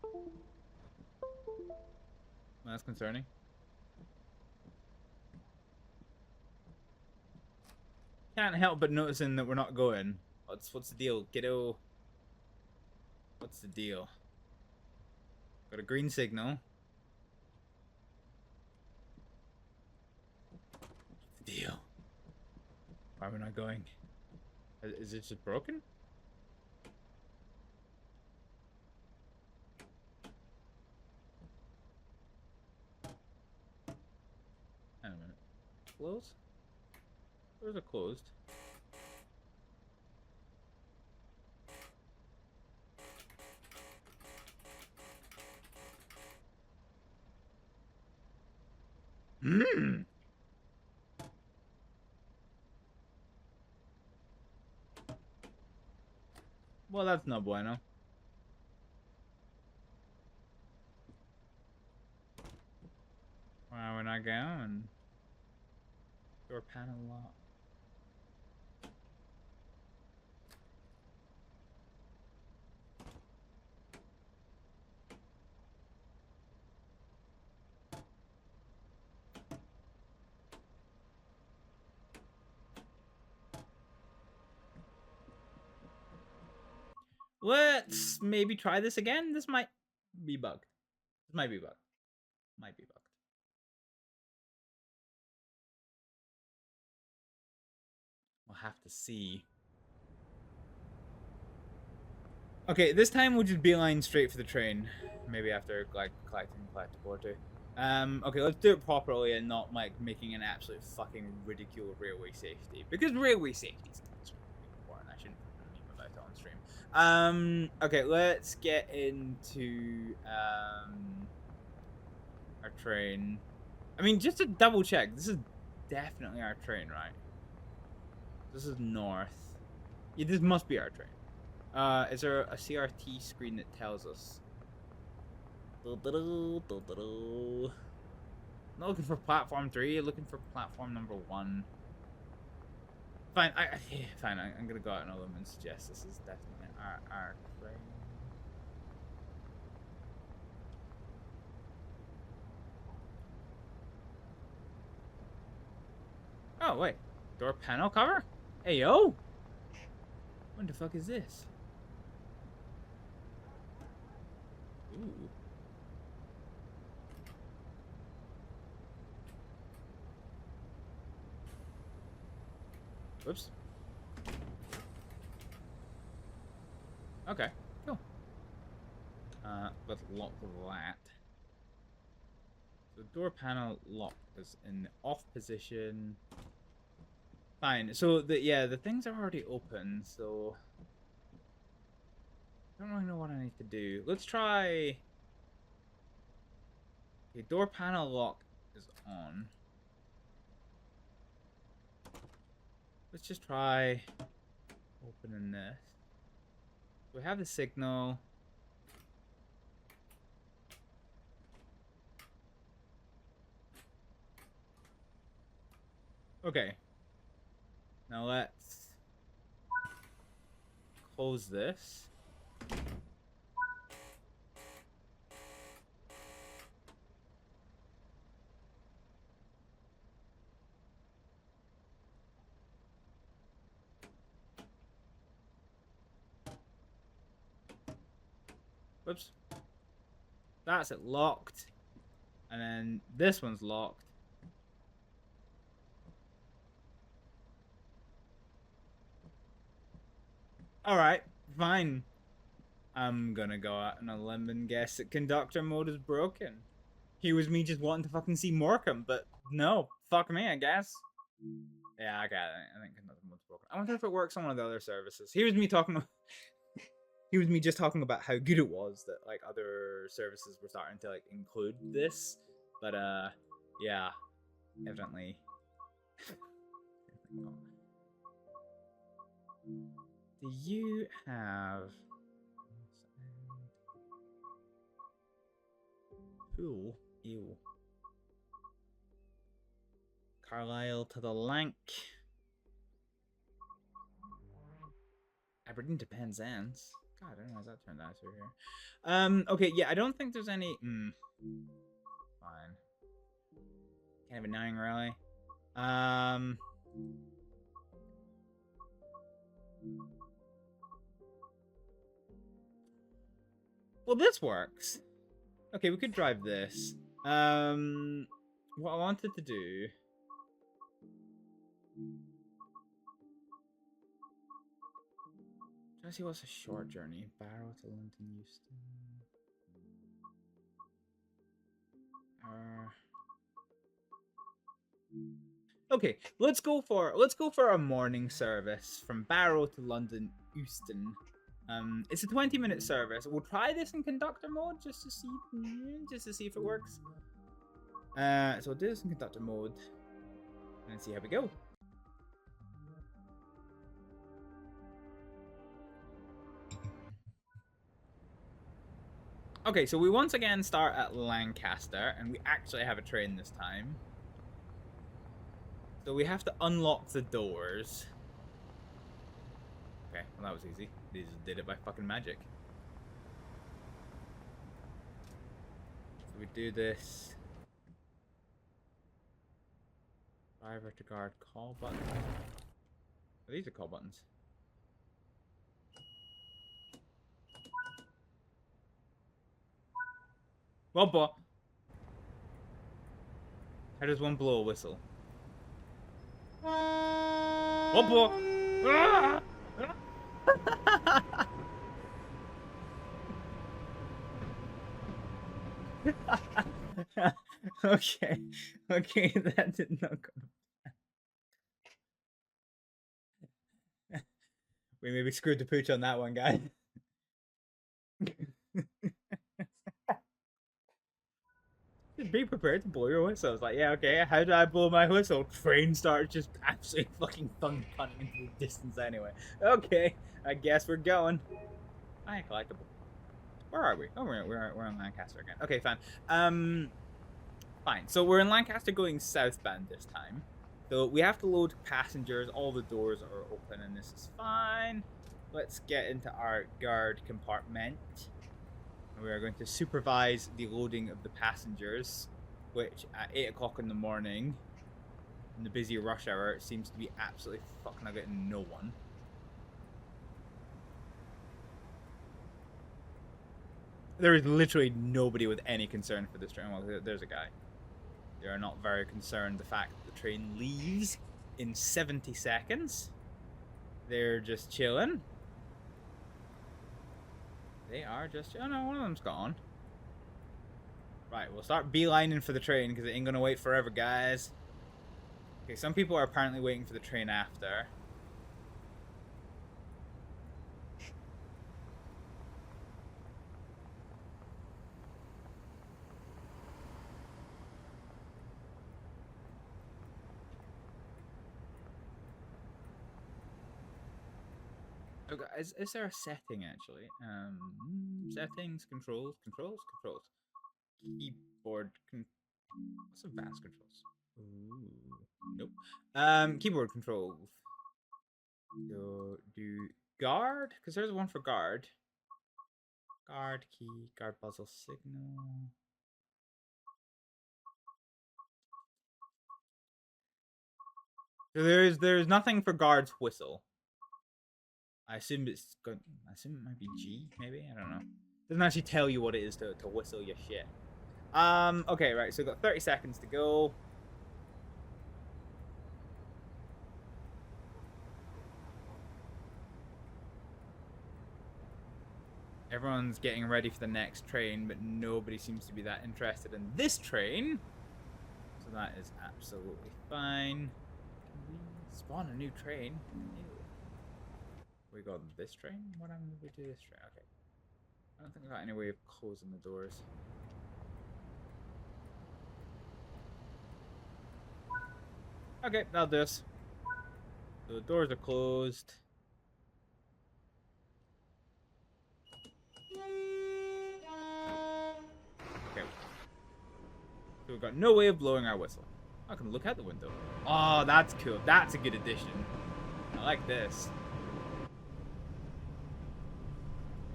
Well, that's concerning. Can't help but noticing that we're not going. What's the deal, kiddo? What's the deal? Got a green signal. What's the deal? Why are we not going? Is it just broken? Hang on a minute. Closed? Doors are closed. Hmm. Well, that's no bueno. Why are we not going? Door panel lock. Let's maybe try this again. This might be bugged. This might be bugged. Might be bugged. We'll have to see. Okay, this time we'll just beeline straight for the train. Maybe after like collecting collectible or two. Okay, let's do it properly and not like making an absolute fucking ridicule of railway safety. Because railway safety is important. I shouldn't leave about it on stream. Okay, let's get into our train. I mean, just to double check, this is definitely our train, right? This is north. Yeah, this must be our train. Is there a CRT screen that tells us? Not looking for platform 3, looking for platform number 1. Fine, fine, I'm gonna go out on a limb and suggest this is definitely our train. Oh, wait. Door panel cover? Hey, yo! What the fuck is this? Ooh. Whoops. Okay, cool. Let's lock that. So door panel lock is in the off position. Fine. So the things are already open, so I don't really know what I need to do. Let's try. Okay, door panel lock is on. Let's just try opening this. We have the signal. Okay. Now let's close this. Whoops. That's it locked. And then this one's locked. Alright, fine. I'm gonna go out on a limb and guess that conductor mode is broken. Here was me just wanting to fucking see Morecambe, but no. Fuck me, I guess. Yeah, I got it. I think conductor mode's broken. I wonder if it works on one of the other services. Here was me talking He was me just talking about how good it was that like other services were starting to like include this, but yeah, evidently. Do you have pool? Ew. Carlisle to the Lank. Aberdeen to Penzance. God, I don't know how that turned out through here. Okay, yeah, I don't think there's any. Fine. Kind of annoying, really. Well, this works. Okay, we could drive this. What I wanted to do. Trying to see what's a short journey. Barrow to London, Euston. Okay, let's go for a morning service from Barrow to London, Euston. It's a 20-minute service. We'll try this in conductor mode just to see if it works. So we'll do this in conductor mode and see how we go. Okay, so we once again start at Lancaster, and we actually have a train this time. So we have to unlock the doors. Okay, well that was easy. They just did it by fucking magic. So we do this. Driver to guard call button. Oh, these are call buttons. Wobble. How does one blow a whistle? Wobble. Ah! Okay. Okay, that did not go. We maybe screwed the pooch on that one, guys. Just be prepared to blow your whistle. It's like, yeah, okay, how do I blow my whistle? Train starts just absolutely fucking thumb punting into the distance anyway. Okay, I guess we're going. I ain't collectible. Where are we? Oh, we're in Lancaster again. Okay, fine. Fine. So we're in Lancaster going southbound this time. So we have to load passengers. All the doors are open and this is fine. Let's get into our guard compartment. We are going to supervise the loading of the passengers, which at 8 o'clock in the morning, in the busy rush hour, it seems to be absolutely fucking getting no one. There is literally nobody with any concern for this train. Well, there's a guy. They are not very concerned the fact that the train leaves in 70 seconds. They're just chilling. They are just... Oh no, one of them's gone. Right, we'll start beelining for the train because it ain't gonna wait forever, guys. Okay, some people are apparently waiting for the train after. Okay, is there a setting actually? Settings, controls. Keyboard. What's advanced controls? Ooh, nope. Keyboard controls. So do guard, because there's one for guard. Guard key, guard puzzle signal. So there's nothing for guard's whistle. I assume it might be G, maybe? I don't know. Doesn't actually tell you what it is to whistle your shit. Okay, right, so we've got 30 seconds to go. Everyone's getting ready for the next train, but nobody seems to be that interested in this train. So that is absolutely fine. Can we spawn a new train? Ew. We got this train? What happened if we do this train? Okay. I don't think we got any way of closing the doors. Okay, that'll do us. So the doors are closed. Okay. So we've got no way of blowing our whistle. I can look out the window. Oh, that's cool. That's a good addition. I like this.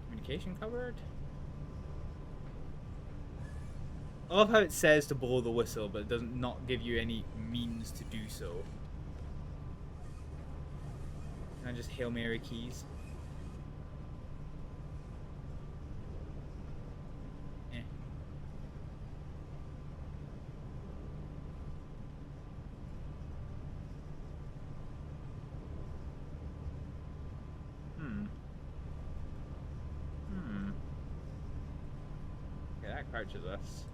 Communication covered. I love how it says to blow the whistle, but it does not give you any means to do so. Can I just Hail Mary keys? Eh. Okay, that crouches us.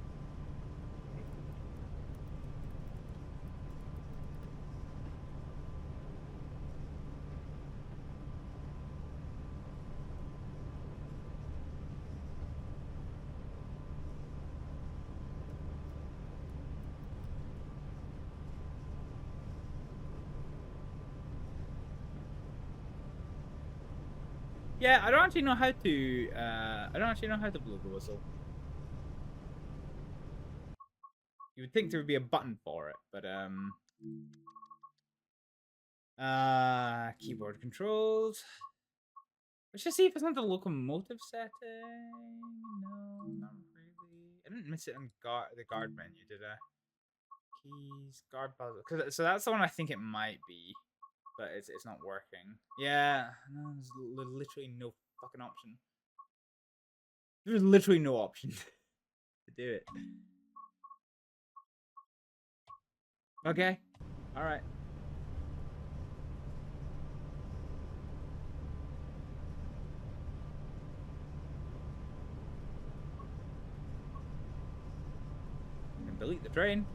Yeah, I don't actually know how to. I don't actually know how to blow the whistle. You would think there would be a button for it, but keyboard controls. Let's just see if it's not the locomotive setting. No, not really. I didn't miss it on the guard menu, did I? Keys, guard puzzle. So that's the one I think it might be, but it's not working. Yeah, no, there's literally no fucking option. There's literally no option. do it. Okay. All right. And delete the train.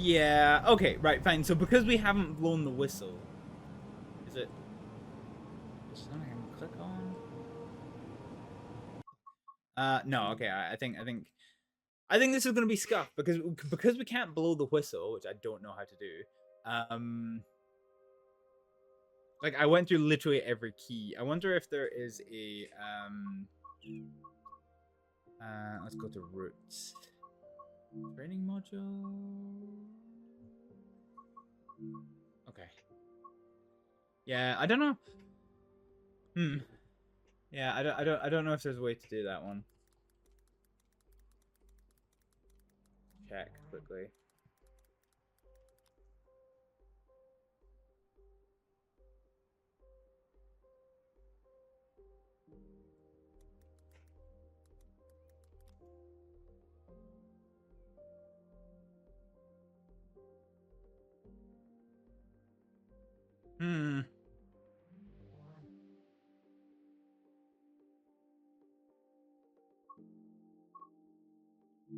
Yeah, okay, right, fine. So because we haven't blown the whistle, is it something I can click on? No, okay, I think this is gonna be scuffed because we can't blow the whistle, which I don't know how to do. Like I went through literally every key. I wonder if there is a let's go to roots. Training module. Okay. Yeah, I don't know. Yeah, I don't know if there's a way to do that one. Check quickly.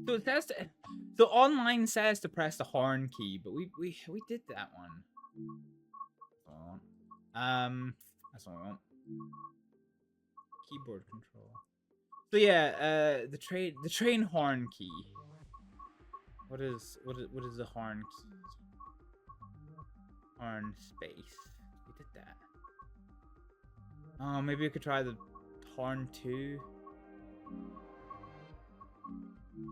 So it says so online says to press the horn key, but we did that one. That's what I want. Keyboard control. So yeah, the train horn key. What is the horn key? Horn space. We did that. Oh, maybe we could try the horn 2.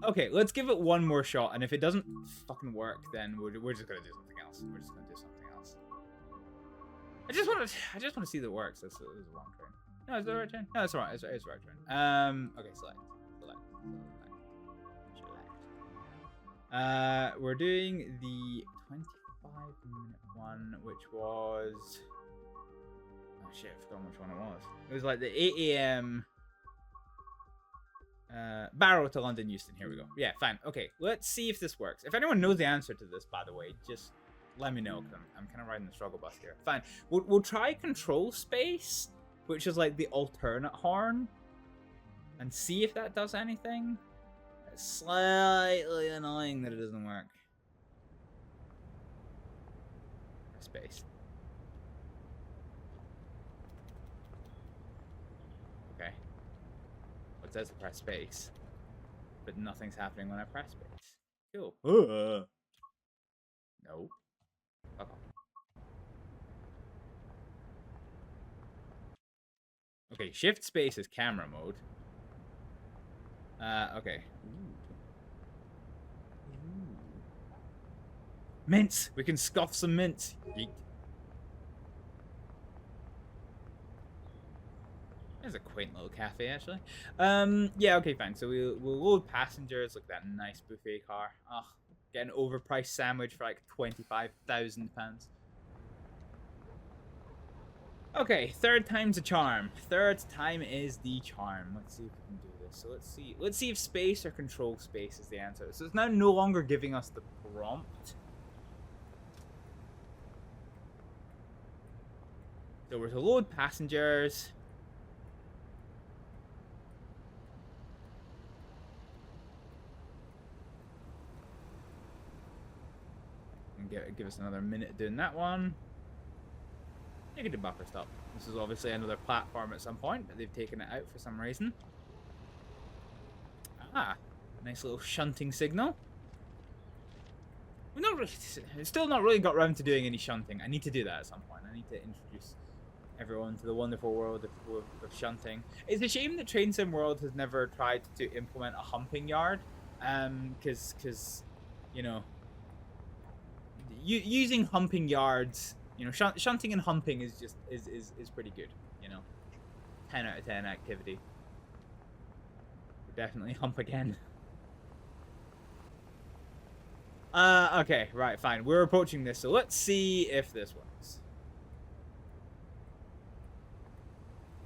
Okay, let's give it one more shot, and if it doesn't fucking work, then we're just gonna do something else. We're just gonna do something else. I just want to see that it works. That's the wrong turn. No, it's the right turn. No, it's right. It's the right turn. Okay, select. We're doing the 25-minute one, which was. Oh shit, I forgot which one it was. It was like the 8 a.m. Barrow to London Euston. Here we go. Yeah, fine. Okay, let's see if this works. If anyone knows the answer to this, by the way, just let me know. Cause I'm kind of riding the struggle bus here. Fine. We'll try control space, which is like the alternate horn, and see if that does anything. It's slightly annoying that it doesn't work. Space. Okay. It says to press space, but nothing's happening when I press space. Cool. No. Okay. Okay, shift space is camera mode. Okay. Ooh. Mints! We can scoff some mints. Yeet. There's a quaint little cafe, actually. Yeah, okay, fine. So we'll load passengers. Look at that nice buffet car. Oh, get an overpriced sandwich for like £25,000. Okay, third time's a charm. Third time is the charm. Let's see if we can do this. So let's see if space or control space is the answer. So it's now no longer giving us the prompt. So we're to load passengers. And give us another minute doing that one. Negative buffer stop. This is obviously another platform at some point, but they've taken it out for some reason. Ah, nice little shunting signal. We're not really, still not really got around to doing any shunting. I need to do that at some point. I need to introduce everyone to the wonderful world of shunting. It's a shame that Train Sim World has never tried to implement a humping yard, because you know, using humping yards. You know, shunting and humping is just is pretty good. You know, 10 out of 10 activity. We'll definitely hump again. Okay, right, fine. We're approaching this, so let's see if this works.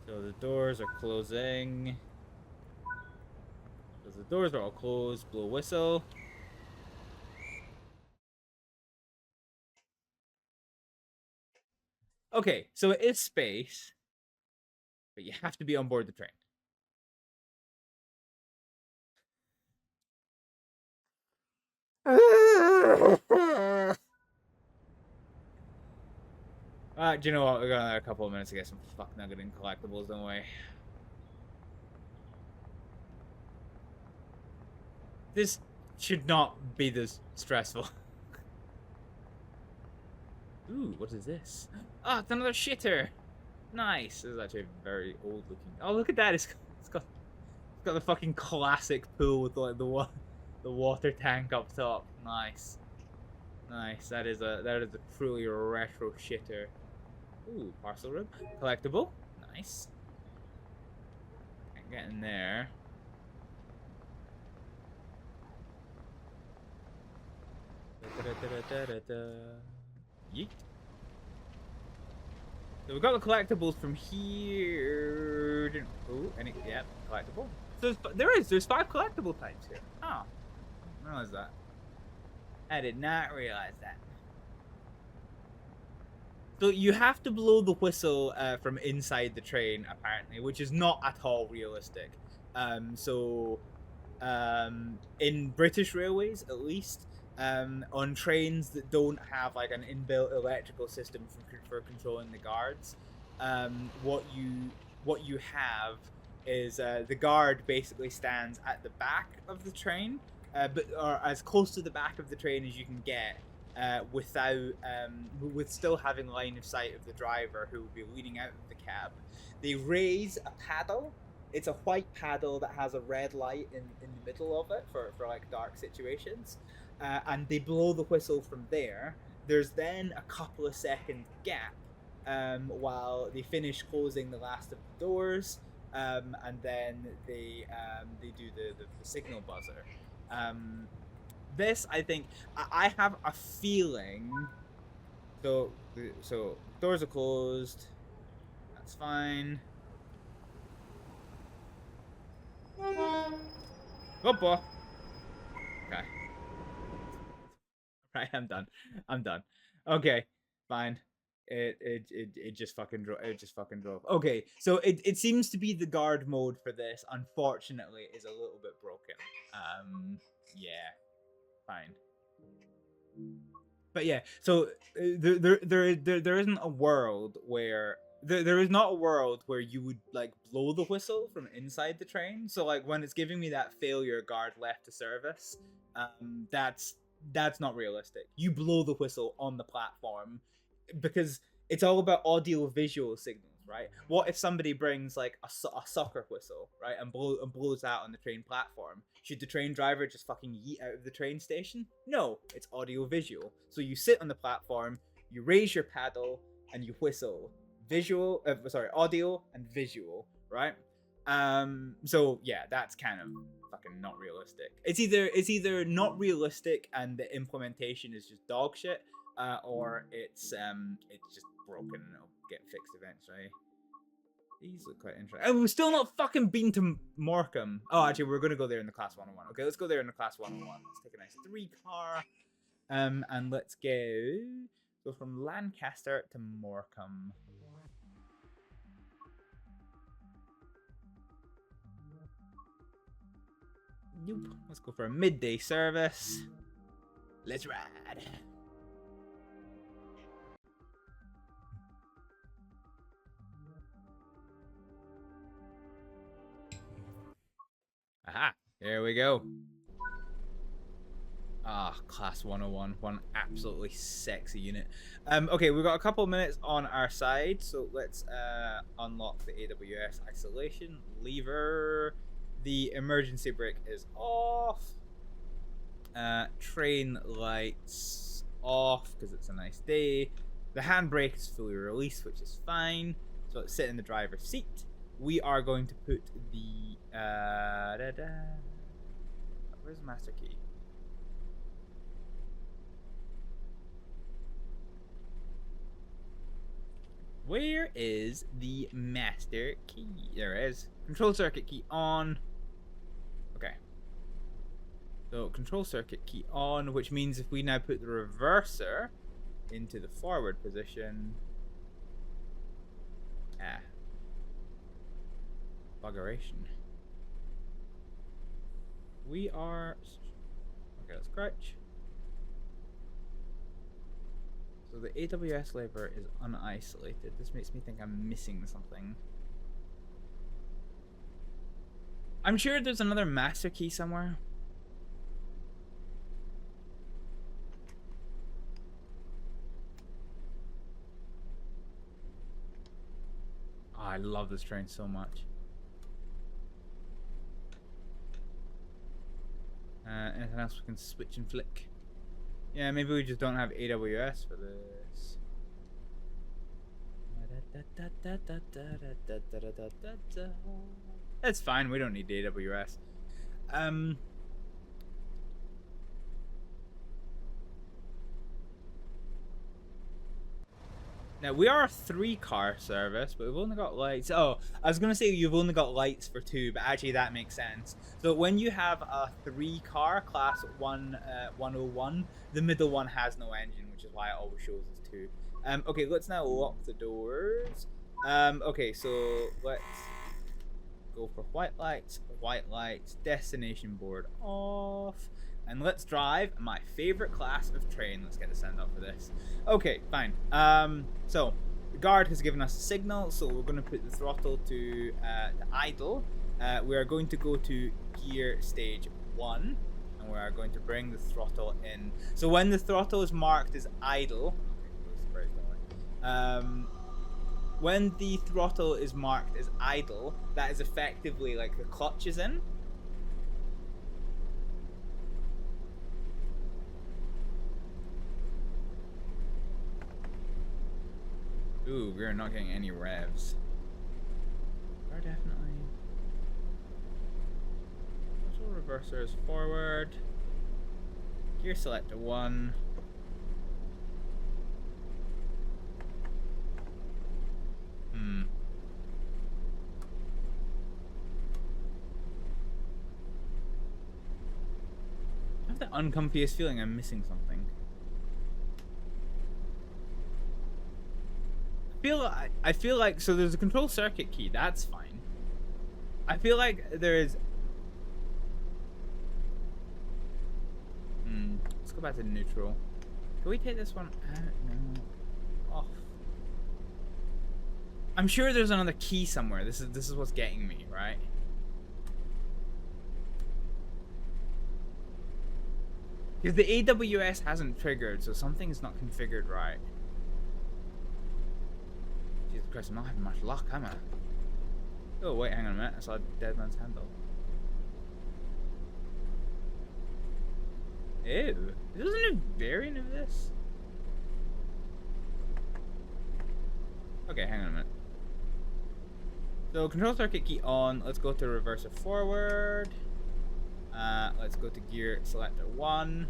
So the doors are closing. So the doors are all closed. Blow whistle. Okay, so it is space, but you have to be on board the train. Do you know what? We got another couple of minutes to get some fuck nugget and collectibles, don't we? This should not be this stressful. Ooh, what is this? Ah, it's another shitter. Nice. This is actually very old looking. Oh, look at that. It's got the fucking classic pool with like the water tank up top. Nice. Nice. That is a truly retro shitter. Ooh, parcel room. Collectible. Nice. Can't get in there. Yeet. So we've got the collectibles from here. Oh, yeah, collectible. So there's 5 collectible types here. Oh, I didn't realize that. I did not realize that. So you have to blow the whistle from inside the train, apparently, which is not at all realistic. In British Railways, at least, on trains that don't have like an inbuilt electrical system for controlling the guards, what you have is the guard basically stands at the back of the train, or as close to the back of the train as you can get, with still having line of sight of the driver who will be leaning out of the cab. They raise a paddle. It's a white paddle that has a red light in the middle of it for like dark situations. And they blow the whistle from there. There's then a couple of second gap while they finish closing the last of the doors, and then they do the signal buzzer. This, I think, I have a feeling. So doors are closed. That's fine. Hoppa. Okay. Right, I'm done. Okay, fine. It just fucking drove. Okay, so it seems to be the guard mode for this. Unfortunately, is a little bit broken. Yeah, fine. But yeah, so there isn't a world where there is not a world where you would like blow the whistle from inside the train. So like when it's giving me that failure guard left to service, that's not realistic. You blow the whistle on the platform because it's all about audio visual signals, right? What if somebody brings like a soccer whistle, right, and blows that on the train platform? Should the train driver just fucking yeet out of the train station? No, it's audio visual. So you sit on the platform, you raise your paddle, and you whistle. Audio and visual, right? So yeah, that's kind of fucking not realistic. It's either not realistic and the implementation is just dog shit, or it's just broken and it'll get fixed eventually. These look quite interesting. And we've still not fucking been to Morecambe. Oh, actually, we're gonna go there in the class 101. Okay, let's go there in the class 101. Let's take a nice 3 car, and let's go from Lancaster to Morecambe. Nope. Let's go for a midday service. Let's ride. Aha, here we go. Ah, class 101, one absolutely sexy unit. Okay, we've got a couple of minutes on our side, so let's unlock the AWS isolation lever. The emergency brake is off. Train lights off because it's a nice day. The handbrake is fully released, which is fine. So let's sit in the driver's seat. We are going to put the where's the master key? Where is the master key? There it is. Control circuit key on. Okay. So control circuit key on, which means if we now put the reverser into the forward position. Buggeration. We are. Okay, let's crouch. So the AWS lever is unisolated. This makes me think I'm missing something. I'm sure there's another master key somewhere. Oh, I love this train so much. Anything else we can switch and flick? Yeah, maybe we just don't have AWS for this. That's fine, we don't need AWS. Now, we are a 3-car service, but we've only got lights. Oh, I was going to say you've only got lights for 2, but actually that makes sense. So when you have a 3-car class 101, the middle one has no engine, which is why it always shows as 2. Okay, let's now lock the doors. Okay, so let's go for white lights, destination board off. And let's drive my favorite class of train. Let's get the sound up for this. Okay, fine. So the guard has given us a signal, so we're going to put the throttle to idle. We are going to go to gear stage 1, and we are going to bring the throttle in. So when the throttle is marked as idle, when the throttle is marked as idle, that is effectively like the clutch is in. Ooh, we're not getting any revs. We're definitely. Throttle reverser is forward. Gear selector 1. I have the uncomfiest feeling I'm missing something. I feel like so there's a control circuit key, that's fine. I feel like there is let's go back to neutral. Can we take this one out? No. Off. I'm sure there's another key somewhere. This is what's getting me, right? Because the AWS hasn't triggered, so something's not configured right. Jesus Christ, I'm not having much luck, am I? Oh, wait, hang on a minute. I saw a dead man's handle. Ew. This isn't a variant of this? Okay, hang on a minute. So, control circuit key on. Let's go to reverser forward. Let's go to gear selector 1.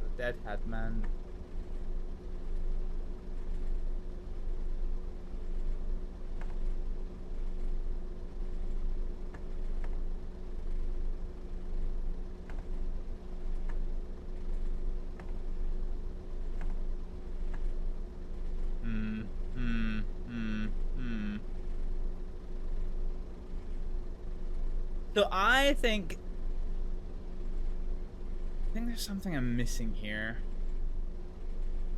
The dead headman. So I think there's something I'm missing here,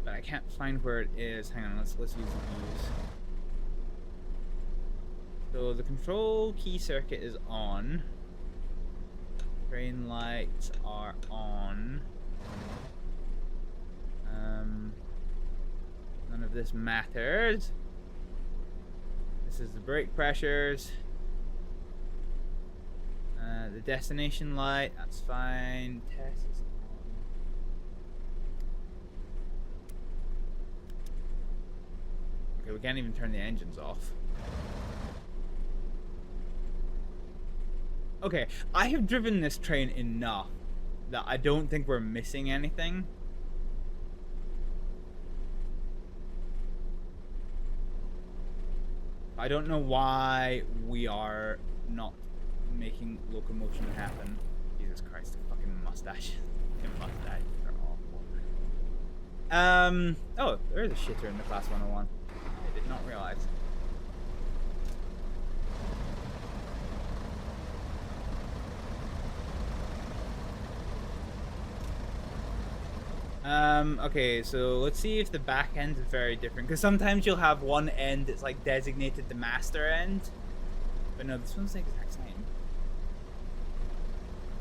but I can't find where it is. Hang on, let's use the views. So the control key circuit is on. Train lights are on. None of this matters. This is the brake pressures. The destination light, that's fine. Test is on. Okay, we can't even turn the engines off. Okay, I have driven this train enough that I don't think we're missing anything. I don't know why we are not making locomotion happen. Jesus Christ, the fucking mustache. Fucking mustaches are awful. Oh, there is a shitter in the class 101. I did not realize. Okay, so let's see if the back end is very different. Because sometimes you'll have one end that's like designated the master end. But no, this one's the exact same.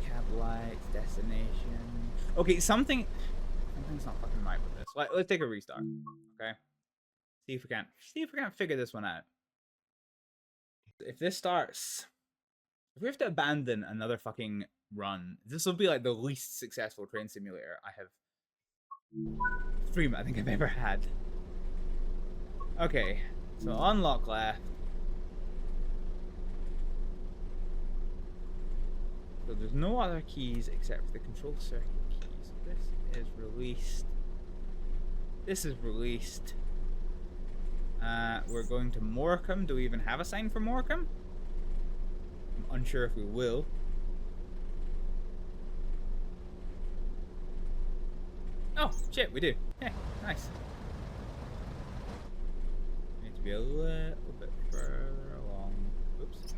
Cab lights, destination. Okay, something's not fucking right with this. Let's take a restart. Okay. See if we can't figure this one out. If this starts, if we have to abandon another fucking run, this will be like the least successful train simulator I have stream I think I've ever had. Okay, so unlock left. So there's no other keys except for the control circuit keys. This is released. This is released. We're going to Morecambe. Do we even have a sign for Morecambe? I'm unsure if we will. Oh, shit, we do. Yeah, nice. Need to be a little bit further along. Oops.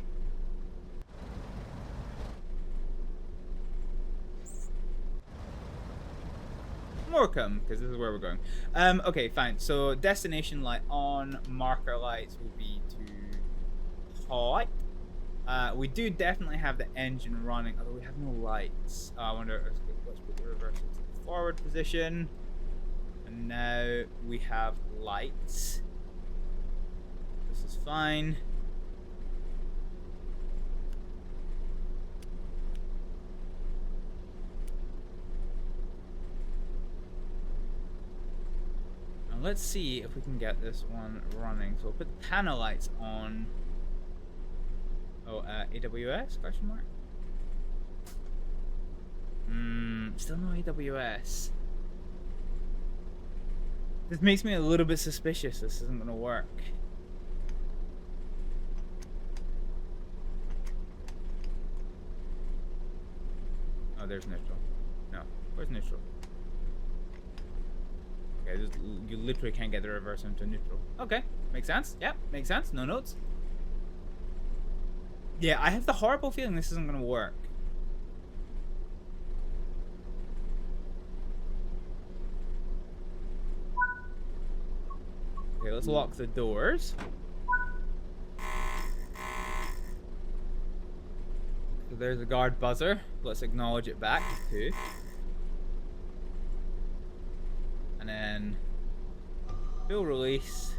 Morecambe, because this is where we're going. Okay, fine. So destination light on, marker lights will be to hot. We do definitely have the engine running, although we have no lights. I wonder, let's put the reverse into the forward position. And now we have lights. This is fine. Let's see if we can get this one running. So we'll put the panel lights on. Oh, AWS? Question mark? Still no AWS. This makes me a little bit suspicious. This isn't gonna work. Oh, there's neutral. No, where's neutral? Okay, you literally can't get the reverse into neutral. Okay, makes sense. Yeah, makes sense. No notes. Yeah, I have the horrible feeling this isn't gonna work. Okay, let's lock the doors. So there's the guard buzzer. Let's acknowledge it back too. And then full release.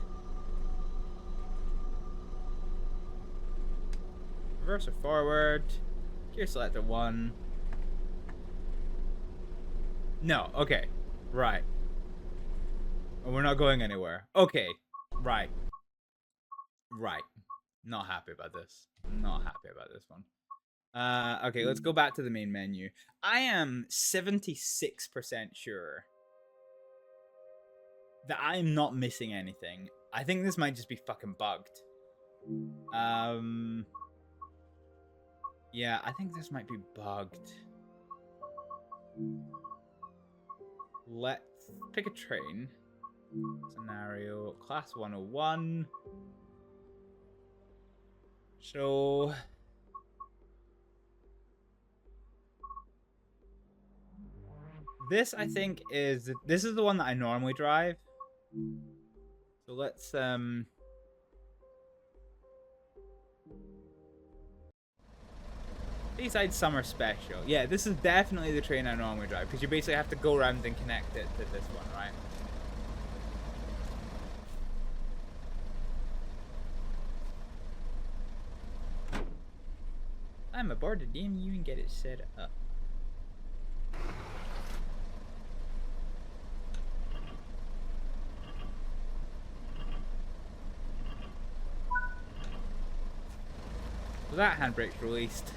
Reverse or forward. Gear selector 1. No, okay. Right. Oh, we're not going anywhere. Okay. Right. Right. Not happy about this. Not happy about this one. Okay, let's go back to the main menu. I am 76% sure that I'm not missing anything. I think this might just be fucking bugged. Yeah, I think this might be bugged. Let's pick a train. Scenario, class 101. So this, I think, is the one that I normally drive. So let's Seaside Summer Special. Yeah, this is definitely the train I normally drive, because you basically have to go around and connect it to this one, right? I'm aboard the DMU and get it set up. So that handbrake's released.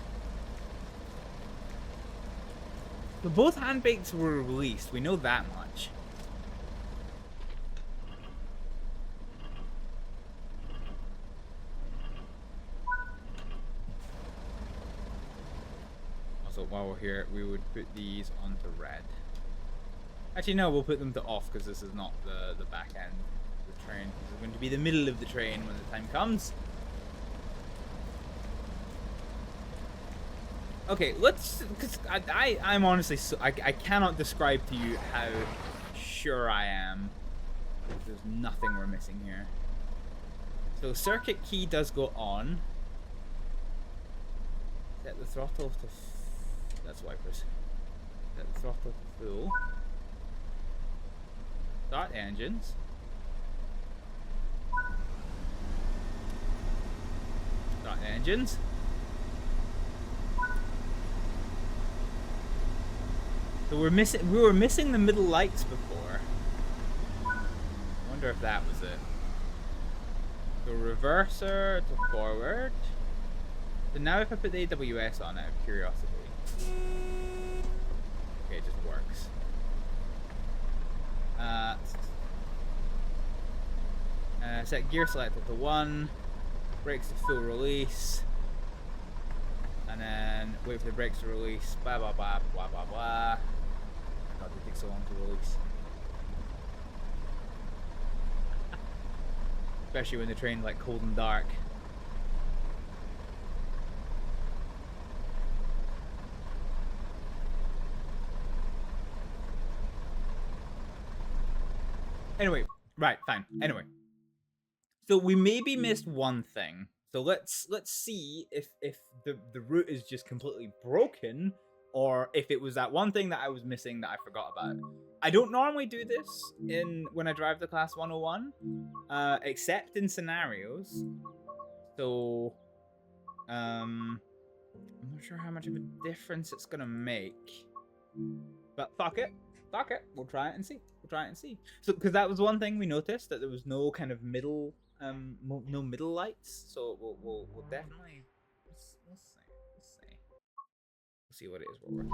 So both handbrakes were released, we know that much. So while we're here, we would put these onto red. Actually, no, we'll put them to off because this is not the back end of the train. This is going to be the middle of the train when the time comes. Okay, let's, because I'm honestly, I cannot describe to you how sure I am. There's nothing we're missing here. So circuit key does go on. Set the throttle to, that's wipers. Set the throttle to full. Start engines. Start engines. So we were missing the middle lights before. I wonder if that was it. So reverser to forward. So now if I put the AWS on out of curiosity. Okay, it just works. Set gear selector to 1. Brakes to full release. And then wait for the brakes to release. Blah blah blah blah blah blah. God, they take so long to release. Especially when the train's like cold and dark. Anyway, right, fine. Anyway. So we maybe missed one thing. So let's see if the route is just completely broken, or if it was that one thing that I was missing that I forgot about. I don't normally do this when I drive the Class 101, except in scenarios. So I'm not sure how much of a difference it's gonna make, but fuck it, we'll try it and see. So because that was one thing we noticed, that there was no kind of middle. No middle lights, so we'll definitely we'll see what it is we're working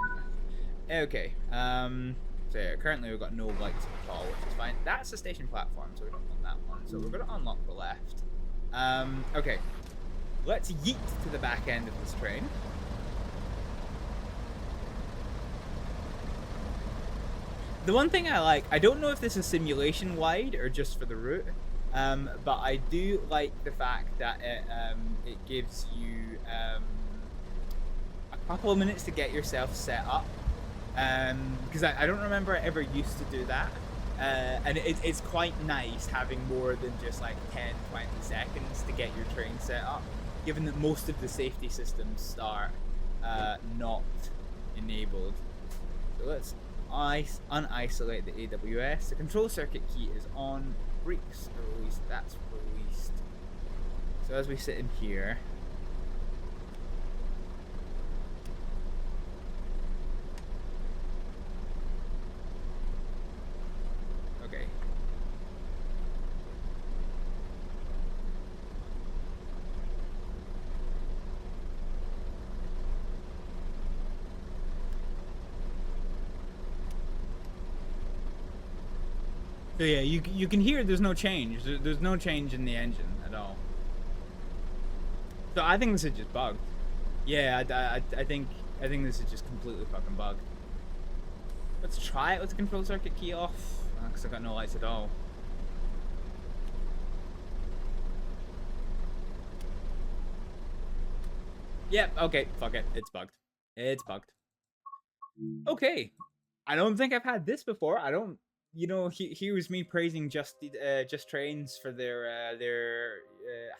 with. Okay, so yeah, currently we've got no lights at all, which is fine. That's the station platform, so we don't want that one. So we're gonna unlock the left. Okay, let's yeet to the back end of this train. The one thing I like, I don't know if this is simulation wide or just for the route. But I do like the fact that it gives you a couple of minutes to get yourself set up, because I don't remember I ever used to do that, and it's quite nice having more than just like 10-20 seconds to get your train set up, given that most of the safety systems start not enabled. So let's unisolate the AWS. The control circuit key is on. Brakes are released, that's released. So as we sit in here, okay. So yeah, you can hear there's no change. There's no change in the engine at all. So I think this is just bugged. Yeah, I think this is just completely fucking bugged. Let's try it with the control circuit key off, because I got no lights at all. Yep, okay, fuck it. It's bugged. It's bugged. Okay. I don't think I've had this before. I don't... You know, here was me praising Just Trains for their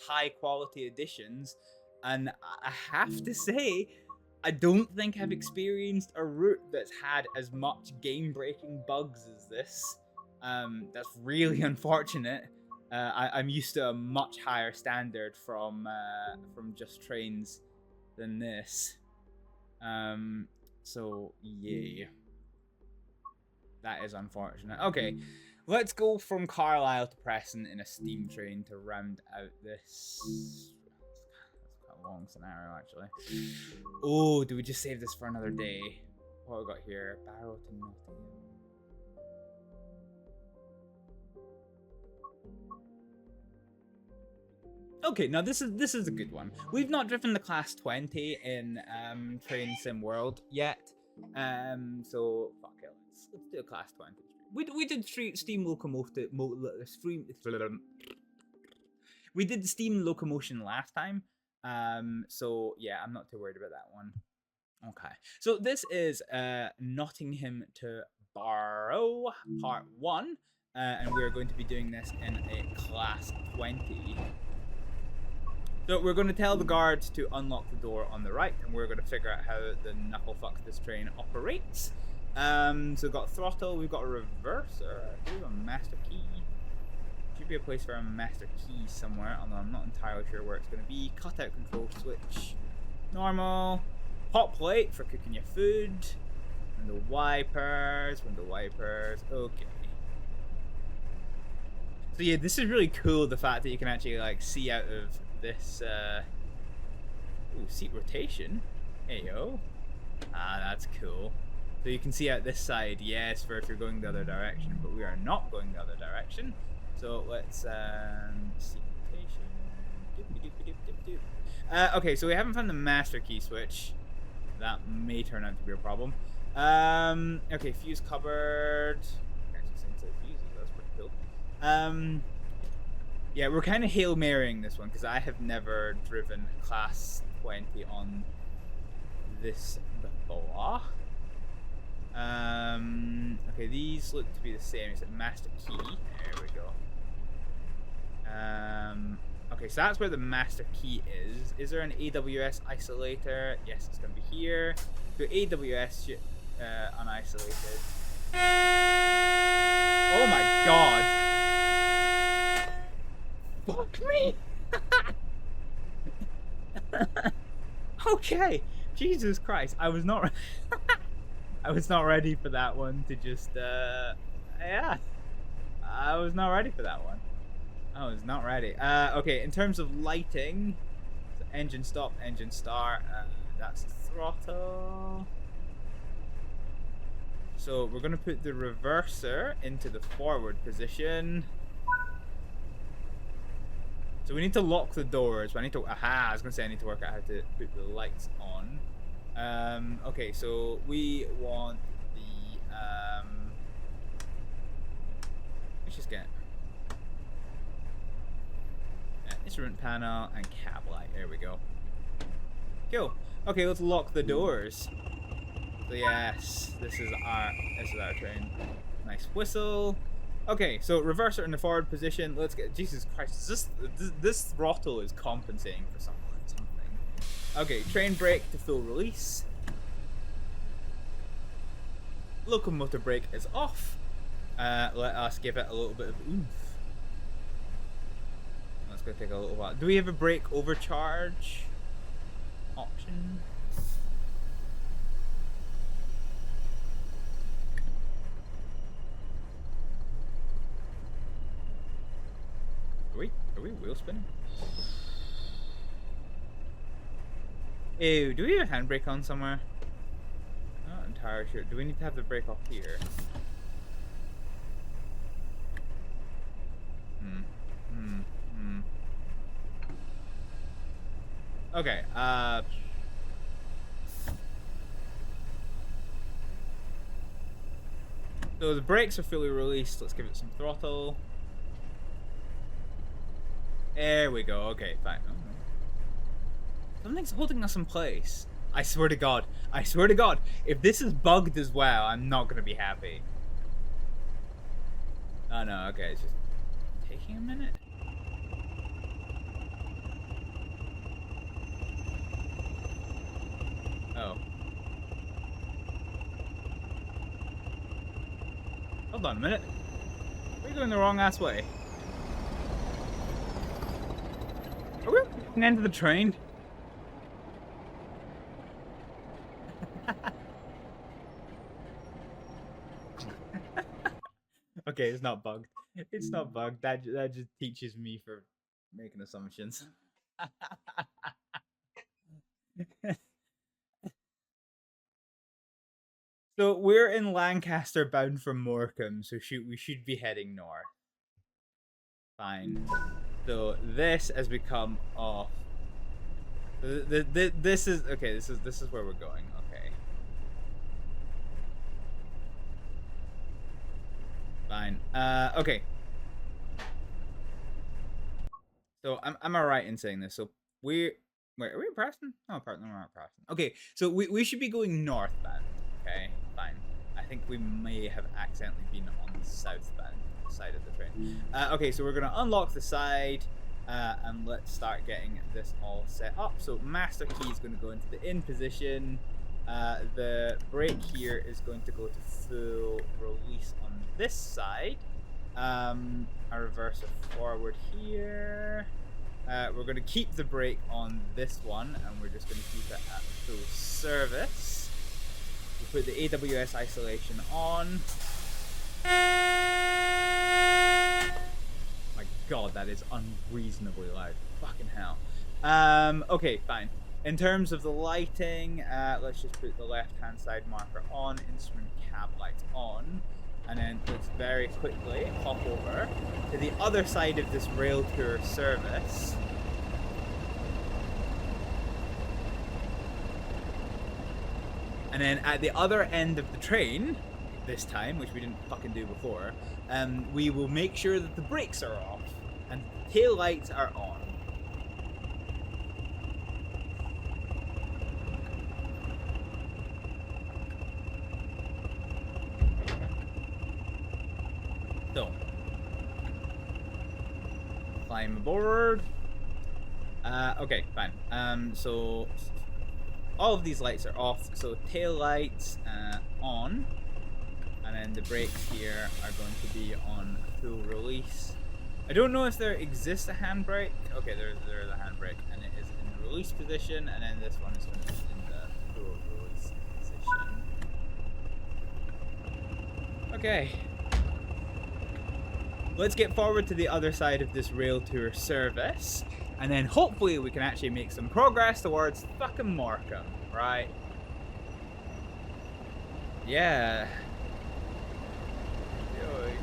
high quality editions, and I have to say, I don't think I've experienced a route that's had as much game-breaking bugs as this. That's really unfortunate. I'm used to a much higher standard from Just Trains than this. So yeah. That is unfortunate. Okay, let's go from Carlisle to Preston in a steam train to round out this. That's quite a long scenario, actually. Oh, do we just save this for another day? What have we got here? Barrow to Nottingham. Okay, now this is a good one. We've not driven the class 20 in Train Sim World yet. So fuck it, let's do a class 20. We did steam locomotive we did steam locomotion last time. So yeah, I'm not too worried about that one. Okay, so this is Nottingham to Barrow Part 1, and we're going to be doing this in a class 20. So we're going to tell the guards to unlock the door on the right, and we're going to figure out how the knucklefuck this train operates. So we've got throttle, we've got a reverser, we have a master key. Should be a place for a master key somewhere, although I'm not entirely sure where it's going to be. Cutout control switch, normal. Hot plate for cooking your food. Window wipers, okay. So yeah, this is really cool, the fact that you can actually like see out of this ooh, seat rotation. Hey yo. Ah, that's cool. So you can see out this side, yes, for if you're going the other direction, but we are not going the other direction. So let's seat rotation. Okay, so we haven't found the master key switch. That may turn out to be a problem. Okay, fuse cupboard. That's pretty cool. Yeah, we're kind of Hail Marying this one because I have never driven class 20 on this before. Okay, these look to be the same. It's a master key. There we go. Okay, so that's where the master key is. Is there an AWS isolator? Yes, it's going to be here. So AWS unisolated. Oh my god. Fuck me. Okay. Jesus Christ. I was not I was not ready for that one to just yeah. I was not ready for that one. I was not ready. Okay, in terms of lighting, so engine stop, engine start, that's throttle. So we're gonna put the reverser into the forward position. So we need to lock the doors. I need to, I was gonna say I need to work out how to put the lights on. Okay, so we want the, let's just get instrument panel and cab light. There we go. Cool. Okay, let's lock the doors. So yes, this is our train. Nice whistle. Okay, so reverser in the forward position. Let's get. Jesus Christ, this throttle is compensating for something. Okay, train brake to full release. Locomotive brake is off. Let us give it a little bit of oomph. That's gonna take a little while. Do we have a brake overcharge option? Are we wheel spinning? Ew, do we have a handbrake on somewhere? Not entirely sure. Do we need to have the brake off here? Okay, so the brakes are fully released. Let's give it some throttle. There we go. Okay, fine. Oh. Something's holding us in place. I swear to God. I swear to God. If this is bugged as well, I'm not going to be happy. Oh no, okay. It's just taking a minute. Oh. Hold on a minute. We're going the wrong ass way. Are we at the end of the train? Okay, it's not bugged. It's not bugged. That just teaches me for making assumptions. So we're in Lancaster bound for Morecambe, so we should be heading north. Fine. So this has become off. This is okay. This is where we're going. Okay. Fine. Okay. So am I right in saying this? So wait, are we in Preston? No, Preston. We're not Preston. Okay, so we should be going northbound. Okay, fine. I think we may have accidentally been on the southbound side of the train. Okay, so we're gonna unlock the side, and let's start getting this all set up. So master key is gonna go into the in position. The brake here is going to go to full release on this side. A reverser forward here. We're going to keep the brake on this one, and we're just going to keep it at full service. We put the AWS isolation on. My god, that is unreasonably loud. Fucking hell. Okay, fine. In terms of the lighting, let's just put the left-hand side marker on, instrument cab lights on. And then let's very quickly hop over to the other side of this rail tour service. And then at the other end of the train, this time, which we didn't fucking do before, we will make sure that the brakes are off and tail lights are on. So, climb aboard. Okay, fine. So all of these lights are off. So tail lights on, and then the brakes here are going to be on full release. I don't know if there exists a handbrake. Okay, there is a handbrake, and it is in the release position, and then this one is going to be in the full release position. Okay. Let's get forward to the other side of this rail tour service, and then hopefully we can actually make some progress towards fucking Morecambe, right? Yeah.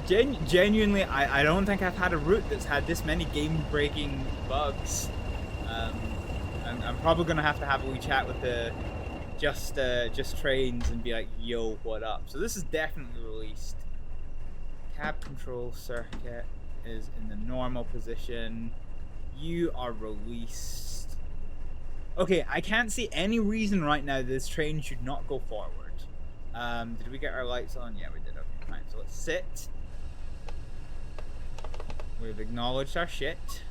Genuinely, I don't think I've had a route that's had this many game-breaking bugs. I'm probably gonna have a wee chat with the just trains and be like, yo, what up? So this is definitely released. Cab control circuit is in the normal position. You are released. Okay, I can't see any reason right now this train should not go forward. Did we get our lights on? Yeah, we did. Okay, fine. So let's sit. We've acknowledged our shit.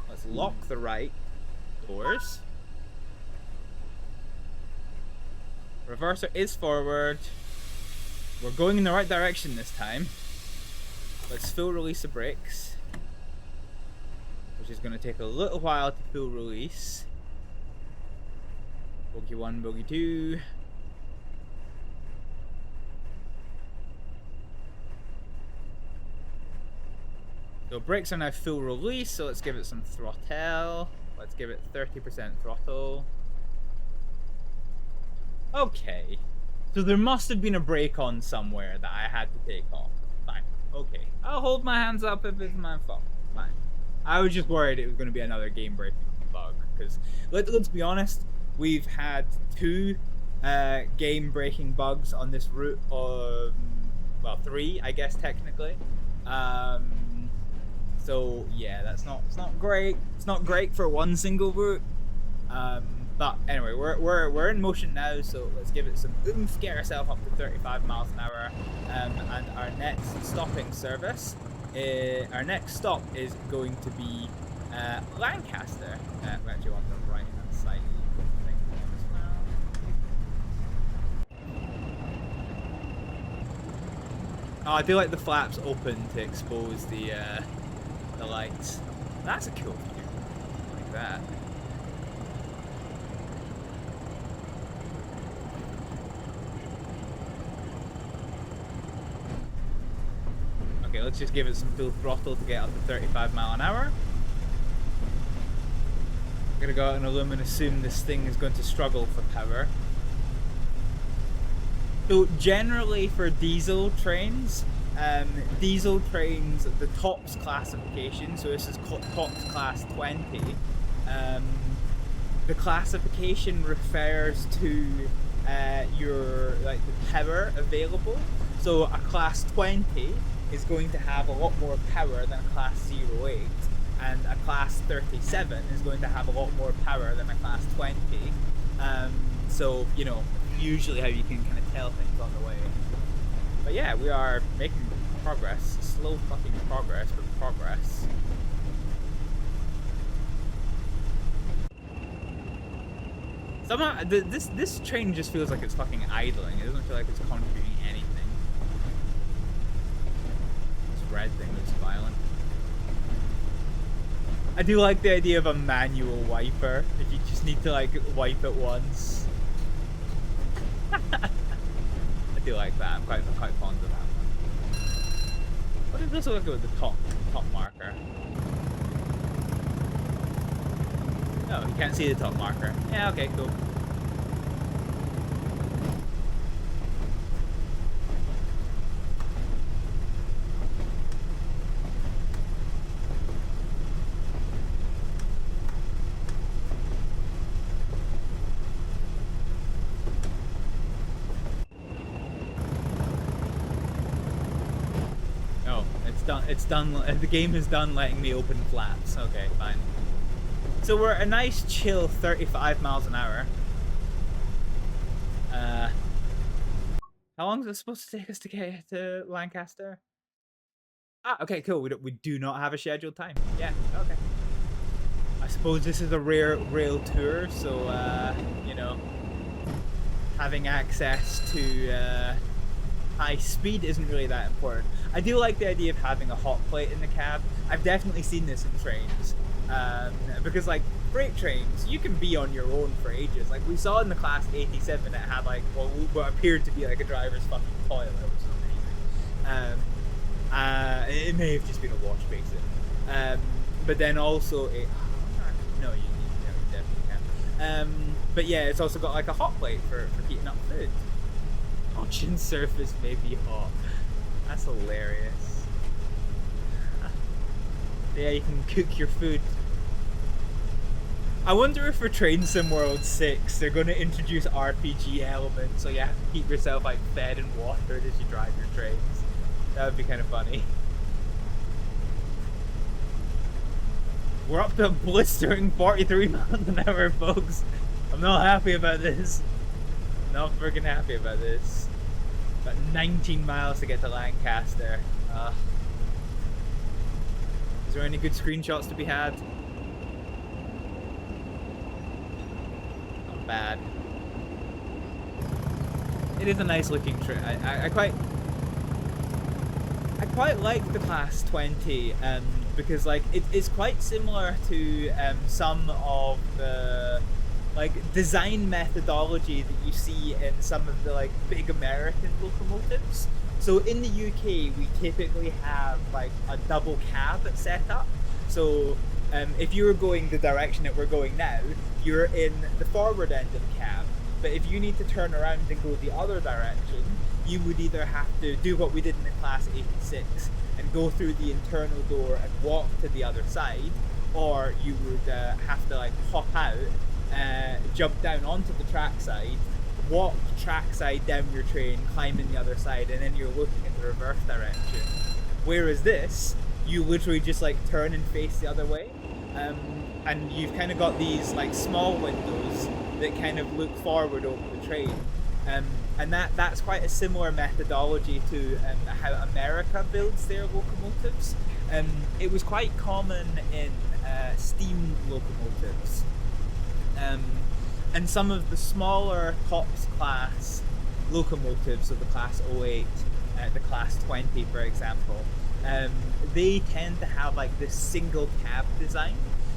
Let's lock the right doors. Reverser is forward. We're going in the right direction this time. Let's full release the brakes, which is going to take a little while to full release. Bogey 1, bogey 2. So brakes are now full release, so let's give it some throttle. Let's give it 30% throttle. Okay. So there must have been a brake on somewhere that I had to take off. Fine. Okay. I'll hold my hands up if it's my fault. Fine. I was just worried it was going to be another game-breaking bug. Because, let's be honest, we've had 2 game-breaking bugs on this route. Well, 3, I guess, technically. So, yeah, it's not great. It's not great for one single route. But anyway, we're in motion now, so let's give it some oomph, get ourselves up to 35 miles an hour, and our next stopping service, our next stop is going to be Lancaster. We actually want the right hand side thing as well. Oh, I do like the flaps open to expose the lights. That's a cool view. I like that. Okay, let's just give it some full throttle to get up to 35 miles an hour. I'm gonna go out on a limb and assume this thing is going to struggle for power. So generally for diesel trains, diesel trains, the TOPS classification, so this is TOPS class 20. The classification refers to your like the power available. So a class 20 is going to have a lot more power than a class 08, and a class 37 is going to have a lot more power than a class 20. So you know, usually how you can kind of tell things on the way. But yeah, we are making progress. Slow fucking progress, but progress. Somehow, this train just feels like it's fucking idling. It doesn't feel like it's contributing anything. This red thing looks violent. I do like the idea of a manual wiper. If you just need to like wipe it once. I do like that. I'm quite fond of that one. What does this look like with the top marker? Oh, you can't see the top marker. Yeah, okay, cool. Oh, it's done. The game is done letting me open flaps. Okay, fine. So we're a nice chill 35 miles an hour. How long is it supposed to take us to get to Lancaster? Ah, okay, cool. We do not have a scheduled time. Yeah, okay. I suppose this is a rare rail tour, so you know, having access to high speed isn't really that important. I do like the idea of having a hot plate in the cab. I've definitely seen this in trains. Because like freight trains, you can be on your own for ages. Like we saw in the class 87, it had like what appeared to be like a driver's fucking toilet, which was amazing. It may have just been a wash basin. But then also no, you definitely can. But yeah, it's also got like a hot plate for heating up food. Touching surface may be hot. That's hilarious. Yeah, you can cook your food. I wonder if for Train Sim World 6 they're going to introduce RPG elements, so you have to keep yourself like fed and watered as you drive your trains. That would be kind of funny. We're up to a blistering 43 miles an hour, folks. I'm not happy about this. Not freaking happy about this. About 19 miles to get to Lancaster. Is there any good screenshots to be had? Not bad. It is a nice looking train. I quite like the class 20 because like it's quite similar to some of the like design methodology that you see in some of the like big American locomotives. So in the UK, we typically have like a double cab set up. So if you were going the direction that we're going now, you're in the forward end of the cab. But if you need to turn around and go the other direction, you would either have to do what we did in the class 86 and go through the internal door and walk to the other side, or you would have to like hop out, jump down onto the trackside, walk trackside down your train, climb in the other side, and then you're looking in the reverse direction. Whereas this, you literally just like turn and face the other way, and you've kind of got these like small windows that kind of look forward over the train, and that's quite a similar methodology to how America builds their locomotives. It was quite common in steam locomotives. And some of the smaller TOPS class locomotives, of the class 08, the class 20 for example, they tend to have like this single cab design,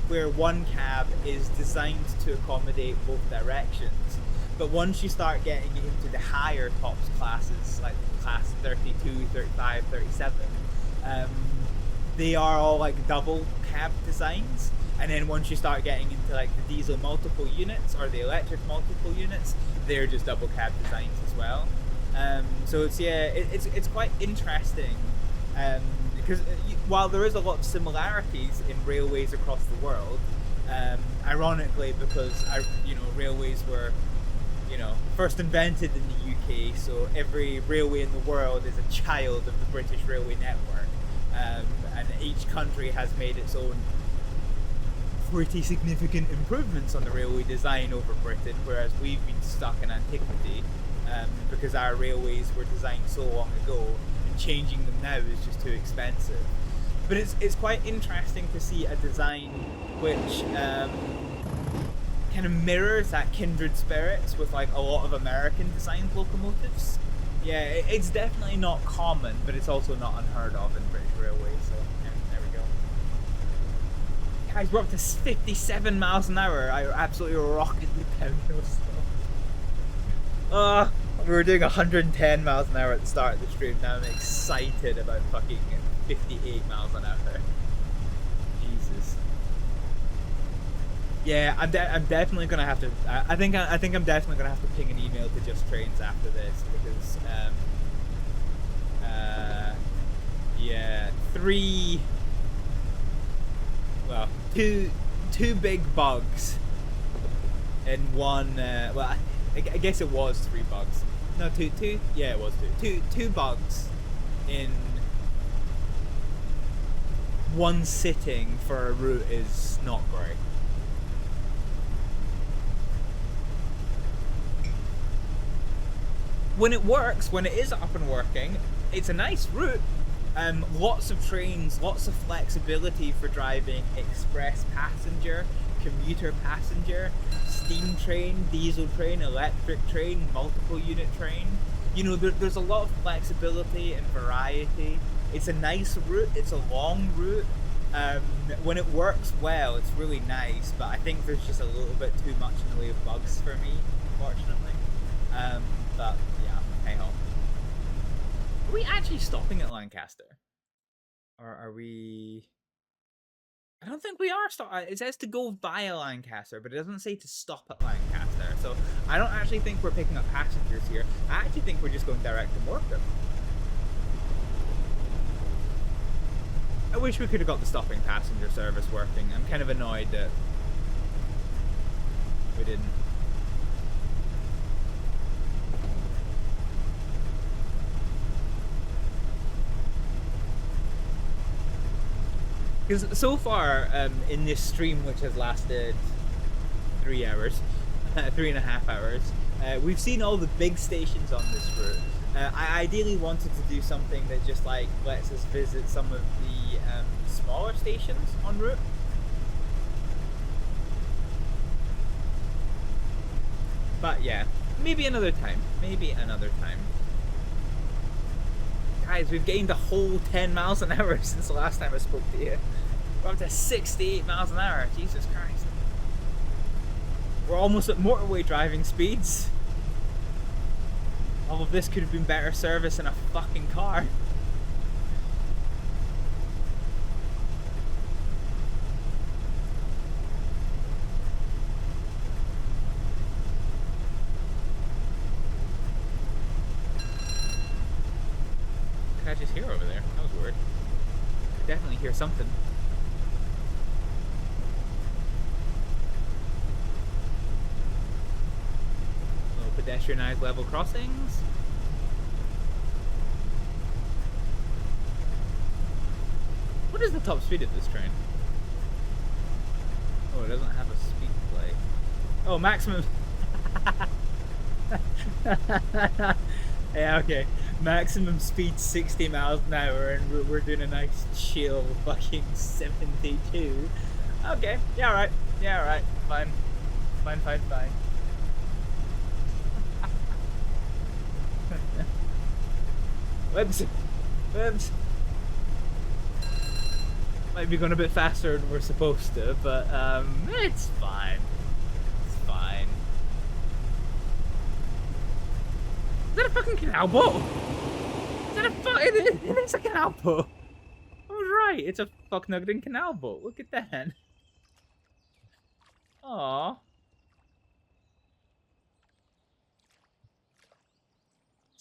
where one cab is designed to accommodate both directions. But once you start getting into the higher TOPS classes, like class 32, 35, 37, they are all like double cab designs. And then once you start getting into like the diesel multiple units or the electric multiple units, they're just double cab designs as well. So it's quite interesting Because while there is a lot of similarities in railways across the world, ironically, because railways were first invented in the UK, so every railway in the world is a child of the British railway network, and each country has made its own pretty significant improvements on the railway design over Britain, whereas we've been stuck in antiquity because our railways were designed so long ago, and changing them now is just too expensive. But it's quite interesting to see a design which kind of mirrors that kindred spirits with like a lot of American designed locomotives. Yeah, it's definitely not common, but it's also not unheard of in British Railways. So yeah, there we go. Guys, we're up to 57 miles an hour. I absolutely rocketed down those stuff. We were doing 110 miles an hour at the start of the stream. Now I'm excited about fucking 58 miles an hour. Jesus. Yeah, I'm definitely gonna have to. I think I'm definitely gonna have to ping an email to Just Trains after this because yeah, two big bugs in one. Well, I guess it was 3 bugs. No, two. Yeah, it was two bugs in one sitting for a route is not great. When it works, when it is up and working, it's a nice route. Lots of trains, lots of flexibility for driving express passenger, commuter passenger, steam train, diesel train, electric train, multiple unit train. There's a lot of flexibility and variety. It's a nice route, it's a long route. When it works well, it's really nice, but I think there's just a little bit too much in the way of bugs for me, unfortunately. But yeah, hey ho. Are we actually stopping at Lancaster? Or are we... I don't think we are stopping. It says to go via Lancaster, but it doesn't say to stop at Lancaster. So I don't actually think we're picking up passengers here. I actually think we're just going direct to Morecambe. I wish we could have got the stopping passenger service working. I'm kind of annoyed that we didn't. Because so far in this stream, which has lasted 3 hours, 3.5 hours, we've seen all the big stations on this route. I ideally wanted to do something that just like lets us visit some of the smaller stations en route. But yeah, maybe another time. Maybe another time. Guys, we've gained a whole 10 miles an hour since the last time I spoke to you. We're up to 68 miles an hour. Jesus Christ. We're almost at motorway driving speeds. All of this could have been better service in a fucking car. What did I just hear over there? That was weird. I definitely hear something. Pedestrianized level crossings. What is the top speed of this train? Oh, it doesn't have a speed play. Oh, maximum. Yeah, okay. Maximum speed 60 miles an hour, and we're doing a nice chill fucking 72. Okay, yeah, alright. Yeah, alright. Fine. Fine. Whoops. Might be going a bit faster than we're supposed to, but it's fine. It's fine. Is that a fucking canal boat? Is that a it is a canal boat. I was right. It's a fuck nugget canal boat. Look at that. Aww.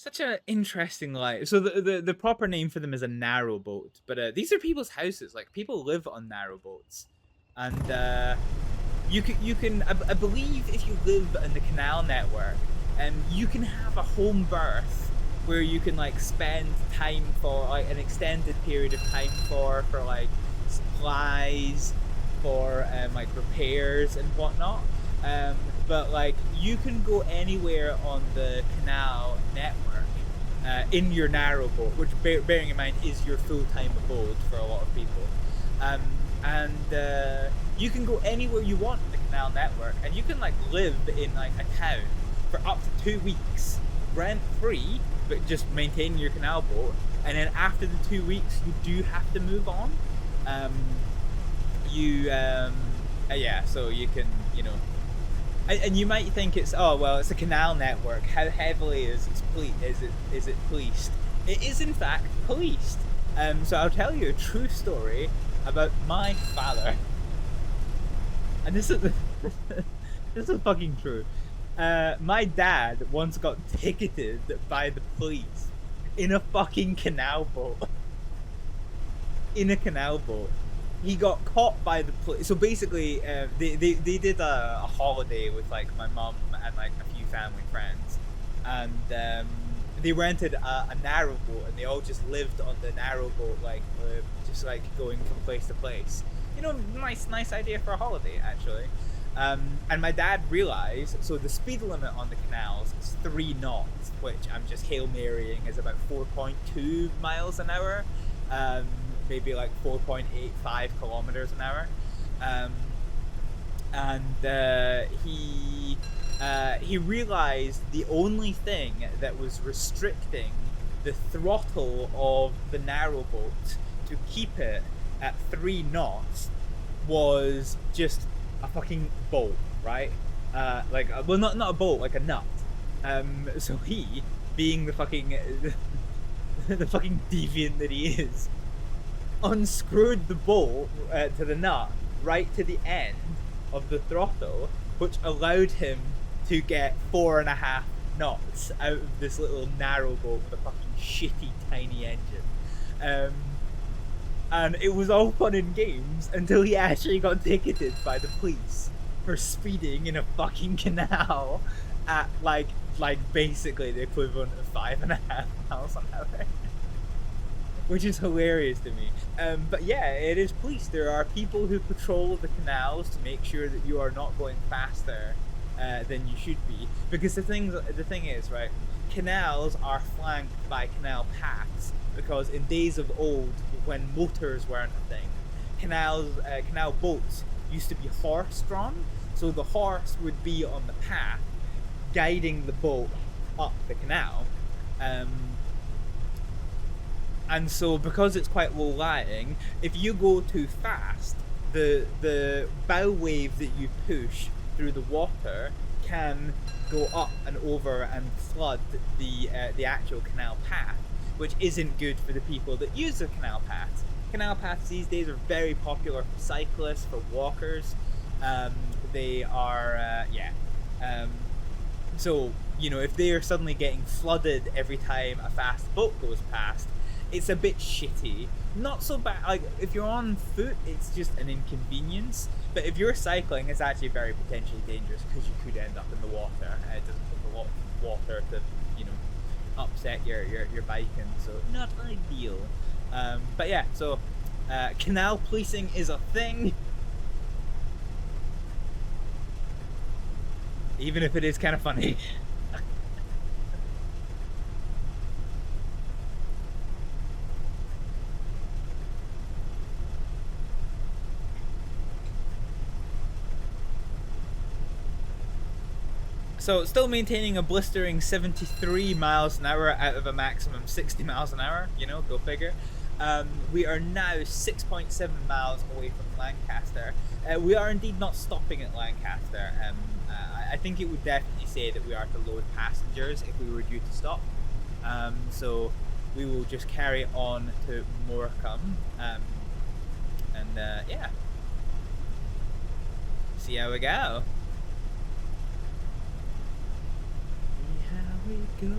Such an interesting life. So the proper name for them is a narrow boat, but these are people's houses. Like people live on narrow boats, and you can I believe if you live in the canal network, you can have a home berth where you can like spend time for like an extended period of time for like supplies, for like repairs and whatnot. But like you can go anywhere on the canal network in your narrow boat, which bearing in mind is your full-time abode for a lot of people. And you can go anywhere you want in the canal network, and you can like live in like a town for up to 2 weeks, rent-free, but just maintaining your canal boat. And then after the 2 weeks, you do have to move on. Yeah, so you can, you know, and you might think it's, oh well, it's a canal network. How heavily is it policed? It is in fact policed. So I'll tell you a true story about my father, and this is this is fucking true. My dad once got ticketed by the police in a fucking canal boat. In a canal boat. He got caught by the police. So basically, they did a holiday with like my mum and like a few family friends, and they rented a narrow boat, and they all just lived on the narrow boat, like just like going from place to place. You know, nice idea for a holiday actually. And my dad realized, so the speed limit on the canals is 3 knots, which I'm just Hail Marying is about 4.2 miles an hour. Maybe like 4.85 kilometers an hour. He realized the only thing that was restricting the throttle of the narrow boat to keep it at 3 knots was just a fucking bolt, right? Well, not a bolt, like a nut. So he, being the fucking the fucking deviant that he is, unscrewed the bolt to the nut right to the end of the throttle, which allowed him to get 4.5 knots out of this little narrow boat with a fucking shitty tiny engine. And it was all fun and games until he actually got ticketed by the police for speeding in a fucking canal at like basically the equivalent of 5.5 miles an hour. Which is hilarious to me. But yeah, it is police. There are people who patrol the canals to make sure that you are not going faster than you should be. Because the thing is, right, canals are flanked by canal paths, because in days of old, when motors weren't a thing, canal boats used to be horse-drawn. So the horse would be on the path, guiding the boat up the canal. And so, because it's quite low lying, if you go too fast, the bow wave that you push through the water can go up and over and flood the actual canal path, which isn't good for the people that use the canal paths. Canal paths these days are very popular for cyclists, for walkers. They are, so, you know, if they are suddenly getting flooded every time a fast boat goes past, it's a bit shitty. Not so bad, like, if you're on foot, it's just an inconvenience. But if you're cycling, it's actually very potentially dangerous, because you could end up in the water. It doesn't take a lot of water to, you know, upset your biking, so not ideal. But yeah, so canal policing is a thing. Even if it is kind of funny. So, still maintaining a blistering 73 miles an hour out of a maximum 60 miles an hour, you know, go figure. We are now 6.7 miles away from Lancaster. We are indeed not stopping at Lancaster. I think it would definitely say that we are to load passengers if we were due to stop. So, we will just carry on to Morecambe. Yeah. See how we go. We go.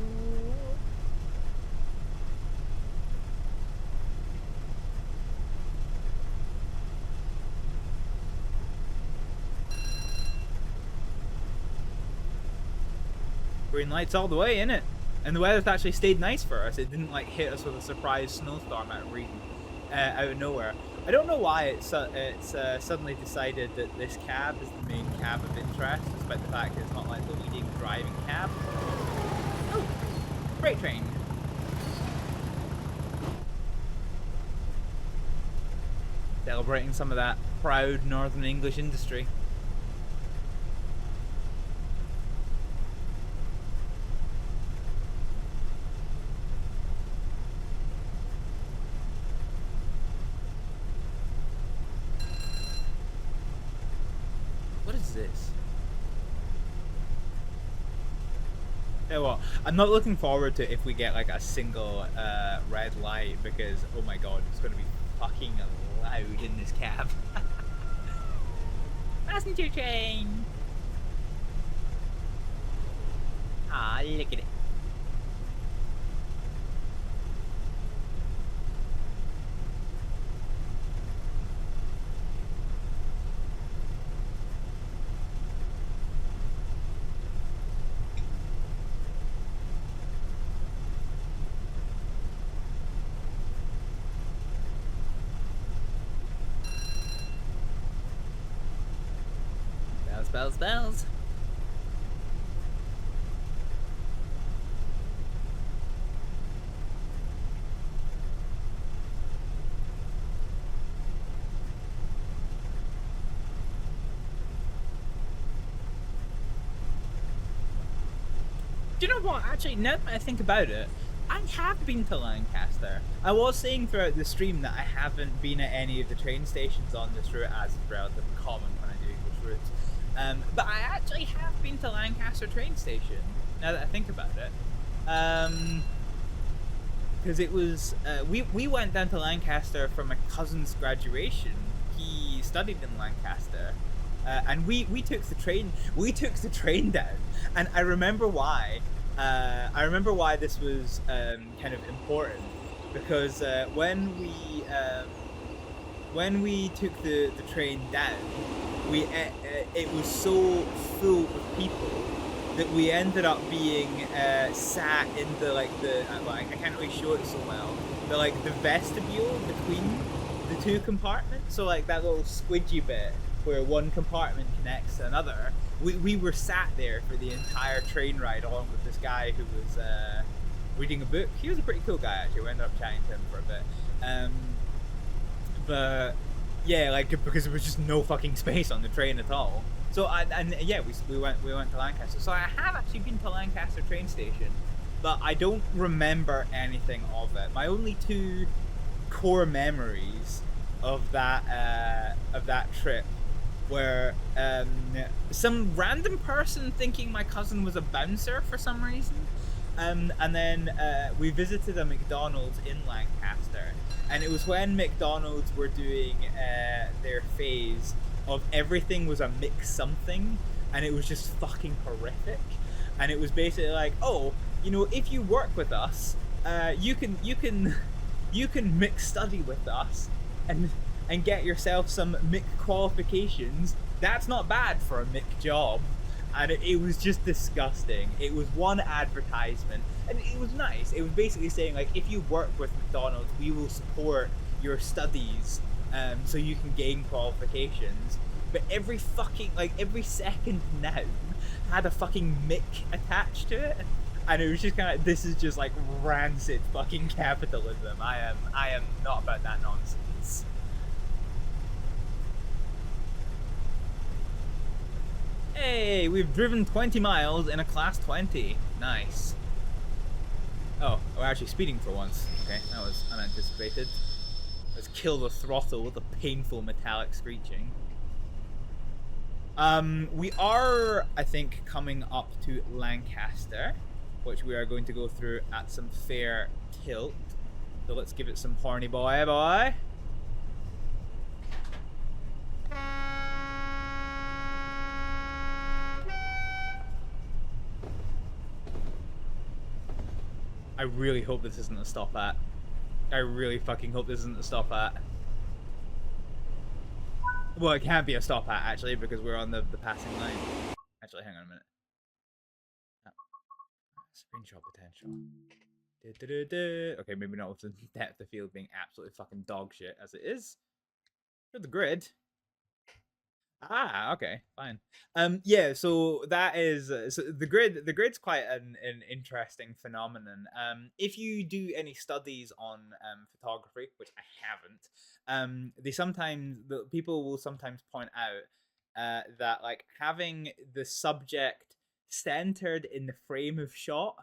Green lights all the way, innit? And the weather's actually stayed nice for us. It didn't like hit us with a surprise snowstorm out of nowhere. I don't know why it's suddenly decided that this cab is the main cab of interest, despite the fact that it's not like the leading driving cab. Oh, freight train. Celebrating some of that proud Northern English industry. What is this? You know what? I'm not looking forward to if we get like a single red light because oh my god, it's gonna be fucking loud in this cab. Passenger train. Ah, look at it. Bells, bells. Do you know what? Actually, now that I think about it, I have been to Lancaster. I was saying throughout the stream that I haven't been at any of the train stations on this route, as is relatively common when I do English routes. But I actually have been to Lancaster train station, now that I think about it. Because it was, we went down to Lancaster for my cousin's graduation. He studied in Lancaster. And we took the train down. And I remember why. I remember why this was kind of important. Because when we took the train down, it was so full of people that we ended up being sat in the like I can't really show it so well, but like the vestibule between the two compartments. So like that little squidgy bit where one compartment connects to another. We were sat there for the entire train ride along with this guy who was reading a book. He was a pretty cool guy actually. We ended up chatting to him for a bit. But yeah, like because there was just no fucking space on the train at all. So we went to Lancaster. So I have actually been to Lancaster train station, but I don't remember anything of it. My only two core memories of that trip were some random person thinking my cousin was a bouncer for some reason. And then we visited a McDonald's in Lancaster, and it was when McDonald's were doing their phase of everything was a mix something, and it was just fucking horrific. And it was basically like, oh, you know, if you work with us, you can mix study with us and get yourself some MIC qualifications. That's not bad for a MIC job. And it was just disgusting. It was one advertisement, and it was nice. It was basically saying like, if you work with McDonald's, we will support your studies, so you can gain qualifications. But every second noun had a fucking MIC attached to it, and it was just kind of, this is just like rancid fucking capitalism. I am not about that nonsense. Hey, we've driven 20 miles in a class 20. Nice. Oh, we're actually speeding for once. Okay, that was unanticipated. Let's kill the throttle with a painful metallic screeching. We are, I think, coming up to Lancaster, which we are going to go through at some fair tilt. So let's give it some horny boy. I really hope this isn't a stop at. I really fucking hope this isn't a stop at. Well, it can't be a stop at, actually, because we're on the passing line. Actually, hang on a minute. Screenshot potential. Okay, maybe not with the depth of field being absolutely fucking dog shit as it is. For the grid. Ah, okay, fine. Yeah, so that is so the grid. The grid's quite an interesting phenomenon. If you do any studies on photography, which I haven't, the people will sometimes point out that like having the subject centered in the frame of shot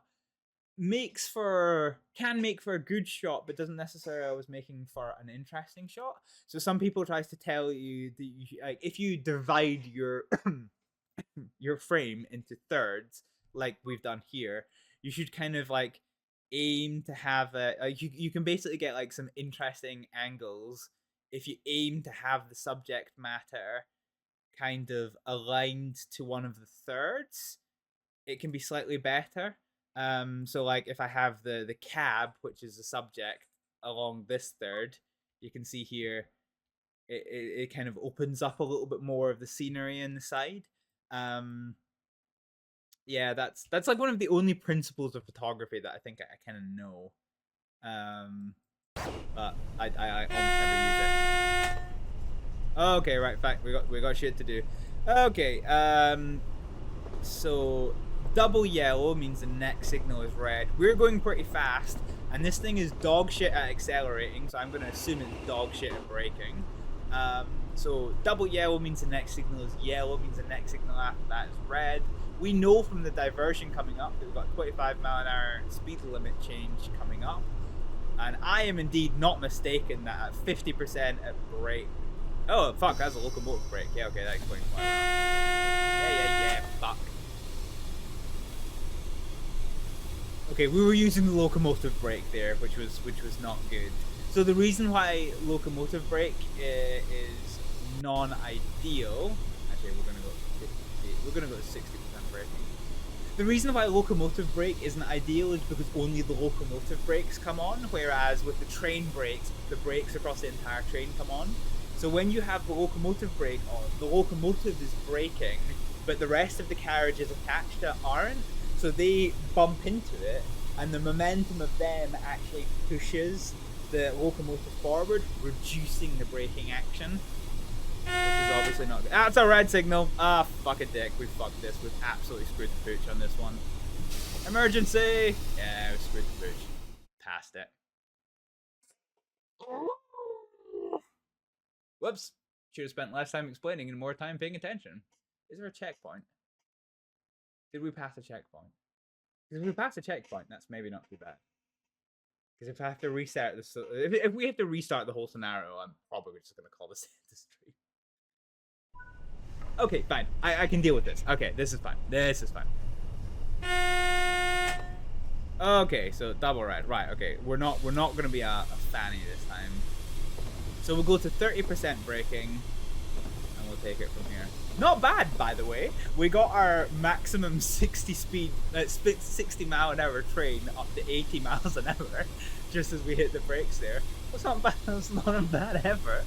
can make for a good shot, but doesn't necessarily always making for an interesting shot. So some people tries to tell you that like if you divide your your frame into thirds, like we've done here, you should kind of like aim to have you can basically get like some interesting angles if you aim to have the subject matter kind of aligned to one of the thirds. It can be slightly better. So like if I have the cab, which is the subject, along this third, you can see here it kind of opens up a little bit more of the scenery in the side. Yeah, that's like one of the only principles of photography that I think I kind of know. But I almost never use it. Okay, right, fact, we got shit to do. Okay, so double yellow means the next signal is red. We're going pretty fast, and this thing is dog shit at accelerating, so I'm going to assume it's dog shit at braking. So double yellow means the next signal is yellow, means the next signal after that is red. We know from the diversion coming up that we've got 25-mile-an-hour speed limit change coming up. And I am indeed not mistaken that at 50% at brake... Oh, fuck, that's a locomotive brake. Yeah, okay, that explains why. Yeah, fuck. Okay, we were using the locomotive brake there, which was not good. So the reason why locomotive brake is non-ideal... Actually, we're gonna go to 60% braking. The reason why locomotive brake isn't ideal is because only the locomotive brakes come on, whereas with the train brakes, the brakes across the entire train come on. So when you have the locomotive brake on, the locomotive is braking, but the rest of the carriages attached to it aren't. So they bump into it, and the momentum of them actually pushes the locomotive forward, reducing the braking action. Which is obviously not good. That's a red signal. Ah, fuck a dick. We fucked this. We've absolutely screwed the pooch on this one. Emergency! Yeah, we screwed the pooch. Passed it. Whoops. Should have spent less time explaining and more time paying attention. Is there a checkpoint? Did we pass a checkpoint? Because if we pass a checkpoint, that's maybe not too bad. Because if I have to reset this, if we have to restart the whole scenario, I'm probably just gonna call this industry. Okay, fine. I can deal with this. Okay, this is fine. This is fine. Okay, so double red. Right. Okay, we're not gonna be a fanny this time. So we'll go to 30% braking, and we'll take it from here. Not bad, by the way. We got our maximum 60 mile an hour train up to 80 miles an hour, just as we hit the brakes there. That's not bad. That's not a bad effort.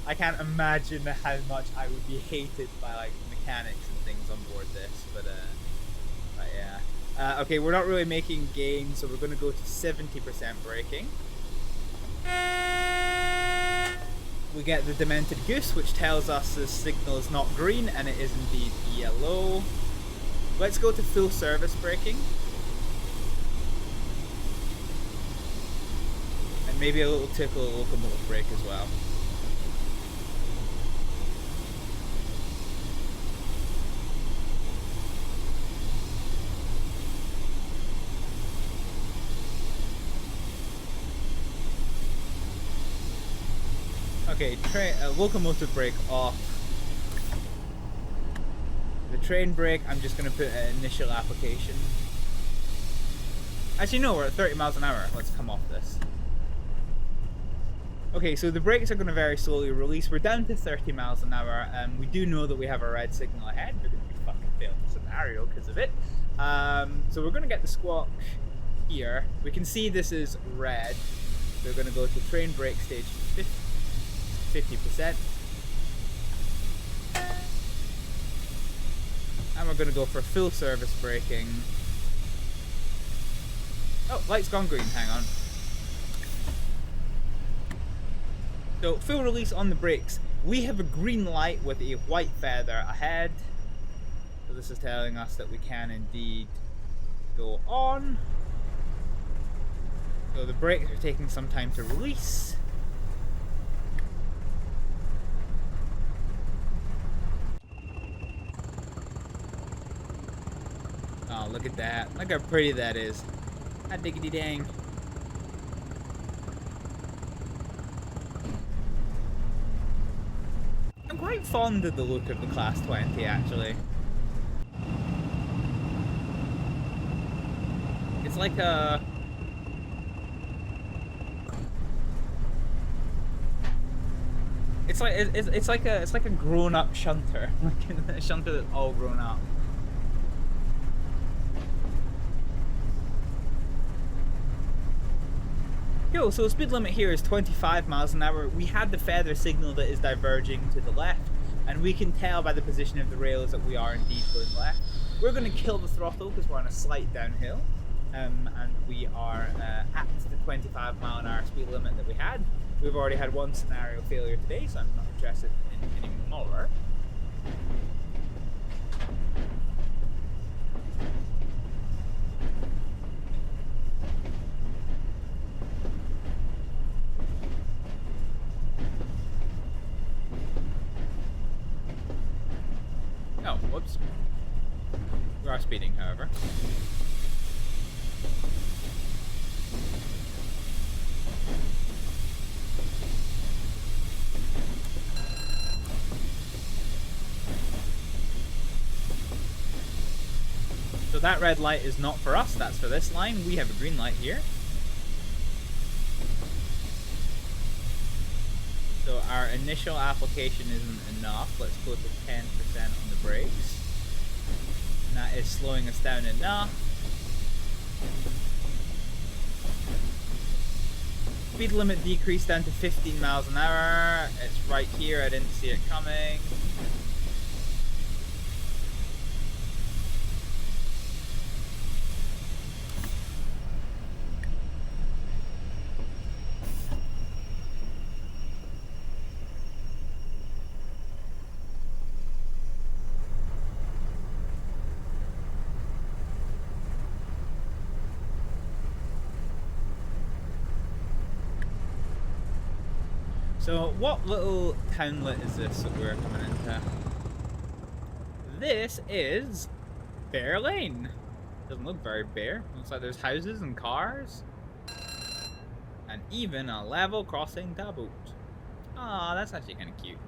I can't imagine how much I would be hated by like mechanics and things on board this, but yeah. Okay, we're not really making gains, so we're going to go to 70% braking. We get the demented goose, which tells us the signal is not green, and it is indeed yellow. Let's go to full service braking. And maybe a little tickle locomotive brake as well. Okay, locomotive brake off. The train brake, I'm just going to put an initial application. Actually, no, we're at 30 miles an hour. Let's come off this. Okay, so the brakes are going to very slowly release. We're down to 30 miles an hour, and we do know that we have a red signal ahead because we fucking failed the scenario because of it. So we're going to get the squawk here. We can see this is red. We're going to go to train brake stage 50%. And we're going to go for full service braking. Oh, light's gone green. Hang on. So, full release on the brakes. We have a green light with a white feather ahead. So this is telling us that we can indeed go on. So the brakes are taking some time to release. Oh, look at that. Look how pretty that is. Hot diggity dang. I'm quite fond of the look of the Class 20, actually. It's like a... It's like a grown-up shunter. Like a shunter that's all grown up. Cool, so the speed limit here is 25 miles an hour. We had the feather signal that is diverging to the left, and we can tell by the position of the rails that we are indeed going left. We're going to kill the throttle because we're on a slight downhill, and we are at the 25 mile an hour speed limit that we had. We've already had one scenario failure today, so I'm not interested in any more. Oh, whoops. We are speeding, however. So that red light is not for us, that's for this line. We have a green light here. So our initial application isn't enough. Let's go to 10% on the brakes. And that is slowing us down enough. Speed limit decreased down to 15 miles an hour. It's right here, I didn't see it coming. So what little townlet is this that we're coming into? This is Bear Lane. Doesn't look very bare. Looks like there's houses and cars. And even a level crossing to boot. Aw, that's actually kind of cute.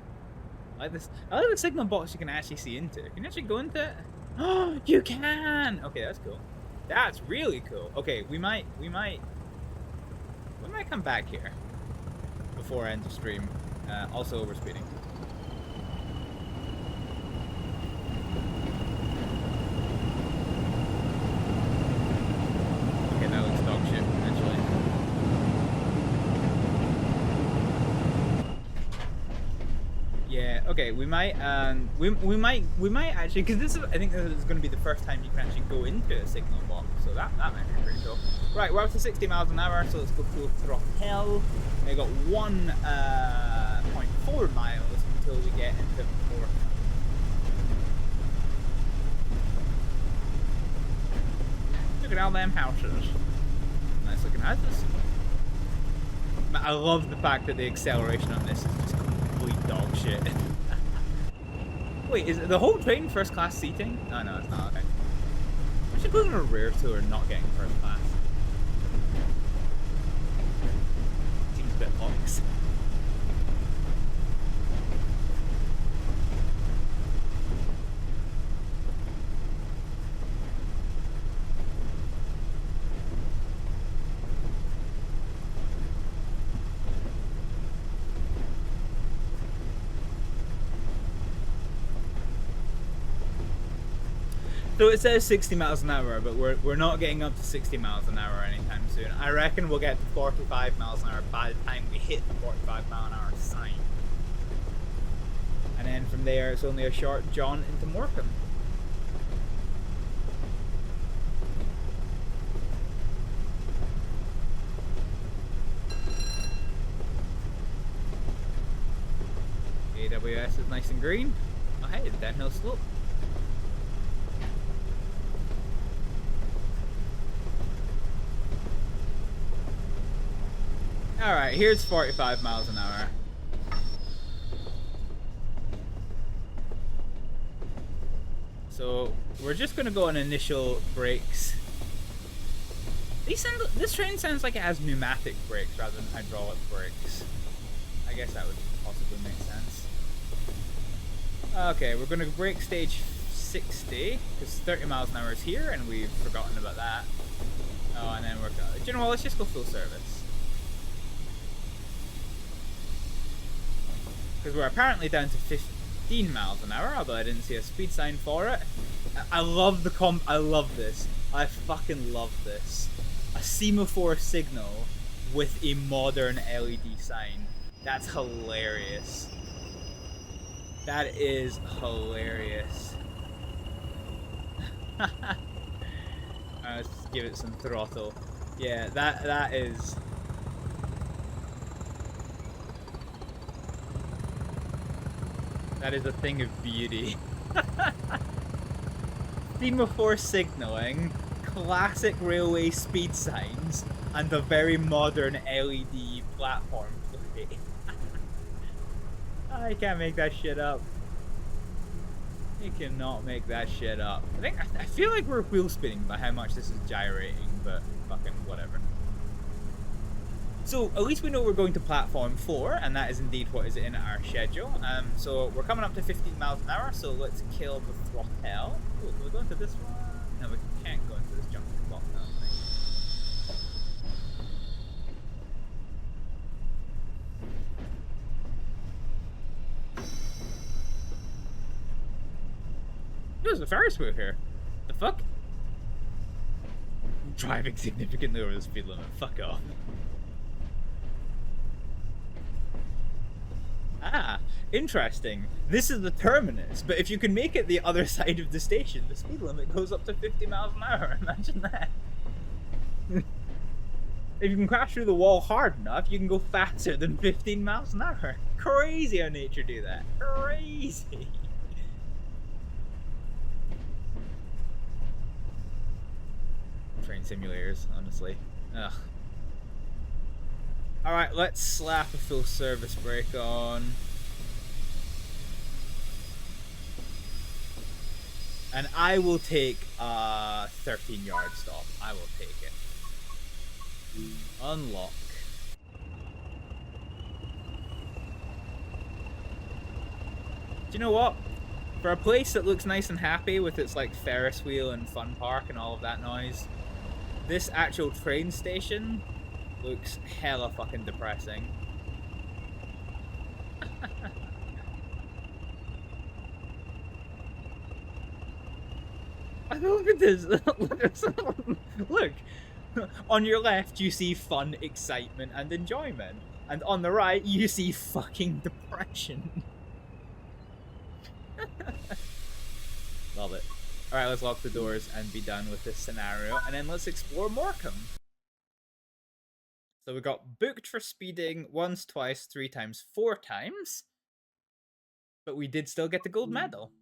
I like this. I like the signal box you can actually see into. Can you actually go into it? Oh, you can! Okay, that's cool. That's really cool. Okay, we might come back here before end of stream. Also overspeeding. Okay, that looks dog shit, actually. Yeah, okay, we might actually, because I think this is going to be the first time you can actually go into a signal box, so that might be pretty cool. Right, we're up to 60 miles an hour, so let's go full throttle. We got 1.4 miles until we get into more. Look at all them houses. Nice looking houses. I love the fact that the acceleration on this is just complete dog shit. Wait, is the whole train first class seating? Oh no, it's not. Okay. We should put in a rear tour and not getting first class. Seems a bit obvious. So it says 60 miles an hour, but we're not getting up to 60 miles an hour anytime soon. I reckon we'll get to 45 miles an hour by the time we hit the 45 mile an hour sign. And then from there, it's only a short jaunt into Morecambe. This is nice and green. Oh hey, the downhill slope. Alright, here's 45 miles an hour. So, we're just gonna go on initial brakes. This train sounds like it has pneumatic brakes rather than hydraulic brakes. I guess that would possibly make sense. Okay, we're gonna brake stage 60, because 30 miles an hour is here, and we've forgotten about that. Oh, and then we're... you know what, let's just go full service. Because we're apparently down to 15 miles an hour, although I didn't see a speed sign for it. I love the I love this. I fucking love this. A semaphore signal with a modern LED sign. That's hilarious. That is hilarious. Let's give it some throttle. Yeah, that is... that is a thing of beauty. Semaphore signaling, classic railway speed signs, and a very modern LED platform plate. I can't make that shit up. You cannot make that shit up. I feel like we're wheel spinning by how much this is gyrating, but fucking whatever. So, at least we know we're going to platform 4, and that is indeed what is in our schedule. So, we're coming up to 15 miles an hour, so let's kill the throttle. Ooh, can we go into this one? No, we can't go into this junction block now, There's a Ferris wheel here. The fuck? I'm driving significantly over the speed limit. Fuck off. Ah, interesting. This is the terminus, but if you can make it the other side of the station, the speed limit goes up to 50 miles an hour. Imagine that. If you can crash through the wall hard enough, you can go faster than 15 miles an hour. Crazy how nature do that. Crazy. Train simulators, honestly. Ugh. Alright, let's slap a full service brake on. And I will take a 13-yard stop. I will take it. Unlock. Do you know what? For a place that looks nice and happy with its like Ferris wheel and fun park and all of that noise, this actual train station looks hella fucking depressing. Look at this. Look. On your left, you see fun, excitement, and enjoyment. And on the right, you see fucking depression. Love it. Alright, let's lock the doors and be done with this scenario. And then let's explore Morecambe. So we got booked for speeding once, twice, 3 times, 4 times. But we did still get the gold medal.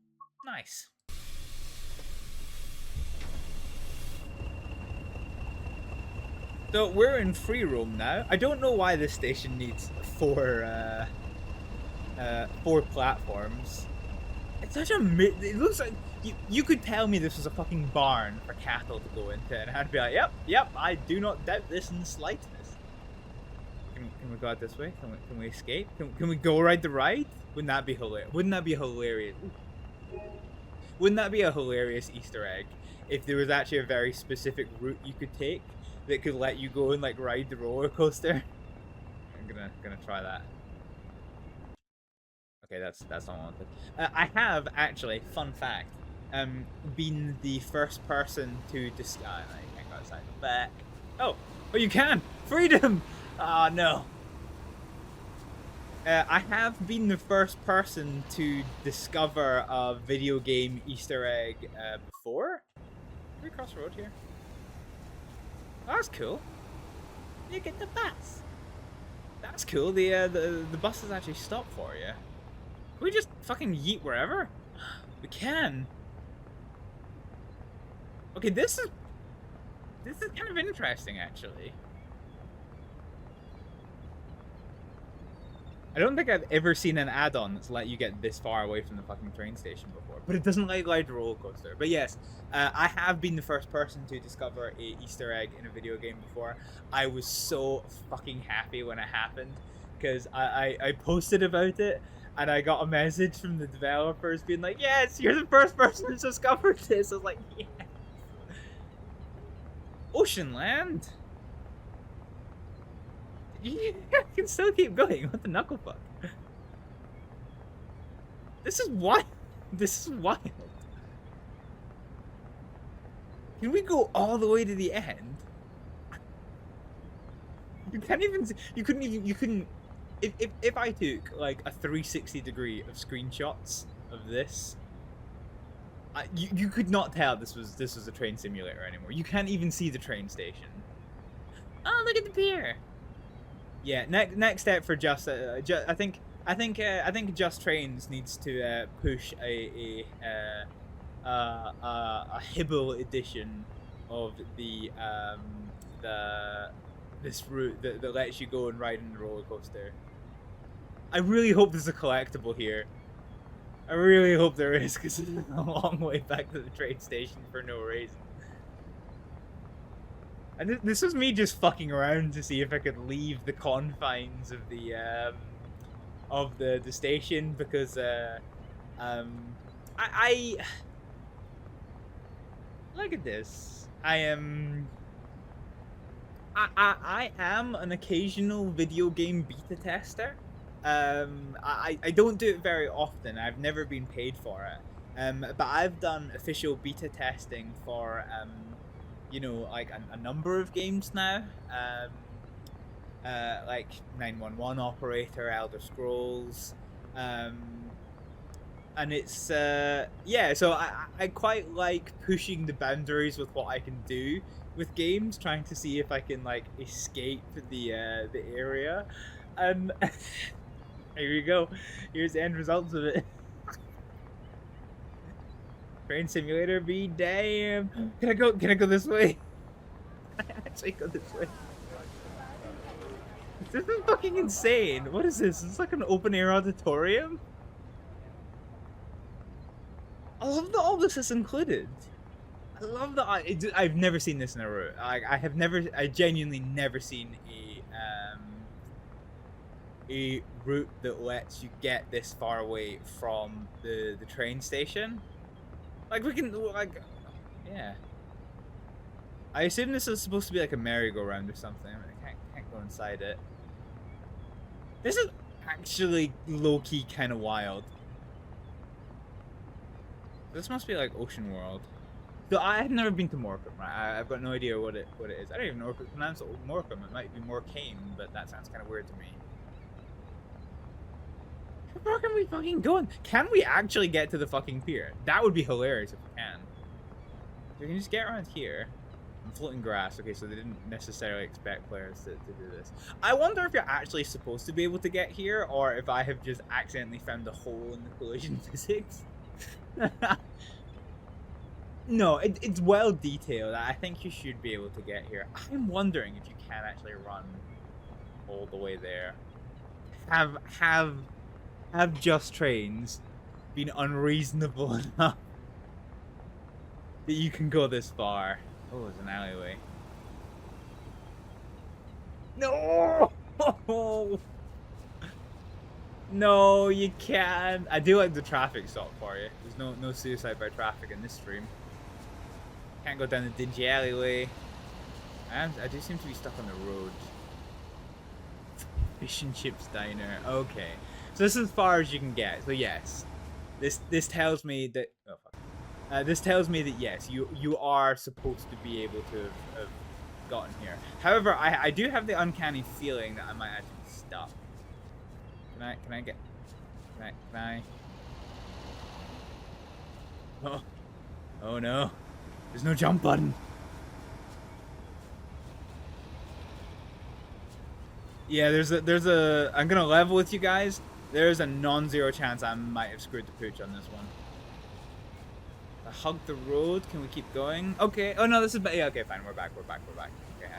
Nice. So we're in free roam now. I don't know why this station needs 4 platforms. It's such a it looks like you could tell me this was a fucking barn for cattle to go into, and I'd be like, yep, I do not doubt this in the slightest. Can we go out this way? Can we escape? Can we go ride the ride? Wouldn't that be hilarious? Wouldn't that be hilarious? Wouldn't that be a hilarious Easter egg if there was actually a very specific route you could take that could let you go and like ride the roller coaster? I'm gonna try that. Okay, that's not wanted. I have actually, fun fact, been the first person to no, you can't go outside the back. Oh, you can! Freedom! Ah, no. I have been the first person to discover a video game Easter egg before. Can we cross the road here? Oh, that's cool. You get the bus. That's cool. The buses actually stop for you. we just fucking yeet wherever? We can. Okay, this is kind of interesting, actually. I don't think I've ever seen an add-on that's let you get this far away from the fucking train station before. But it doesn't let you ride the roller coaster. But yes, I have been the first person to discover a Easter egg in a video game before. I was so fucking happy when it happened. Because I posted about it, and I got a message from the developers being like, yes, you're the first person who's discovered this. I was like, yes. Ocean Land? I can still keep going. What the knuckle fuck? This is wild. This is wild. Can we go all the way to the end? You can't even. You couldn't even. You couldn't. If I took like a 360 degree of screenshots of this, you could not tell this was a train simulator anymore. You can't even see the train station. Oh, look at the pier. Yeah, next step for I think Just Trains needs to push a Hibble edition of this route that lets you go and ride in the roller coaster. I really hope there's a collectible here. I really hope there is, because it's a long way back to the train station for no reason. And this was me just fucking around to see if I could leave the confines of the station, because I look at this. I am an occasional video game beta tester. I don't do it very often. I've never been paid for it. But I've done official beta testing for you know, like a number of games now, like 911 Operator, Elder Scrolls, and it's yeah. So I quite like pushing the boundaries with what I can do with games, trying to see if I can like escape the area, and here you go. Here's the end results of it. Train simulator be damn. Can I go this way? Can I actually go this way? This is fucking insane. What is this? It's like an open air auditorium? I love that all this is included. I love that I've never seen this in a route. I genuinely never seen a route that lets you get this far away from the train station. Like, we can, like, yeah. I assume this is supposed to be like a merry-go-round or something. I mean, I can't go inside it. This is actually low-key kind of wild. This must be like Ocean World. So I have never been to Morecambe, right? I've got no idea what it is. I don't even know if it's pronounced Morecambe. It might be Morecambe, but that sounds kind of weird to me. How far can we fucking go? Can we actually get to the fucking pier? That would be hilarious if we can. We can just get around here. I'm floating grass. Okay, so they didn't necessarily expect players to do this. I wonder if you're actually supposed to be able to get here, or if I have just accidentally found a hole in the collision physics. No, it's well detailed. I think you should be able to get here. I'm wondering if you can actually run all the way there. Have Just Trains been unreasonable enough that you can go this far? Oh, there's an alleyway. No! No, you can't. I do like the traffic stop for you. There's no suicide by traffic in this stream. Can't go down the dingy alleyway. I do seem to be stuck on the road. Fish and Chips Diner. Okay. So this is as far as you can get. So yes, this tells me that this tells me that yes, you are supposed to be able to have gotten here. However, I do have the uncanny feeling that I might actually be stuck. Can I? Oh no! There's no jump button. Yeah, there's a. I'm gonna level with you guys. There's a non-zero chance I might have screwed the pooch on this one. I hug the road. Can we keep going? Okay. Oh no, this is yeah. Okay, fine. We're back. Okay.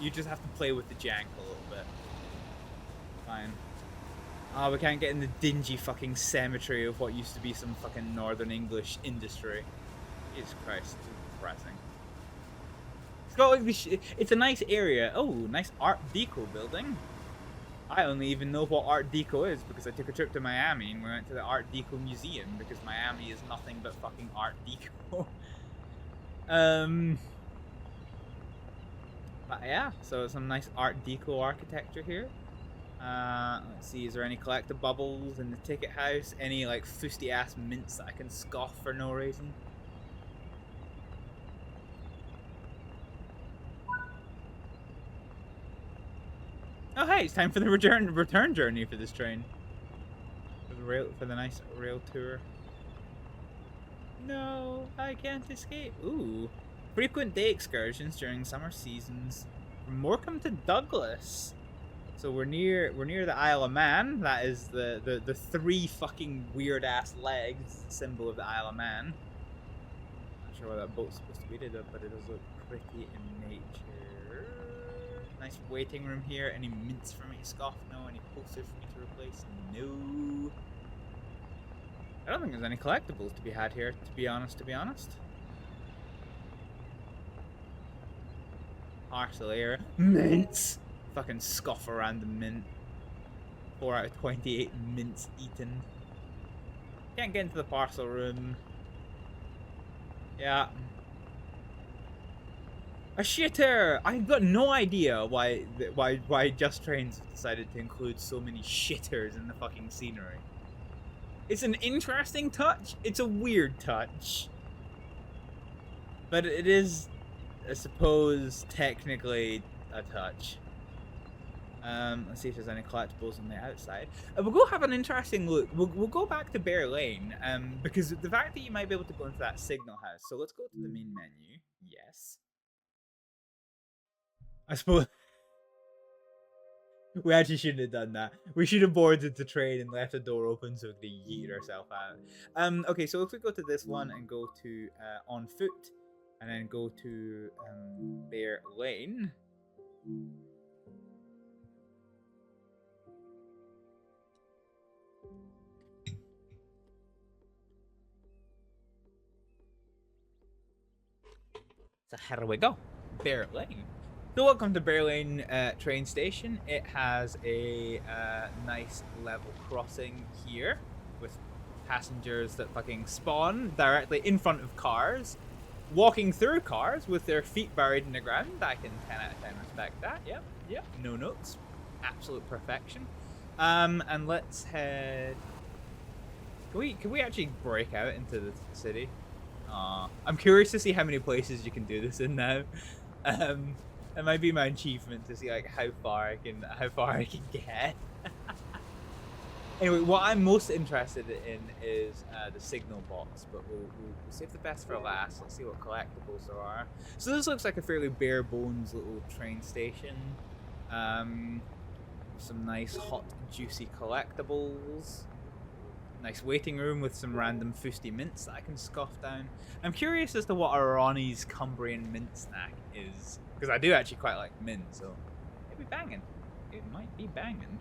You just have to play with the jank a little bit. Fine. Oh, we can't get in the dingy fucking cemetery of what used to be some fucking Northern English industry. Jesus Christ, this is depressing. It's got like this. It's a nice area. Oh, nice Art Deco building. I only even know what Art Deco is because I took a trip to Miami and we went to the Art Deco Museum because Miami is nothing but fucking Art Deco. But yeah, so some nice Art Deco architecture here. Let's see, is there any collector bubbles in the ticket house? Any like fusty ass mints that I can scoff for no reason? Oh hey, it's time for the return journey for this train. For the nice rail tour. No, I can't escape. Ooh. Frequent day excursions during summer seasons. From Morecambe to Douglas. So we're near the Isle of Man. That is the three fucking weird ass legs, symbol of the Isle of Man. Not sure what that boat's supposed to be, but it does look pretty in nature. Nice waiting room here. Any mints for me to scoff? No. Any posters for me to replace? No. I don't think there's any collectibles to be had here, to be honest. Parcel area. Mints! Fucking scoff around the mint. 4 out of 28 mints eaten. Can't get into the parcel room. Yeah. A shitter! I've got no idea why Just Trains decided to include so many shitters in the fucking scenery. It's an interesting touch. It's a weird touch. But it is, I suppose, technically a touch. Let's see if there's any collectibles on the outside. We'll go have an interesting look. We'll go back to Bear Lane, because the fact that you might be able to go into that signal house. So let's go to the main menu. Yes. I suppose we actually shouldn't have done that. We should have boarded the train and left the door open so we could yeet ourselves out. Okay, so if we go to this one and go to on foot, and then go to Bear Lane. So here we go, Bear Lane. So welcome to Bear Lane train station. It has a nice level crossing here with passengers that fucking spawn directly in front of cars, walking through cars with their feet buried in the ground. I can 10 out of 10 respect that. Yep. No notes. Absolute perfection. And let's head. Can we actually break out into the city? I'm curious to see how many places you can do this in now. It might be my achievement to see like how far I can get. Anyway, what I'm most interested in is the signal box, but we'll save the best for last. Let's see what collectibles there are. So this looks like a fairly bare bones little train station. Some nice hot juicy collectibles. Nice waiting room with some random fusty mints that I can scoff down. I'm curious as to what a Ronnie's Cumbrian mint snack is, because I do actually quite like mint, so it'd be banging. It might be banging.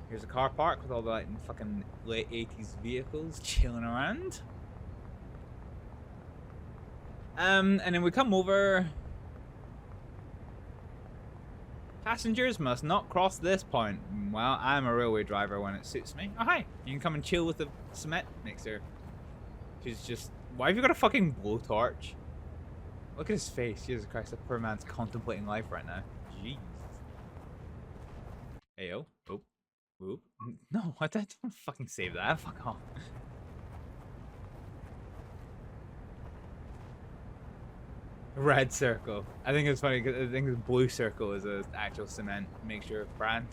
Here's a car park with all the like fucking late 80s vehicles chilling around. And then we come over. Passengers must not cross this point. Well, I'm a railway driver when it suits me. Oh, hi. You can come and chill with the cement mixer. She's just... Why have you got a fucking blowtorch? Look at his face. Jesus Christ, the poor man's contemplating life right now. Jeez. Heyo. Oop. Oop. No, what? Don't fucking save that. Fuck off. Red circle. I think it's funny because I think the blue circle is an actual cement mixture brand.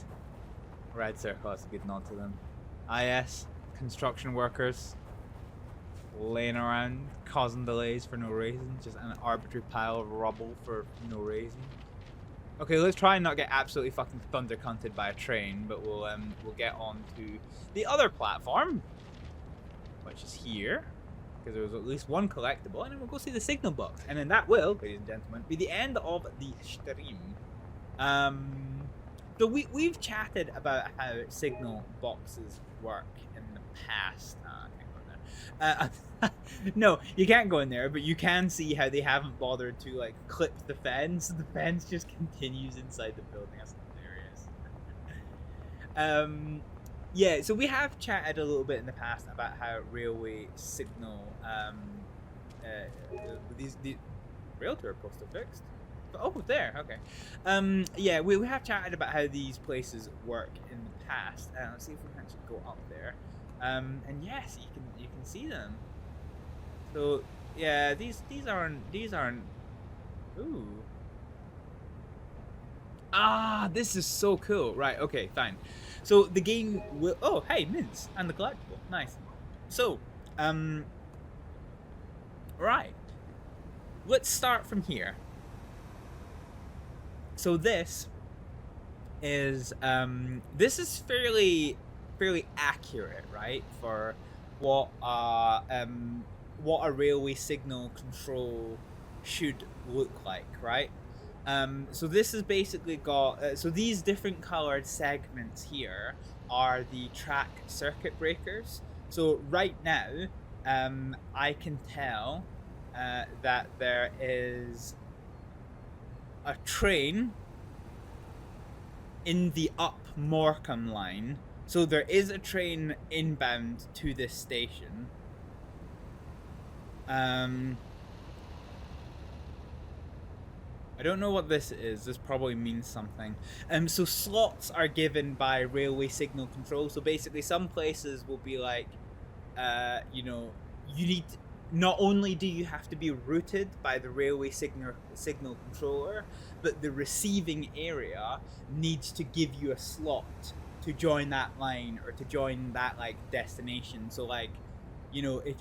Red circle, that's a good nod to them. Yes, construction workers laying around, causing delays for no reason. Just an arbitrary pile of rubble for no reason. Okay, let's try and not get absolutely fucking thunder cunted by a train, but we'll get on to the other platform, which is here, because there was at least one collectible, and then we'll go see the signal box, and then that will, ladies and gentlemen, be the end of the stream. So we've chatted about how signal boxes work in the past. I can't go in there. No, you can't go in there, but you can see how they haven't bothered to like clip the fence. The fence just continues inside the building. That's hilarious. Yeah, so we have chatted a little bit in the past about how railway signal these railtour posts are fixed. Oh, there. Okay. Yeah, we have chatted about how these places work in the past. Let's see if we can actually go up there. And yes, you can see them. So yeah, these aren't. Ooh. Ah, this is so cool. Right. Okay. Fine. So the game will. Oh, hey, mints and the collectible. Nice. So, right. Let's start from here. So this is fairly accurate, right, for what a railway signal control should look like, right? So this has basically got so these different colored segments here are the track circuit breakers. So right now, I can tell that there is a train in the up Morecambe line. So there is a train inbound to this station. I don't know what this is. This probably means something. So slots are given by railway signal control. So basically some places will be like, you know, you need to, not only do you have to be routed by the railway signal controller, but the receiving area needs to give you a slot to join that line or to join that like destination. So like, you know, if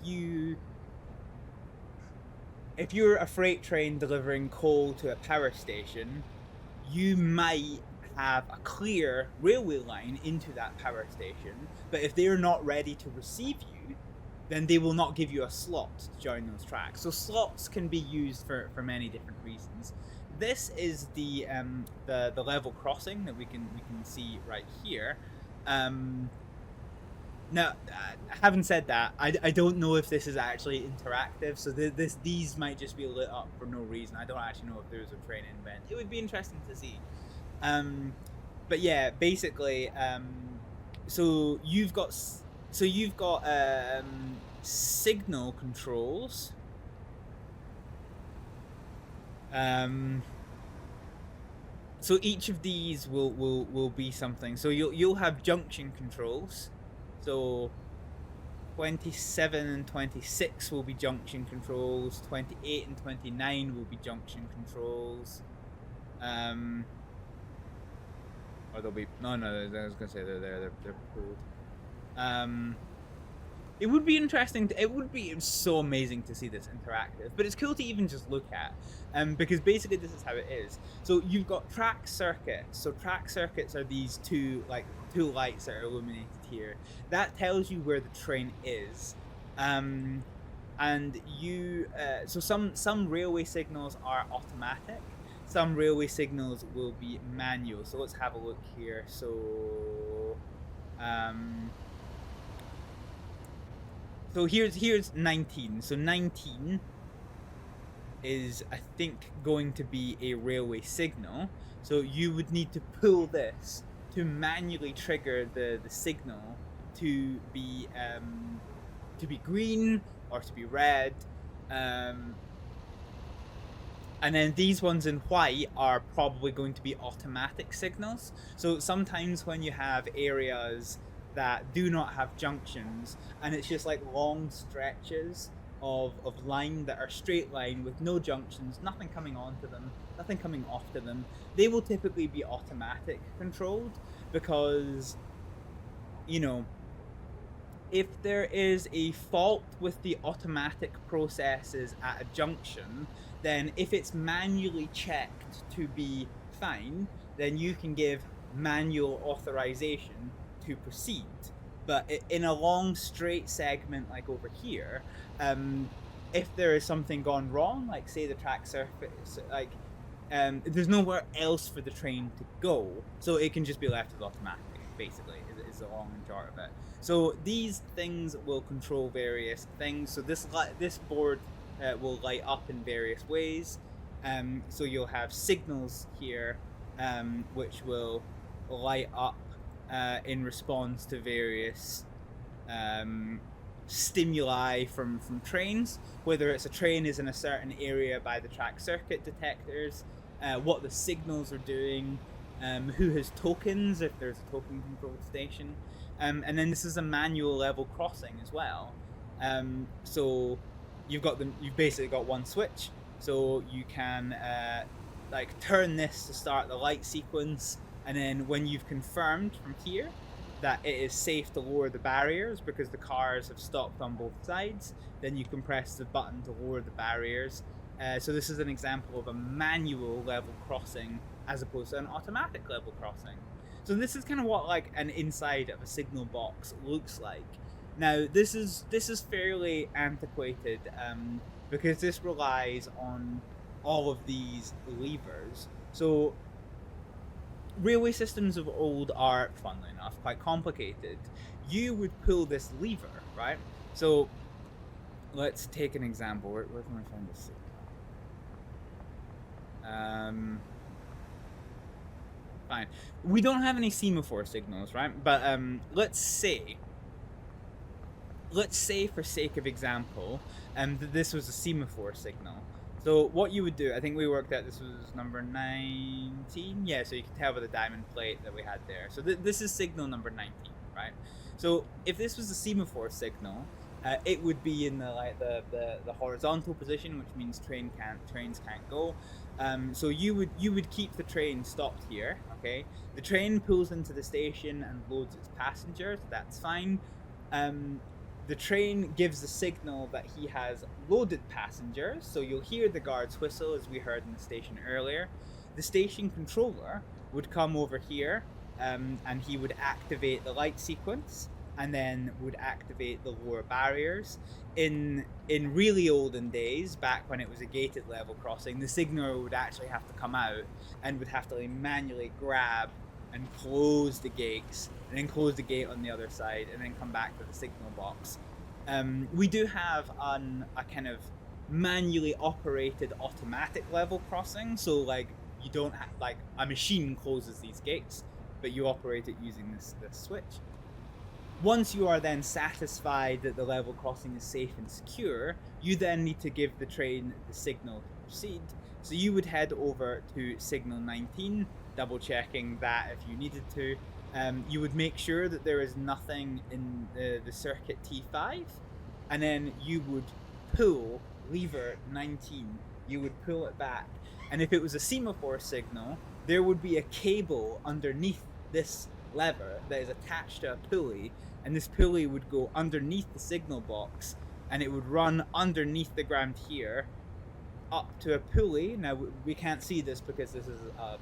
you're a freight train delivering coal to a power station, you might have a clear railway line into that power station, but if they're not ready to receive you, then they will not give you a slot to join those tracks. So slots can be used for many different reasons. This is the level crossing that we can see right here. Now, having said that, I don't know if this is actually interactive. So these might just be lit up for no reason. I don't actually know if there's a train invent. It would be interesting to see. But yeah, basically, so you've got signal controls. So each of these will be something. So you'll have junction controls. So 27 and 26 will be junction controls. 28 and 29 will be junction controls. Or they'll be no. I was gonna say they're pulled. It would be interesting. It would be so amazing to see this interactive, but it's cool to even just look at, because basically this is how it is. So you've got track circuits. So track circuits are these two lights that are illuminated here. That tells you where the train is, and you. So some railway signals are automatic. Some railway signals will be manual. So let's have a look here. So. So here's 19. So 19 is, I think, going to be a railway signal. So you would need to pull this to manually trigger the signal to be green or to be red. And then these ones in white are probably going to be automatic signals. So sometimes when you have areas that do not have junctions, and it's just like long stretches of line that are straight line with no junctions, nothing coming onto them, nothing coming off to them, they will typically be automatic controlled, because, you know, if there is a fault with the automatic processes at a junction, then if it's manually checked to be fine, then you can give manual authorization to proceed. But in a long straight segment like over here, if there is something gone wrong, like say the track surface, like there's nowhere else for the train to go, so it can just be left as automatic, basically, is the long and short of it. So these things will control various things. So this board will light up in various ways. So you'll have signals here, which will light up in response to various stimuli from trains, whether it's a train is in a certain area by the track circuit detectors, what the signals are doing, who has tokens if there's a token controlled station, and then this is a manual level crossing as well. So you've basically got one switch, so you can like turn this to start the light sequence, and then when you've confirmed from here that it is safe to lower the barriers because the cars have stopped on both sides, then you can press the button to lower the barriers. So this is an example of a manual level crossing as opposed to an automatic level crossing. So this is kind of what like an inside of a signal box looks like. Now this is fairly antiquated because this relies on all of these levers. So railway systems of old are, funnily enough, quite complicated. You would pull this lever, right? So let's take an example. Where can I find this? Fine. We don't have any semaphore signals, right? But let's say for sake of example, that this was a semaphore signal. So what you would do, I think we worked out this was number 19. Yeah, so you can tell by the diamond plate that we had there. So this is signal number 19, right? So if this was a semaphore signal, it would be in the horizontal position, which means trains can't go. So you would keep the train stopped here, okay? The train pulls into the station and loads its passengers. That's fine. The train gives the signal that he has loaded passengers, so you'll hear the guard's whistle as we heard in the station earlier. The station controller would come over here, and he would activate the light sequence, and then would activate the lower barriers. In really olden days, back when it was a gated level crossing, the signaler would actually have to come out and would have to like, manually grab and close the gates, and then close the gate on the other side, and then come back to the signal box. We do have a kind of manually operated automatic level crossing, so like you don't have like a machine closes these gates, but you operate it using this switch. Once you are then satisfied that the level crossing is safe and secure, you then need to give the train the signal to proceed. So you would head over to signal 19, double checking that if you needed to. You would make sure that there is nothing in the circuit T5, and then you would pull lever 19. You would pull it back, and if it was a semaphore signal, there would be a cable underneath this lever that is attached to a pulley, and this pulley would go underneath the signal box, and it would run underneath the ground here up to a pulley. Now we can't see this because this is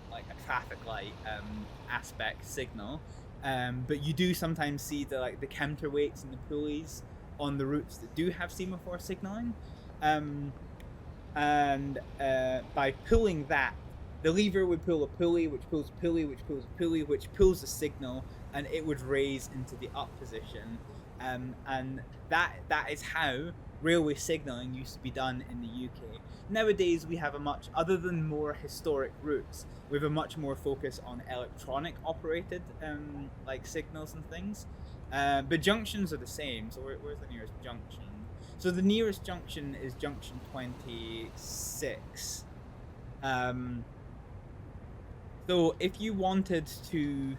like a traffic light aspect signal, but you do sometimes see the counterweights and the pulleys on the routes that do have semaphore signaling, and by pulling that, the lever would pull a pulley, which pulls a pulley, which pulls a pulley, which pulls a signal, and it would raise into the up position, and that is how railway signalling used to be done in the UK. Nowadays we have other than more historic routes, we have a much more focus on electronic operated like signals and things. But junctions are the same. So where's the nearest junction? So the nearest junction is junction 26. So if you wanted to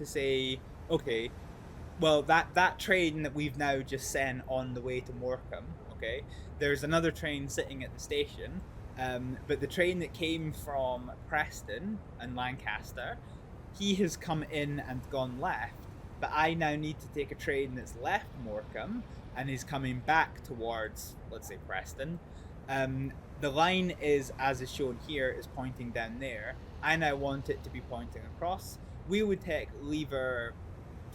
say, okay, well, that train that we've now just sent on the way to Morecambe, okay, there's another train sitting at the station, but the train that came from Preston and Lancaster, he has come in and gone left, but I now need to take a train that's left Morecambe and is coming back towards, let's say, Preston. the line is, as is shown here, is pointing down there. I now want it to be pointing across. We would take lever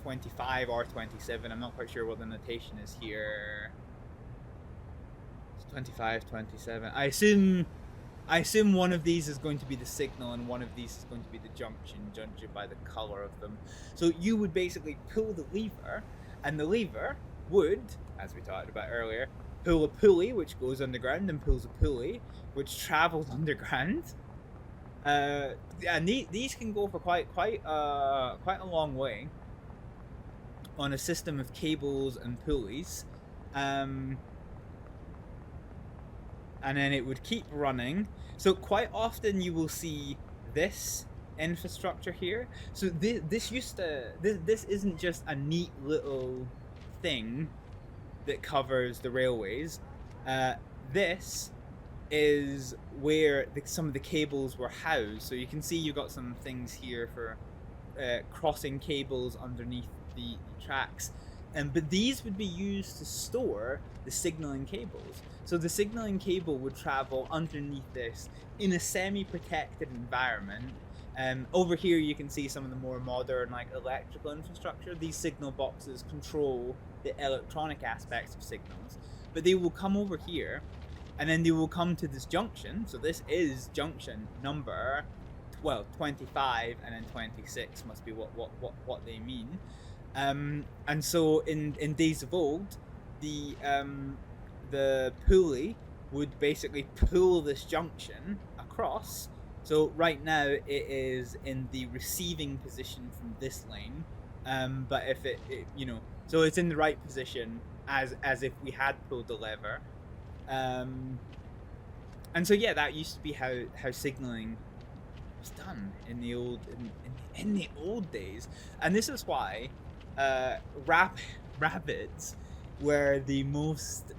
25 or 27. I'm not quite sure what the notation is here. It's 25, 27. I assume one of these is going to be the signal and one of these is going to be the junction, judging by the color of them. So you would basically pull the lever, and the lever would, as we talked about earlier, pull a pulley which goes underground and pulls a pulley which travels underground. And these can go for quite a long way on a system of cables and pulleys. And then it would keep running. So quite often you will see this infrastructure here. So this isn't just a neat little thing that covers the railways. This is where some of the cables were housed. So you can see you've got some things here for crossing cables underneath the tracks. But these would be used to store the signaling cables. So the signaling cable would travel underneath this in a semi-protected environment. Over here you can see some of the more modern like electrical infrastructure. These signal boxes control the electronic aspects of signals. But they will come over here and then they will come to this junction. So this is junction number 25 and then 26 must be what they mean. And so in Days of Old, the pulley would basically pull this junction across. So right now it is in the receiving position from this lane, but if it so it's in the right position as if we had pulled the lever, and so yeah, that used to be how signaling was done in the old days, and this is why rabbits were the most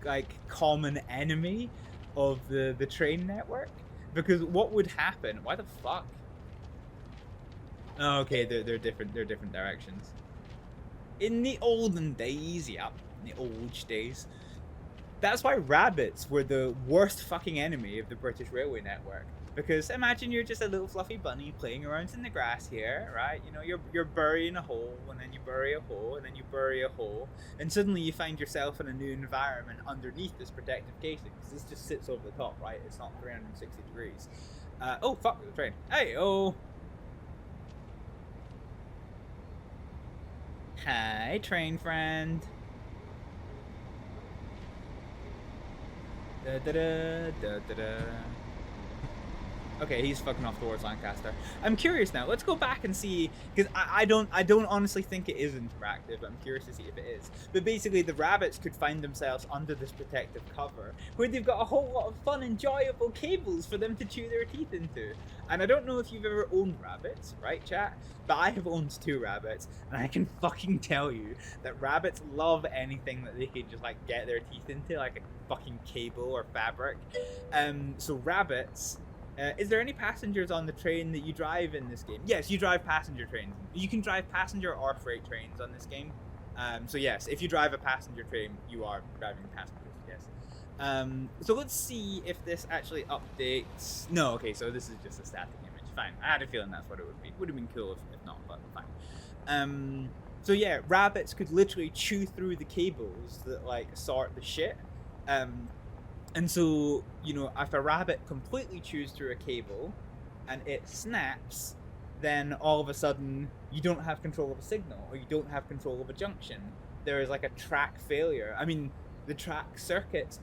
like common enemy of the train network, because what would happen? Why the fuck? Oh, okay, they're different directions. In the olden days, yeah, in the old days, that's why rabbits were the worst fucking enemy of the British railway network. Because imagine you're just a little fluffy bunny playing around in the grass here, right? You know, you're burying a hole, and then you bury a hole, and then you bury a hole, and suddenly you find yourself in a new environment underneath this protective casing, because this just sits over the top, right? It's not 360 degrees. Oh, fuck, the train. Hey, oh. Hi, train friend. Da da da da da da. Okay, he's fucking off towards Lancaster. I'm curious now. Let's go back and see, because I don't honestly think it is interactive. I'm curious to see if it is. But basically, the rabbits could find themselves under this protective cover, where they've got a whole lot of fun, enjoyable cables for them to chew their teeth into. And I don't know if you've ever owned rabbits, right, chat? But I have owned 2 rabbits, and I can fucking tell you that rabbits love anything that they can just like get their teeth into, like a fucking cable or fabric. So rabbits. Is there any passengers on the train that you drive in this game? Yes, you drive passenger trains. You can drive passenger or freight trains on this game. So yes, if you drive a passenger train, you are driving passengers, yes. So let's see if this actually updates. No, okay, so this is just a static image. Fine, I had a feeling that's what it would be. Would have been cool if not, but fine. So yeah, rabbits could literally chew through the cables that like sort the shit. And so, you know, if a rabbit completely chews through a cable and it snaps, then all of a sudden you don't have control of a signal, or you don't have control of a junction. There is like a track failure. I mean, the track circuit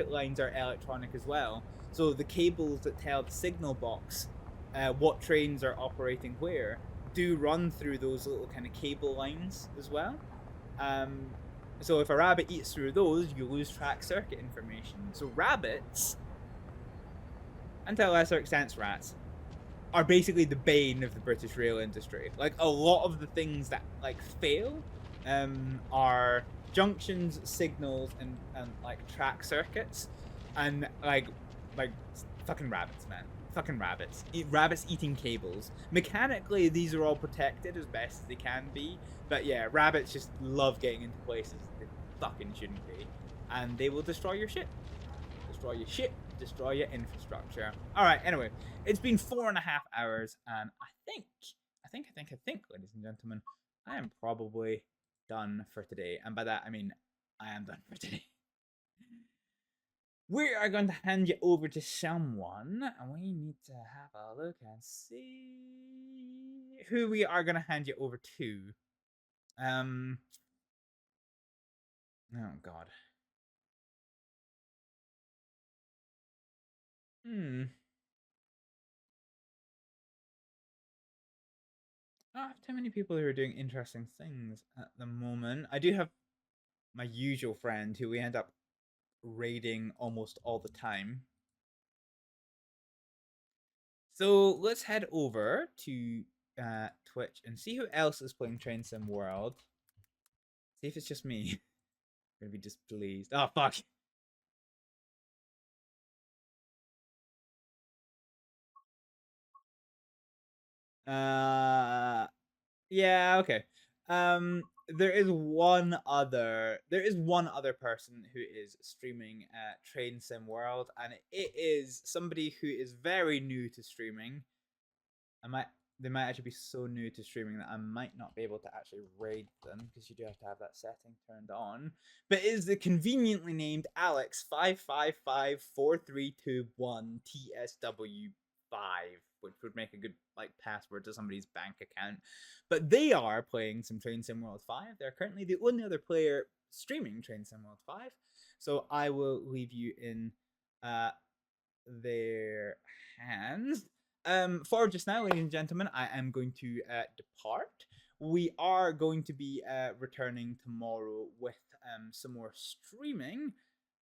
lines are electronic as well. So the cables that tell the signal box what trains are operating where do run through those little kind of cable lines as well. So if a rabbit eats through those, you lose track circuit information. So rabbits, and to a lesser extent rats, are basically the bane of the British rail industry. Like, a lot of the things that like fail are junctions, signals, and like track circuits, and like fucking rabbits, man. Fucking rabbits. Rabbits eating cables. Mechanically, these are all protected as best as they can be. But yeah, rabbits just love getting into places they fucking shouldn't be. And they will destroy your shit. destroy your ship, destroy your infrastructure. All right. Anyway, it's been 4.5 hours, and I think, ladies and gentlemen, I am probably done for today. And by that, I mean I am done for today. We are going to hand you over to someone, and we need to have a look and see who we are going to hand you over to. Oh God. I don't have too many people who are doing interesting things at the moment. I do have my usual friend who we end up raiding almost all the time. So let's head over to Twitch and see who else is playing Train Sim World. See if it's just me. I'm gonna be displeased. Oh fuck. Yeah, okay. There is one other person who is streaming Train Sim World, and it is somebody who is very new to streaming. They might actually be so new to streaming that I might not be able to actually raid them, because you do have to have that setting turned on. But it is the conveniently named Alex55543221TSW5, which would make a good password to somebody's bank account. But they are playing some Train Sim World 5. They're currently the only other player streaming Train Sim World 5. So I will leave you in their hands. For just now, ladies and gentlemen, I am going to depart. We are going to be returning tomorrow with some more streaming.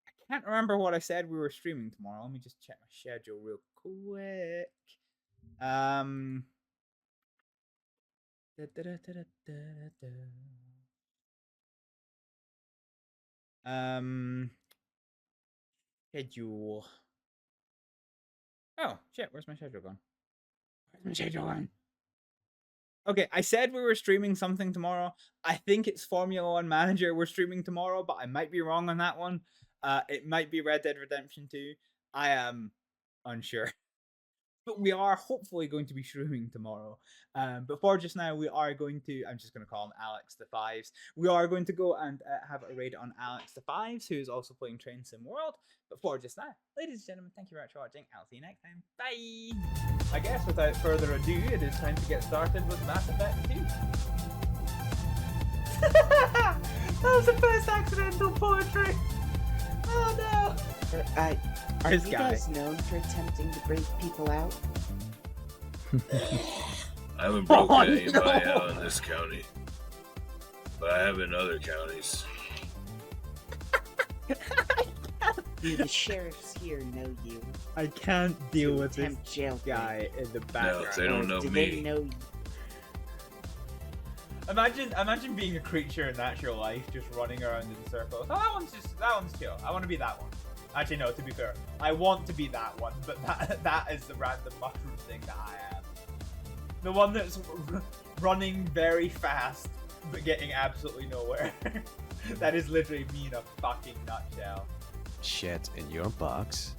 I can't remember what I said we were streaming tomorrow. Let me just check my schedule real quick. Schedule. Oh shit! Where's my schedule gone? Okay, I said we were streaming something tomorrow. I think it's Formula 1 Manager we're streaming tomorrow, but I might be wrong on that one. It might be Red Dead Redemption 2. I am unsure. But we are hopefully going to be streaming tomorrow. But for just now, we are going to, I'm just going to call him Alex the Fives. We are going to go and have a raid on Alex the Fives, who is also playing Train Sim World. But for just now, ladies and gentlemen, thank you very much for watching. I'll see you next time. Bye! I guess without further ado, it is time to get started with Mass Effect 2. That was the first accidental poetry! Oh no! Are you guys known for attempting to break people out? I haven't broken anybody out in this county, but I have in other counties. Do the sheriffs here know you? I can't deal with this jail guy in the background. No, they don't know Do me. they know you? Imagine being a creature in natural life, just running around in circles. Oh, that one's chill. I want to be that one. Actually, no, to be fair, I want to be that one, but that is the random mushroom thing that I am. The one that's running very fast, but getting absolutely nowhere. That is literally me in a fucking nutshell. Shit in your box.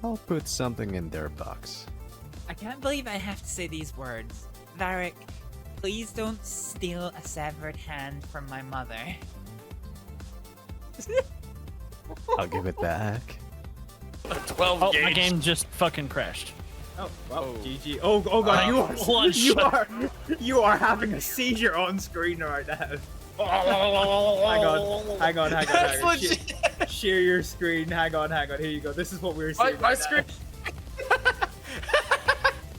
I'll put something in their box. I can't believe I have to say these words. Varric, please don't steal a severed hand from my mother. I'll give it back. 12 Oh, gauge. my game just fucking crashed. Oh, well, GG. Oh god, you are having a seizure on screen right now. Hang on. That's legit. Share your screen. Hang on. Here you go. This is what we were seeing. My right screen.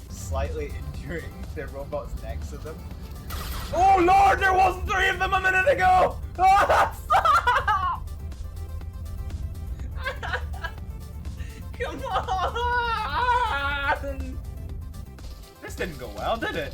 Slightly injuring the robots next to them. Oh lord, there wasn't 3 of them a minute ago! Oh, stop! Come on! This didn't go well, did it?